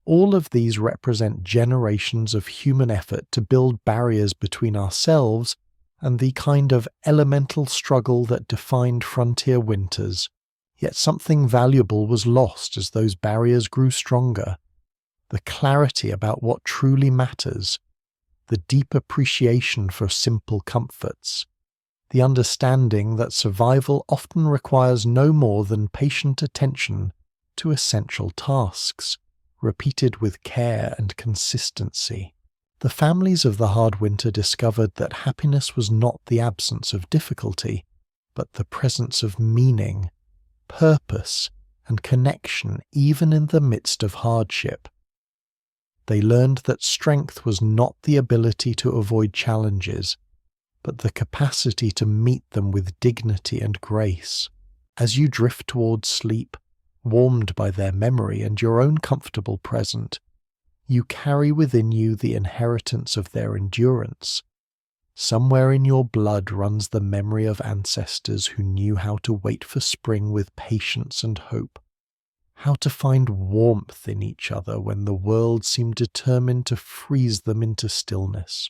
All of these represent generations of human effort to build barriers between ourselves and the kind of elemental struggle that defined frontier winters. Yet something valuable was lost as those barriers grew stronger. The clarity about what truly matters, the deep appreciation for simple comforts, the understanding that survival often requires no more than patient attention to essential tasks, repeated with care and consistency. The families of the hard winter discovered that happiness was not the absence of difficulty, but the presence of meaning, purpose, and connection even in the midst of hardship. They learned that strength was not the ability to avoid challenges, but the capacity to meet them with dignity and grace. As you drift towards sleep, warmed by their memory and your own comfortable present, you carry within you the inheritance of their endurance. Somewhere in your blood runs the memory of ancestors who knew how to wait for spring with patience and hope, how to find warmth in each other when the world seemed determined to freeze them into stillness.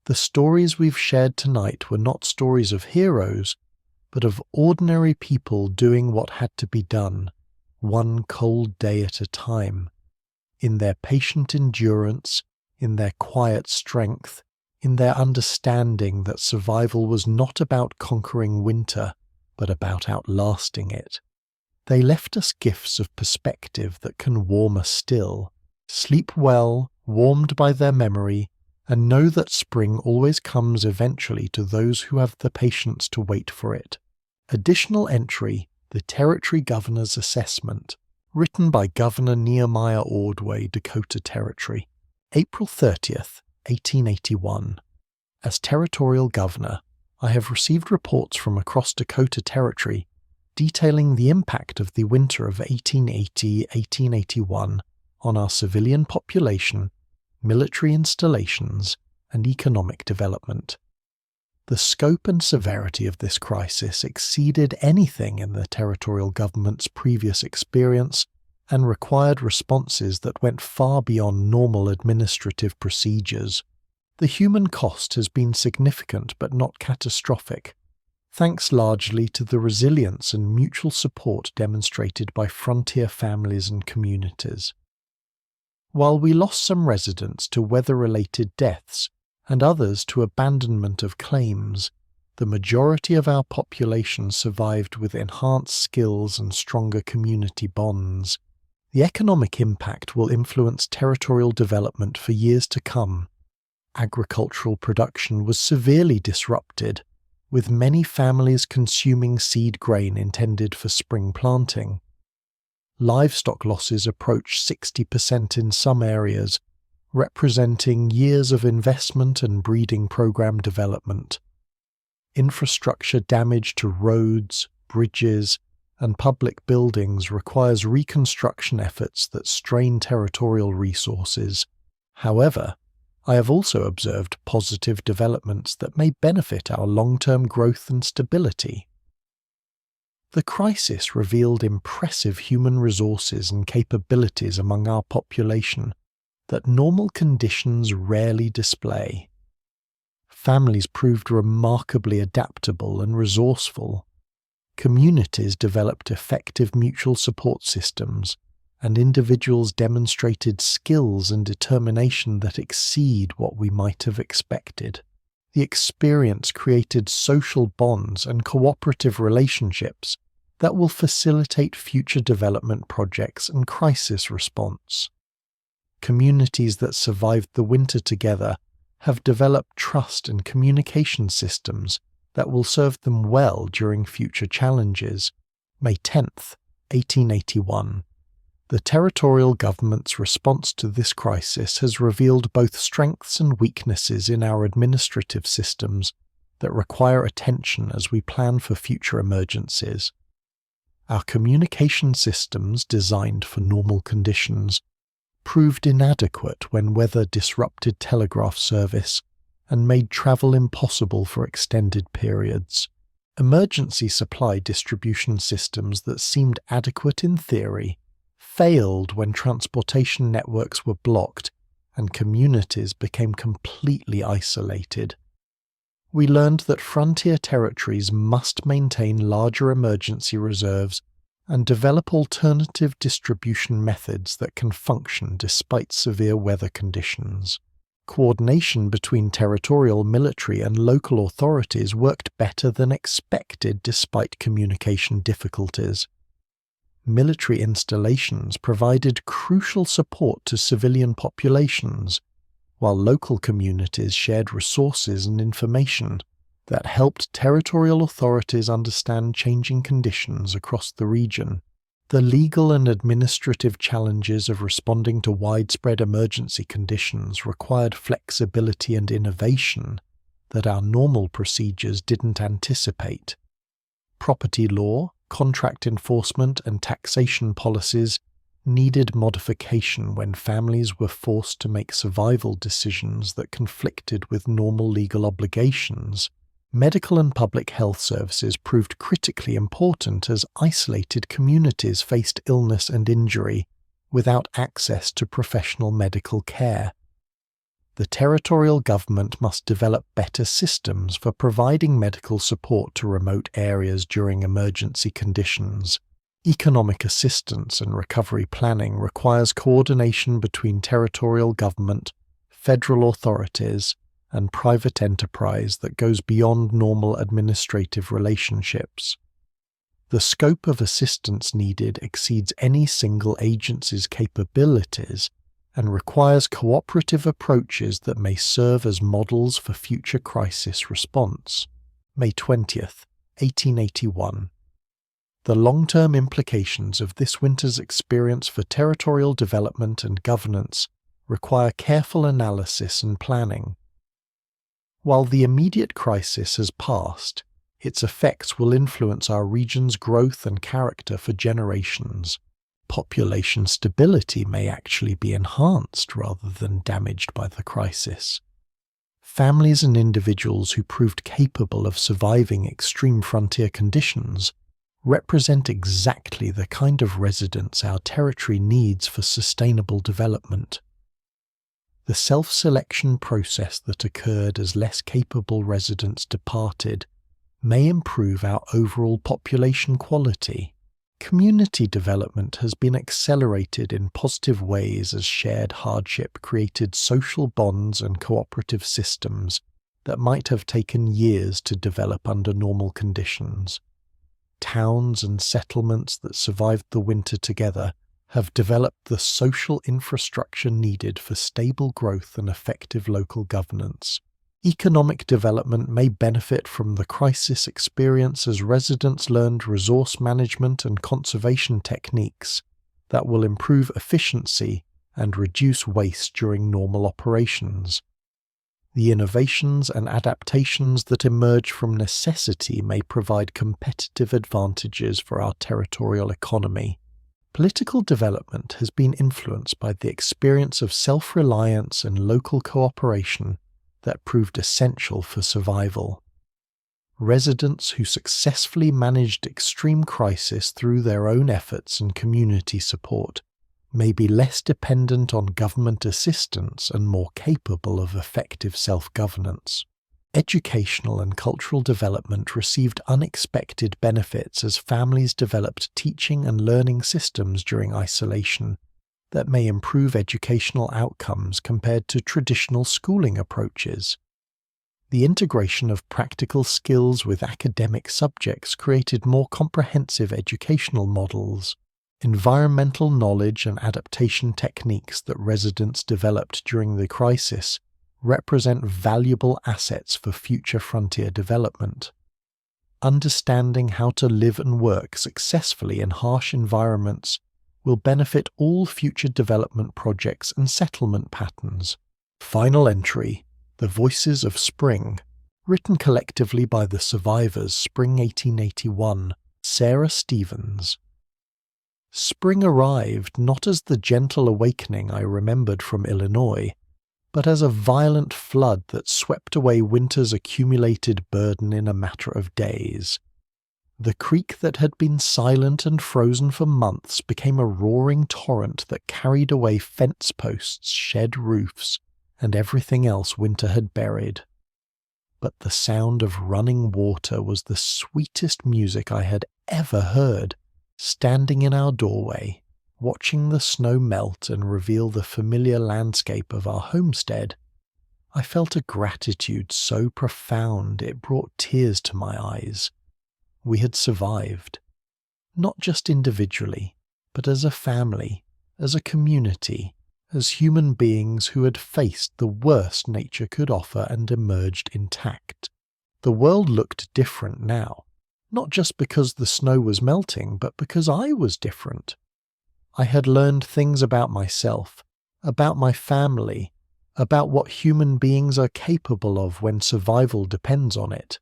The stories we've shared tonight were not stories of heroes, but of ordinary people doing what had to be done, one cold day at a time, in their patient endurance, in their quiet strength, in their understanding that survival was not about conquering winter, but about outlasting it. They left us gifts of perspective that can warm us still. Sleep well, warmed by their memory, and know that spring always comes eventually to those who have the patience to wait for it. Additional entry: the Territory Governor's Assessment, written by Governor Nehemiah Ordway, Dakota Territory, April 30th, 1881. As Territorial Governor, I have received reports from across Dakota Territory detailing the impact of the winter of 1880-1881 on our civilian population, military installations, and economic development. The scope and severity of this crisis exceeded anything in the territorial government's previous experience and required responses that went far beyond normal administrative procedures. The human cost has been significant but not catastrophic, thanks largely to the resilience and mutual support demonstrated by frontier families and communities. While we lost some residents to weather-related deaths and others to abandonment of claims, the majority of our population survived with enhanced skills and stronger community bonds. The economic impact will influence territorial development for years to come. Agricultural production was severely disrupted, with many families consuming seed grain intended for spring planting. Livestock losses approach 60% in some areas, representing years of investment and breeding program development. Infrastructure damage to roads, bridges, and public buildings requires reconstruction efforts that strain territorial resources. However, I have also observed positive developments that may benefit our long-term growth and stability. The crisis revealed impressive human resources and capabilities among our population that normal conditions rarely display. Families proved remarkably adaptable and resourceful. Communities developed effective mutual support systems, and individuals demonstrated skills and determination that exceed what we might have expected. The experience created social bonds and cooperative relationships that will facilitate future development projects and crisis response. Communities that survived the winter together have developed trust and communication systems that will serve them well during future challenges. May 10th, 1881. The territorial government's response to this crisis has revealed both strengths and weaknesses in our administrative systems that require attention as we plan for future emergencies. Our communication systems, designed for normal conditions, proved inadequate when weather disrupted telegraph service and made travel impossible for extended periods. Emergency supply distribution systems that seemed adequate in theory failed when transportation networks were blocked and communities became completely isolated. We learned that frontier territories must maintain larger emergency reserves and develop alternative distribution methods that can function despite severe weather conditions. Coordination between territorial military and local authorities worked better than expected despite communication difficulties. Military installations provided crucial support to civilian populations, while local communities shared resources and information that helped territorial authorities understand changing conditions across the region. The legal and administrative challenges of responding to widespread emergency conditions required flexibility and innovation that our normal procedures didn't anticipate. Property law, contract enforcement, and taxation policies needed modification when families were forced to make survival decisions that conflicted with normal legal obligations. Medical and public health services proved critically important as isolated communities faced illness and injury without access to professional medical care. The territorial government must develop better systems for providing medical support to remote areas during emergency conditions. Economic assistance and recovery planning requires coordination between territorial government, federal authorities, and private enterprise that goes beyond normal administrative relationships. The scope of assistance needed exceeds any single agency's capabilities and requires cooperative approaches that may serve as models for future crisis response. May 20th, 1881. The long-term implications of this winter's experience for territorial development and governance require careful analysis and planning. While the immediate crisis has passed, its effects will influence our region's growth and character for generations. Population stability may actually be enhanced rather than damaged by the crisis. Families and individuals who proved capable of surviving extreme frontier conditions represent exactly the kind of residents our territory needs for sustainable development. The self-selection process that occurred as less capable residents departed may improve our overall population quality. Community development has been accelerated in positive ways as shared hardship created social bonds and cooperative systems that might have taken years to develop under normal conditions. Towns and settlements that survived the winter together have developed the social infrastructure needed for stable growth and effective local governance. Economic development may benefit from the crisis experience as residents learned resource management and conservation techniques that will improve efficiency and reduce waste during normal operations. The innovations and adaptations that emerge from necessity may provide competitive advantages for our territorial economy. Political development has been influenced by the experience of self-reliance and local cooperation that proved essential for survival. Residents who successfully managed extreme crisis through their own efforts and community support may be less dependent on government assistance and more capable of effective self-governance. Educational and cultural development received unexpected benefits as families developed teaching and learning systems during isolation that may improve educational outcomes compared to traditional schooling approaches. The integration of practical skills with academic subjects created more comprehensive educational models. Environmental knowledge and adaptation techniques that residents developed during the crisis represent valuable assets for future frontier development. Understanding how to live and work successfully in harsh environments will benefit all future development projects and settlement patterns. Final entry: The Voices of Spring, written collectively by the survivors, Spring 1881, Sarah Stevens. Spring arrived not as the gentle awakening I remembered from Illinois, but as a violent flood that swept away winter's accumulated burden in a matter of days. The creek that had been silent and frozen for months became a roaring torrent that carried away fence posts, shed roofs, and everything else winter had buried. But the sound of running water was the sweetest music I had ever heard. Standing in our doorway, watching the snow melt and reveal the familiar landscape of our homestead, I felt a gratitude so profound it brought tears to my eyes. We had survived, not just individually, but as a family, as a community, as human beings who had faced the worst nature could offer and emerged intact. The world looked different now, not just because the snow was melting, but because I was different. I had learned things about myself, about my family, about what human beings are capable of when survival depends on it.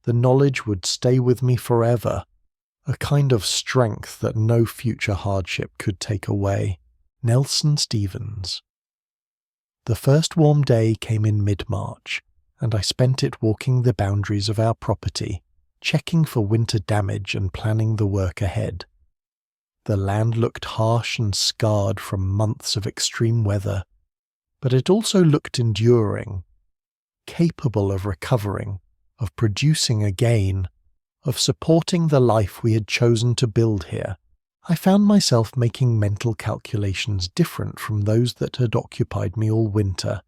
The knowledge would stay with me forever, a kind of strength that no future hardship could take away. Nelson Stevens. The first warm day came in mid-March, and I spent it walking the boundaries of our property, checking for winter damage and planning the work ahead. The land looked harsh and scarred from months of extreme weather, but it also looked enduring, capable of recovering, of producing again, of supporting the life we had chosen to build here. I found myself making mental calculations different from those that had occupied me all winter.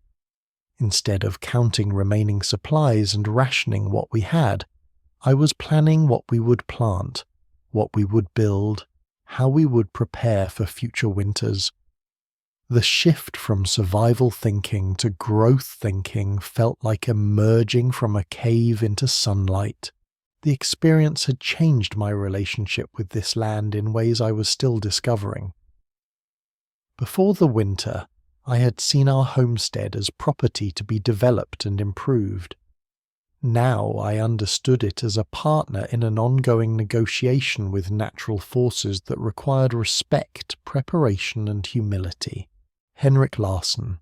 Instead of counting remaining supplies and rationing what we had, I was planning what we would plant, what we would build, how we would prepare for future winters. The shift from survival thinking to growth thinking felt like emerging from a cave into sunlight. The experience had changed my relationship with this land in ways I was still discovering. Before the winter, I had seen our homestead as property to be developed and improved. Now I understood it as a partner in an ongoing negotiation with natural forces that required respect, preparation, and humility. Henrik Larsson.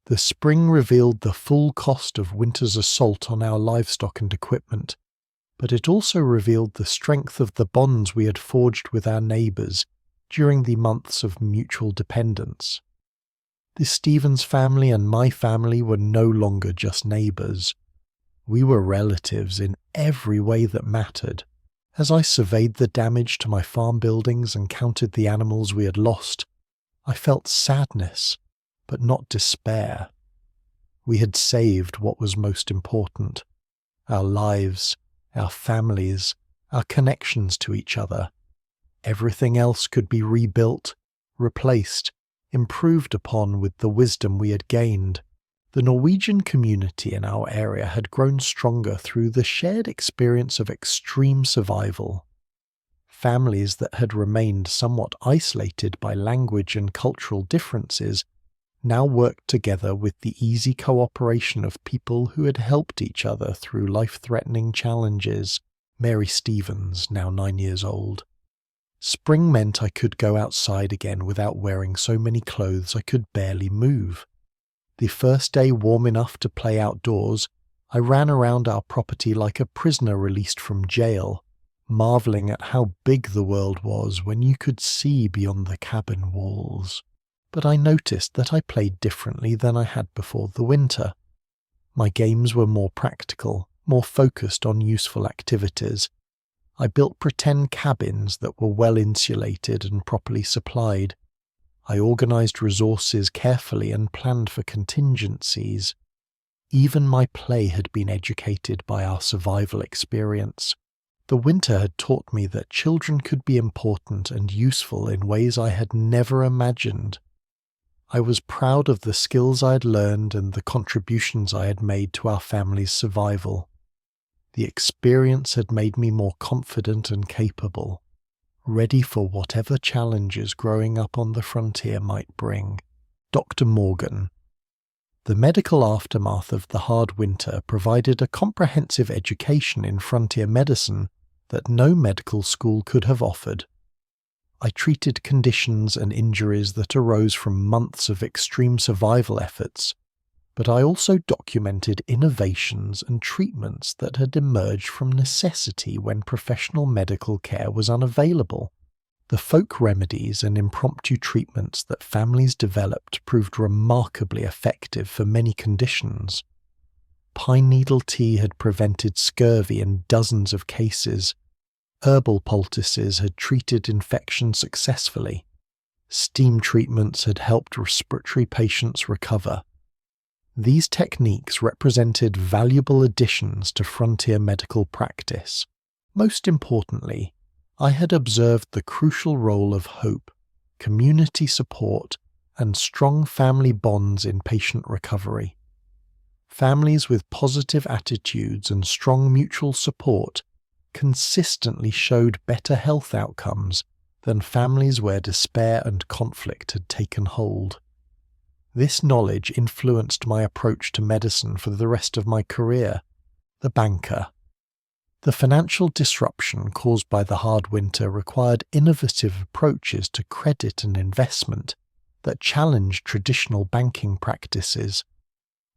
The spring revealed the full cost of winter's assault on our livestock and equipment, but it also revealed the strength of the bonds we had forged with our neighbours during the months of mutual dependence. The Stevens family and my family were no longer just neighbours. We were relatives in every way that mattered. As I surveyed the damage to my farm buildings and counted the animals we had lost, I felt sadness, but not despair. We had saved what was most important: our lives, our families, our connections to each other. Everything else could be rebuilt, replaced, improved upon with the wisdom we had gained. The Norwegian community in our area had grown stronger through the shared experience of extreme survival. Families that had remained somewhat isolated by language and cultural differences now worked together with the easy cooperation of people who had helped each other through life-threatening challenges. Mary Stevens, now 9 years old. Spring meant I could go outside again without wearing so many clothes I could barely move. The first day warm enough to play outdoors, I ran around our property like a prisoner released from jail, marvelling at how big the world was when you could see beyond the cabin walls. But I noticed that I played differently than I had before the winter. My games were more practical, more focused on useful activities. I built pretend cabins that were well insulated and properly supplied. I organised resources carefully and planned for contingencies. Even my play had been educated by our survival experience. The winter had taught me that children could be important and useful in ways I had never imagined. I was proud of the skills I had learned and the contributions I had made to our family's survival. The experience had made me more confident and capable, ready for whatever challenges growing up on the frontier might bring. Dr. Morgan. The medical aftermath of the hard winter provided a comprehensive education in frontier medicine that no medical school could have offered. I treated conditions and injuries that arose from months of extreme survival efforts. but I also documented innovations and treatments that had emerged from necessity when professional medical care was unavailable. The folk remedies and impromptu treatments that families developed proved remarkably effective for many conditions. Pine needle tea had prevented scurvy in dozens of cases. Herbal poultices had treated infection successfully. Steam treatments had helped respiratory patients recover. These techniques represented valuable additions to frontier medical practice. Most importantly, I had observed the crucial role of hope, community support, and strong family bonds in patient recovery. Families with positive attitudes and strong mutual support consistently showed better health outcomes than families where despair and conflict had taken hold. This knowledge influenced my approach to medicine for the rest of my career. The banker. The financial disruption caused by the hard winter required innovative approaches to credit and investment that challenged traditional banking practices.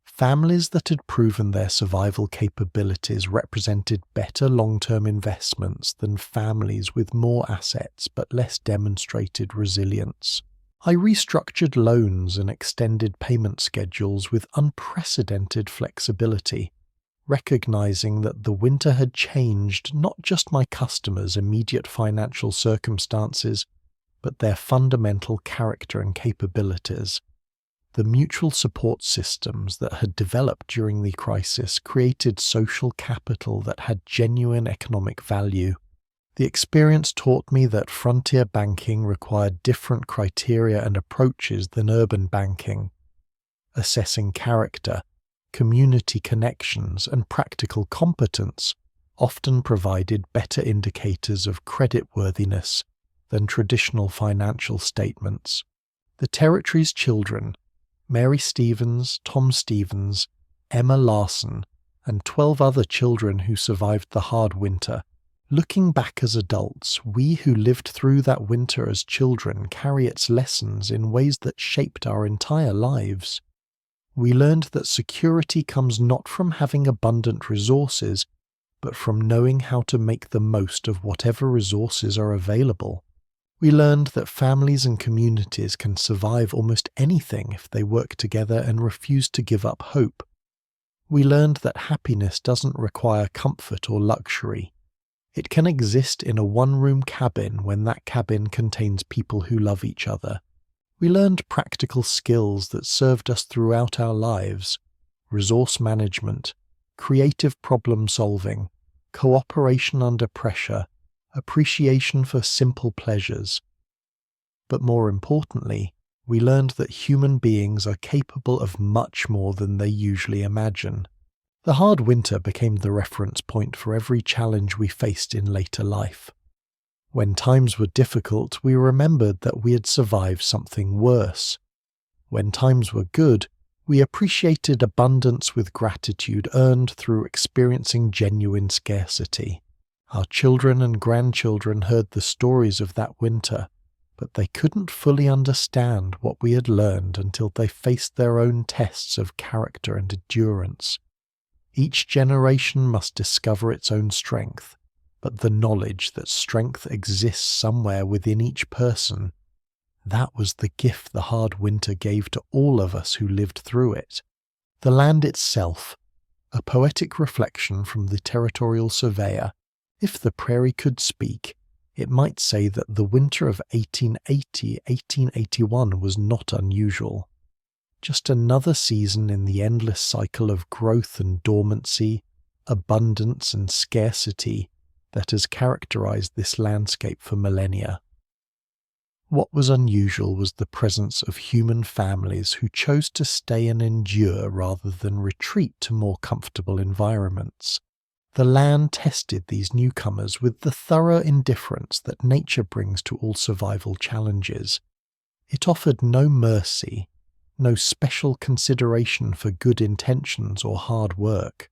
Families that had proven their survival capabilities represented better long-term investments than families with more assets but less demonstrated resilience. I restructured loans and extended payment schedules with unprecedented flexibility, recognizing that the winter had changed not just my customers' immediate financial circumstances, but their fundamental character and capabilities. The mutual support systems that had developed during the crisis created social capital that had genuine economic value. The experience taught me that frontier banking required different criteria and approaches than urban banking. Assessing character, community connections, and practical competence often provided better indicators of creditworthiness than traditional financial statements. The territory's children, Mary Stevens, Tom Stevens, Emma Larson, and 12 other children who survived the hard winter. Looking back as adults, we who lived through that winter as children carry its lessons in ways that shaped our entire lives. We learned that security comes not from having abundant resources, but from knowing how to make the most of whatever resources are available. We learned that families and communities can survive almost anything if they work together and refuse to give up hope. We learned that happiness doesn't require comfort or luxury. It can exist in a one-room cabin when that cabin contains people who love each other. We learned practical skills that served us throughout our lives: resource management, creative problem solving, cooperation under pressure, appreciation for simple pleasures. But more importantly, we learned that human beings are capable of much more than they usually imagine. The hard winter became the reference point for every challenge we faced in later life. When times were difficult, we remembered that we had survived something worse. When times were good, we appreciated abundance with gratitude earned through experiencing genuine scarcity. Our children and grandchildren heard the stories of that winter, but they couldn't fully understand what we had learned until they faced their own tests of character and endurance. Each generation must discover its own strength, but the knowledge that strength exists somewhere within each person, that was the gift the hard winter gave to all of us who lived through it. The land itself, a poetic reflection from the territorial surveyor. If the prairie could speak, it might say that the winter of 1880-1881 was not unusual. Just another season in the endless cycle of growth and dormancy, abundance and scarcity that has characterized this landscape for millennia. What was unusual was the presence of human families who chose to stay and endure rather than retreat to more comfortable environments. The land tested these newcomers with the thorough indifference that nature brings to all survival challenges. It offered no mercy, no special consideration for good intentions or hard work.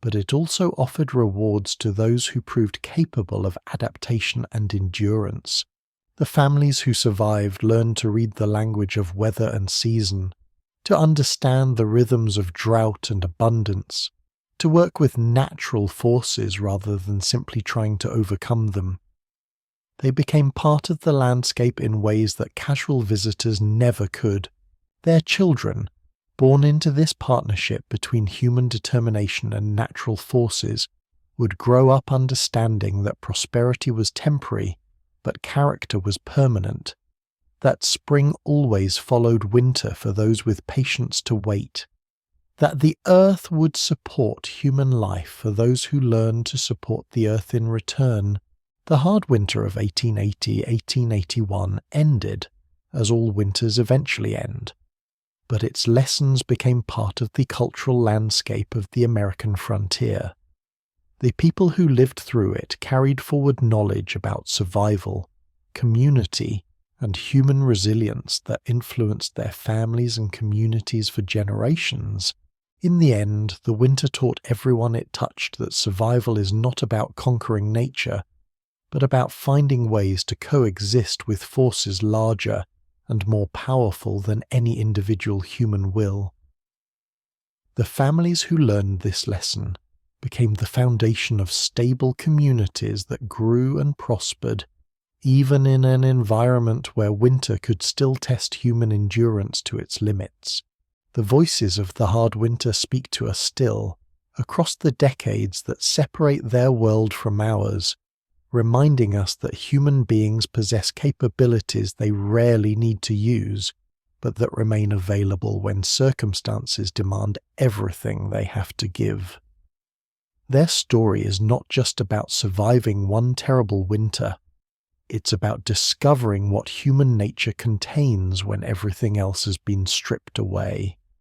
But it also offered rewards to those who proved capable of adaptation and endurance. The families who survived learned to read the language of weather and season, to understand the rhythms of drought and abundance, to work with natural forces rather than simply trying to overcome them. They became part of the landscape in ways that casual visitors never could. Their children, born into this partnership between human determination and natural forces, would grow up understanding that prosperity was temporary, but character was permanent, that spring always followed winter for those with patience to wait, that the earth would support human life for those who learned to support the earth in return. The hard winter of 1880-1881 ended, as all winters eventually end, but its lessons became part of the cultural landscape of the American frontier. The people who lived through it carried forward knowledge about survival, community, and human resilience that influenced their families and communities for generations. In the end, the winter taught everyone it touched that survival is not about conquering nature, but about finding ways to coexist with forces larger and more powerful than any individual human will. The families who learned this lesson became the foundation of stable communities that grew and prospered, even in an environment where winter could still test human endurance to its limits. The voices of the hard winter speak to us still, across the decades that separate their world from ours, reminding us that human beings possess capabilities they rarely need to use, but that remain available when circumstances demand everything they have to give. Their story is not just about surviving one terrible winter, it's about discovering what human nature contains when everything else has been stripped away.